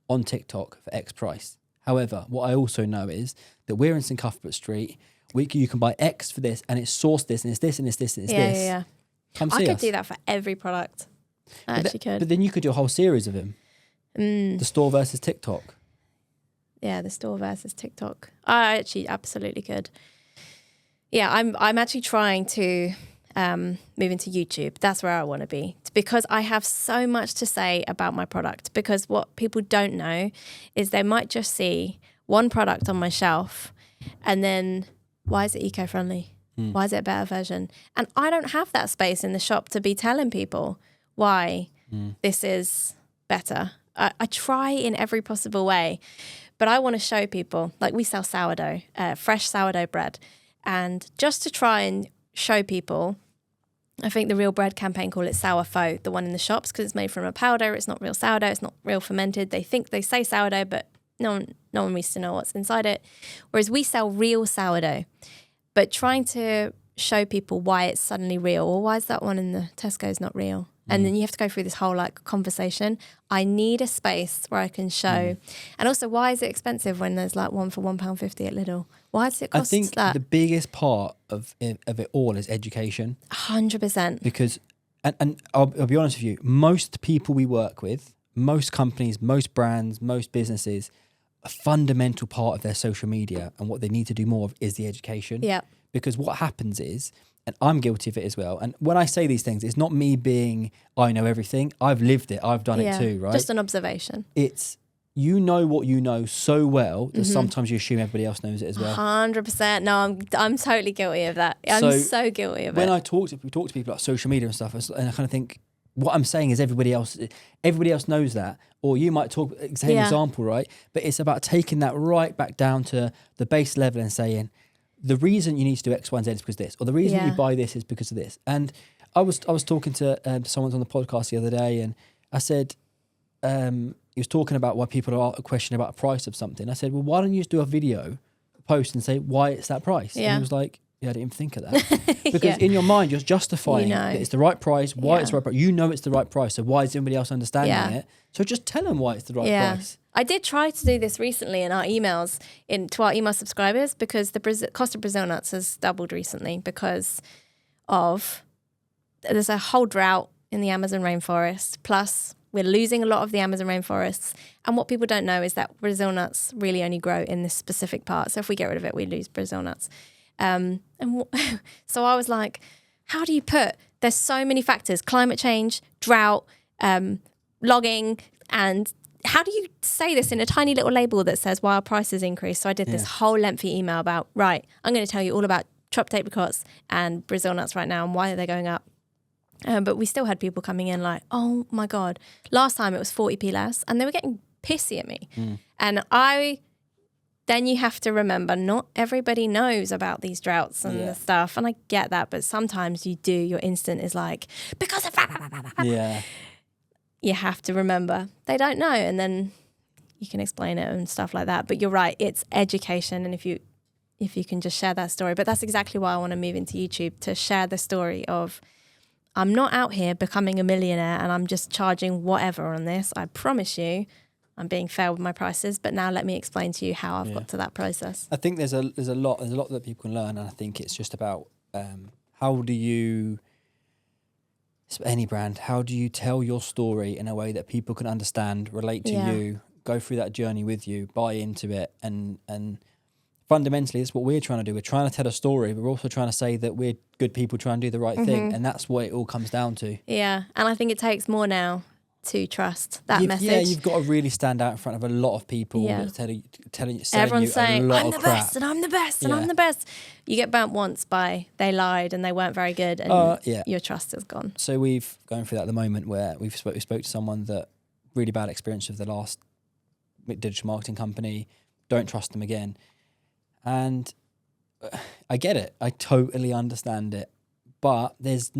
on TikTok for X price. However, what I also know is that we're in St Cuthbert Street. You can buy X for this, and it's sourced this, and it's this, and it's this, and it's this. Yeah. Come see I could us. do that for every product. I actually could. But then you could do a whole series of them. The store versus TikTok. Yeah, the store versus TikTok. I actually absolutely could. Yeah, I'm actually trying to move into YouTube. That's where I want to be, because I have so much to say about my product. Because what people don't know is they might just see one product on my shelf and then, why is it eco-friendly? Why is it a better version? And I don't have that space in the shop to be telling people why this is better. I try in every possible way, but I want to show people, like we sell sourdough, fresh sourdough bread. And just to try and show people, I think the Real Bread campaign call it sour faux, the one in the shops, because it's made from a powder. It's not real sourdough. It's not real fermented. They say sourdough, but no one needs to know what's inside it. Whereas we sell real sourdough, but trying to show people why it's suddenly real, or why is that one in the Tesco's not real? And then you have to go through this whole like conversation. I need a space where I can show. And also, why is it expensive when there's like one for £1.50 at Lidl? Why does it cost that? I think the biggest part of it all is education. 100%. Because, and I'll be honest with you, most people we work with, most companies, most brands, most businesses, a fundamental part of their social media and what they need to do more of is the education. Yeah. Because what happens is, and I'm guilty of it as well, and when I say these things, it's not me being, I know everything. I've lived it. I've done it too, right? Just an observation. It's, you know what you know so well that sometimes you assume everybody else knows it as well. 100%. No, I'm totally guilty of that. I'm so guilty of it. When we talk to people about social media and stuff, and I kind of think, what I'm saying is everybody else knows that. Or you might talk, same example, right? But it's about taking that right back down to the base level and saying, the reason you need to do X, Y, and Z is because of this, or the reason you buy this is because of this. And I was talking to someone on the podcast the other day, and I said, he was talking about why people are questioning about a price of something. I said, well, why don't you just do a video, post, and say why it's that price? Yeah. And he was like, yeah, I didn't even think of that. Because in your mind, you're justifying that it's the right price, why it's the right price. You know it's the right price, so why is anybody else understanding it? So just tell them why it's the right price. I did try to do this recently in our emails, to our email subscribers, because the cost of Brazil nuts has doubled recently because of there's a whole drought in the Amazon rainforest, plus we're losing a lot of the Amazon rainforests. And what people don't know is that Brazil nuts really only grow in this specific part. So if we get rid of it, we lose Brazil nuts. So I was like, how do you there's so many factors, climate change, drought, logging, and how do you say this in a tiny little label that says why our prices increase? So I did this whole lengthy email about, right, I'm going to tell you all about chopped apricots and Brazil nuts right now and why are they going up. But we still had people coming in like, oh my God, last time it was 40p less, and they were getting pissy at me. And then you have to remember, not everybody knows about these droughts and the stuff. And I get that, but sometimes you do, your instinct is like, because of you have to remember they don't know, and then you can explain it and stuff like that. But you're right, it's education, and if you can just share that story. But that's exactly why I want to move into YouTube, to share the story of, I'm not out here becoming a millionaire and I'm just charging whatever on this. I promise you I'm being fair with my prices, but now let me explain to you how I've got to that process. I think there's a lot that people can learn, and I think it's just about how do you, any brand, how do you tell your story in a way that people can understand, relate to you, go through that journey with you, buy into it, and fundamentally it's what we're trying to do. We're trying to tell a story, but we're also trying to say that we're good people trying to do the right thing, and that's what it all comes down to. Yeah, and I think it takes more now to trust that message. Yeah, you've got to really stand out in front of a lot of people that telling everyone's you saying, a lot I'm of the crap. best, and I'm the best, and I'm the best. You get burnt once by they lied and they weren't very good, and your trust is gone. So we've going through that at the moment where we spoke to someone that really bad experience of the last digital marketing company. Don't trust them again. And I get it. I totally understand it. But there's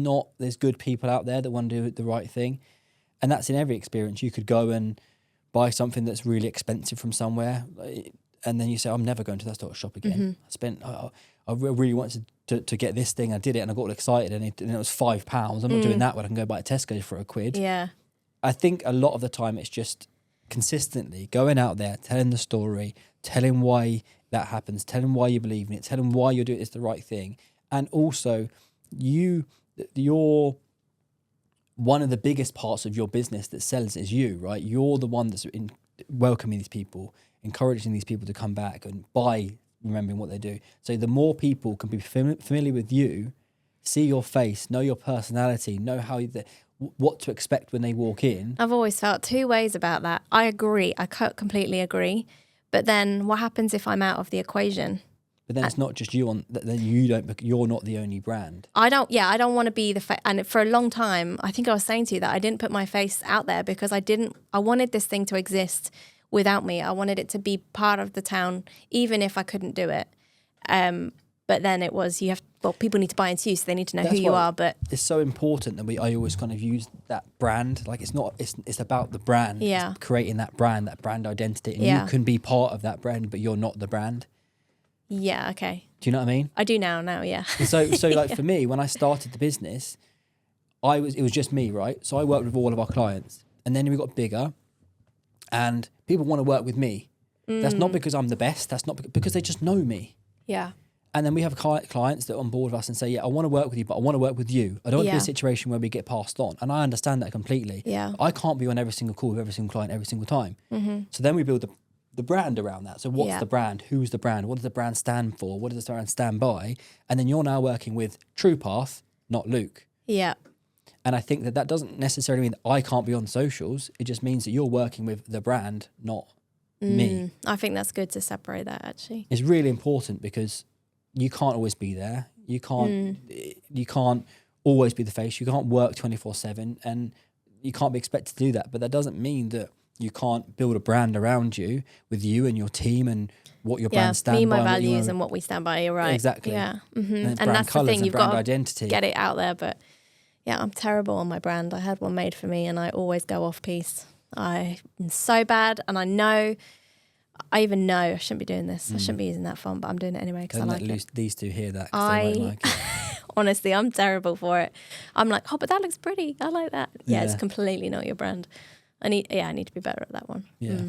good people out there that want to do the right thing. And that's in every experience. You could go and buy something that's really expensive from somewhere, and then you say, I'm never going to that sort of shop again. I really wanted to get this thing. I did it and I got all excited and it was £5. I'm not doing that when I can go buy at Tesco for £1. Yeah. I think a lot of the time it's just consistently going out there, telling the story, telling why that happens, telling why you believe in it, telling why you're doing it's the right thing. And also you're one of the biggest parts of your business that sells is you, right? You're the one that's welcoming these people, encouraging these people to come back and buy, remembering what they do. So the more people can be familiar with you, see your face, know your personality, know what to expect when they walk in. I've always felt two ways about that. I agree. I completely agree. But then what happens if I'm out of the equation? But then it's not just you you're not the only brand. I don't want to be and for a long time, I think I was saying to you that I didn't put my face out there because I wanted this thing to exist without me. I wanted it to be part of the town, even if I couldn't do it. But then it was, people need to buy into you, so they need to know who you are. But it's so important that I always kind of use that brand. Like it's about the brand. Yeah. It's creating that brand identity. And you can be part of that brand, but you're not the brand. Yeah, okay. Do you know what I mean? I do now, yeah. So like for me, when I started the business, it was just me, right? So I worked with all of our clients, and then we got bigger, and people want to work with me. That's not because I'm the best. That's not because they just know me. Yeah. And then we have clients that are on board with us and say, yeah, I want to work with you, but I want to work with you. I don't want to be a situation where we get passed on. And I understand that completely. Yeah. I can't be on every single call with every single client every single time. Mm-hmm. So then we build the brand around that. So what's the brand? Who's the brand? What does the brand stand for? What does the brand stand by? And then you're now working with TruePath, not Luke. Yeah. And I think that doesn't necessarily mean that I can't be on socials. It just means that you're working with the brand, not me. I think that's good to separate that, actually. It's really important because you can't always be there. You can't always be the face. You can't work 24/7, and you can't be expected to do that. But that doesn't mean that you can't build a brand around you with you and your team and what your brand stands by. My values and what we stand by. You're right. Exactly. Yeah. Mm-hmm. And that's the thing. You've got to identity. Get it out there. But yeah, I'm terrible on my brand. I had one made for me, and I always go off piece. I'm so bad, and I even know I shouldn't be doing this. I shouldn't be using that font, but I'm doing it anyway because I like it. These two hear that because they won't like it. Honestly, I'm terrible for it. I'm like, oh, but that looks pretty. I like that. Yeah, it's completely not your brand. I need to be better at that one. Yeah.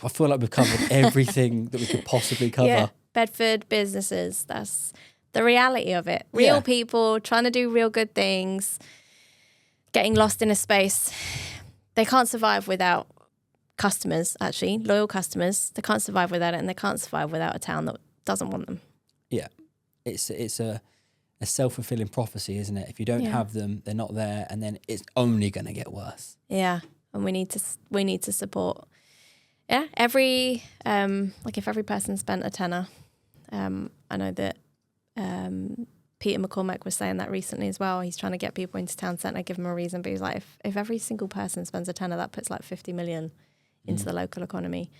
I feel like we've covered everything that we could possibly cover. Yeah, Bedford businesses. That's the reality of it. Real people trying to do real good things, getting lost in a space. They can't survive without customers, actually, loyal customers. They can't survive without it, and they can't survive without a town that doesn't want them. Yeah. It's a self-fulfilling prophecy, isn't it? If you don't have them, they're not there, and then it's only going to get worse. Yeah, and we need to support. Yeah, every if every person spent a tenner, I know that Peter McCormack was saying that recently as well. He's trying to get people into town centre, give them a reason. But he's like, if every single person spends a tenner, that puts like 50 million into the local economy.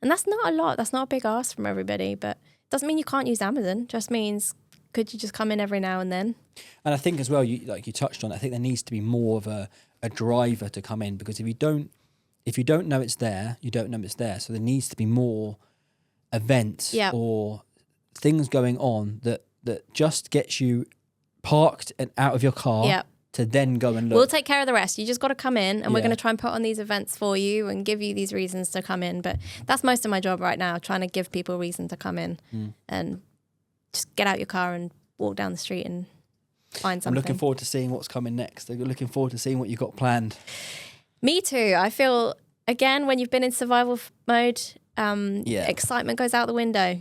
And that's not a lot. That's not a big ask from everybody. But it doesn't mean you can't use Amazon. Just means, could you just come in every now and then? And I think as well, you touched on, I think there needs to be more of a driver to come in, because if you don't know it's there, you don't know it's there. So there needs to be more events or things going on that just gets you parked and out of your car to then go and look. We'll take care of the rest. You just got to come in, and we're going to try and put on these events for you and give you these reasons to come in. But that's most of my job right now, trying to give people reason to come in and just get out your car and walk down the street and find something. I'm looking forward to seeing what's coming next. I'm looking forward to seeing what you've got planned. Me too. I feel, again, when you've been in survival mode, excitement goes out the window.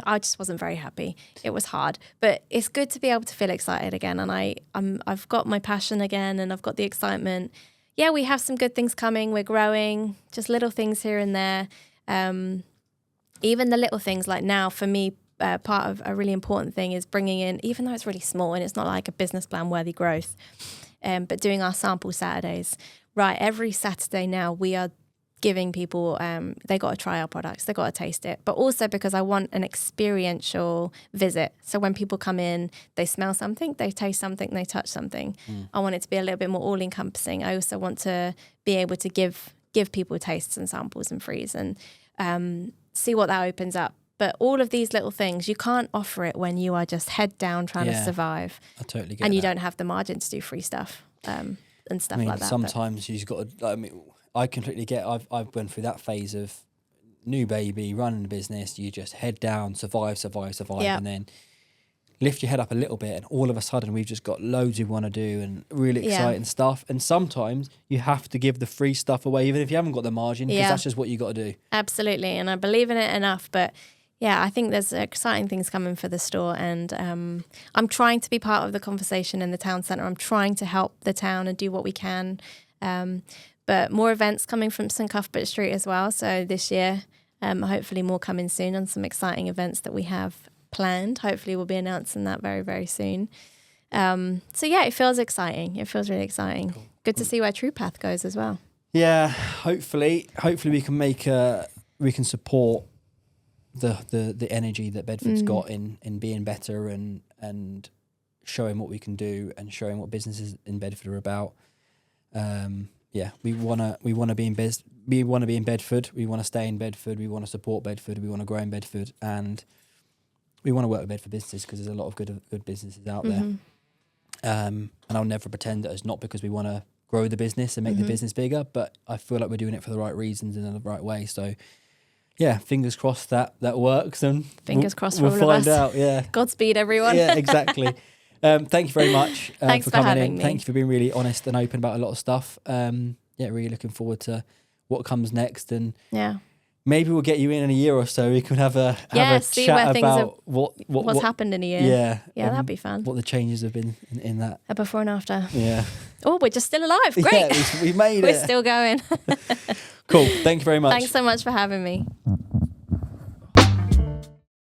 I just wasn't very happy. It was hard, but it's good to be able to feel excited again. And I've got my passion again, and I've got the excitement. Yeah, we have some good things coming. We're growing, just little things here and there. Even the little things, like now for me, part of a really important thing is bringing in, even though it's really small and it's not like a business plan worthy growth, but doing our sample Saturdays. Right, every Saturday now we are giving people, they got to try our products, they got to taste it, but also because I want an experiential visit. So when people come in, they smell something, they taste something, they touch something. I want it to be a little bit more all-encompassing. I also want to be able to give give people tastes and samples and frees and see what that opens up. But all of these little things, you can't offer it when you are just head down trying to survive. I totally get and that. you don't have the margin to do free stuff and stuff like that. Sometimes you've got to, I mean, I completely get, I've went through that phase of new baby, running a business, you just head down, survive, and then lift your head up a little bit, and all of a sudden we've just got loads we want to do and really exciting stuff. And sometimes you have to give the free stuff away, even if you haven't got the margin, because that's just what you got to do. Absolutely, and I believe in it enough. But yeah, I think there's exciting things coming for the store, and I'm trying to be part of the conversation in the town centre. I'm trying to help the town and do what we can. But more events coming from St Cuthbert Street as well. So this year, hopefully more coming soon on some exciting events that we have planned. Hopefully we'll be announcing that very, very soon. So yeah, it feels exciting. It feels really exciting. Cool. Good to see where True Path goes as well. Yeah, hopefully we can we can support the energy that Bedford's got in being better and showing what we can do and showing what businesses in Bedford are about. We wanna be in Bedford. We want to stay in Bedford. We want to support Bedford. We want to grow in Bedford, and we want to work with Bedford businesses because there's a lot of good businesses out there. And I'll never pretend that it's not because we want to grow the business and make the business bigger, but I feel like we're doing it for the right reasons and in the right way. So yeah, fingers crossed that works, and fingers crossed we'll for all find of us. out. Yeah, Godspeed, everyone. Yeah, exactly. Thank you very much Thanks for for coming having in. me. Thank you for being really honest and open about a lot of stuff. Really looking forward to what comes next, and maybe we'll get you in a year or so. We can have a chat about what's happened in a year. Yeah, that'd be fun. What the changes have been in that. A before and after. Yeah. Oh, we're just still alive. Great. Yeah, we made it. We're still going. Cool. Thank you very much. Thanks so much for having me.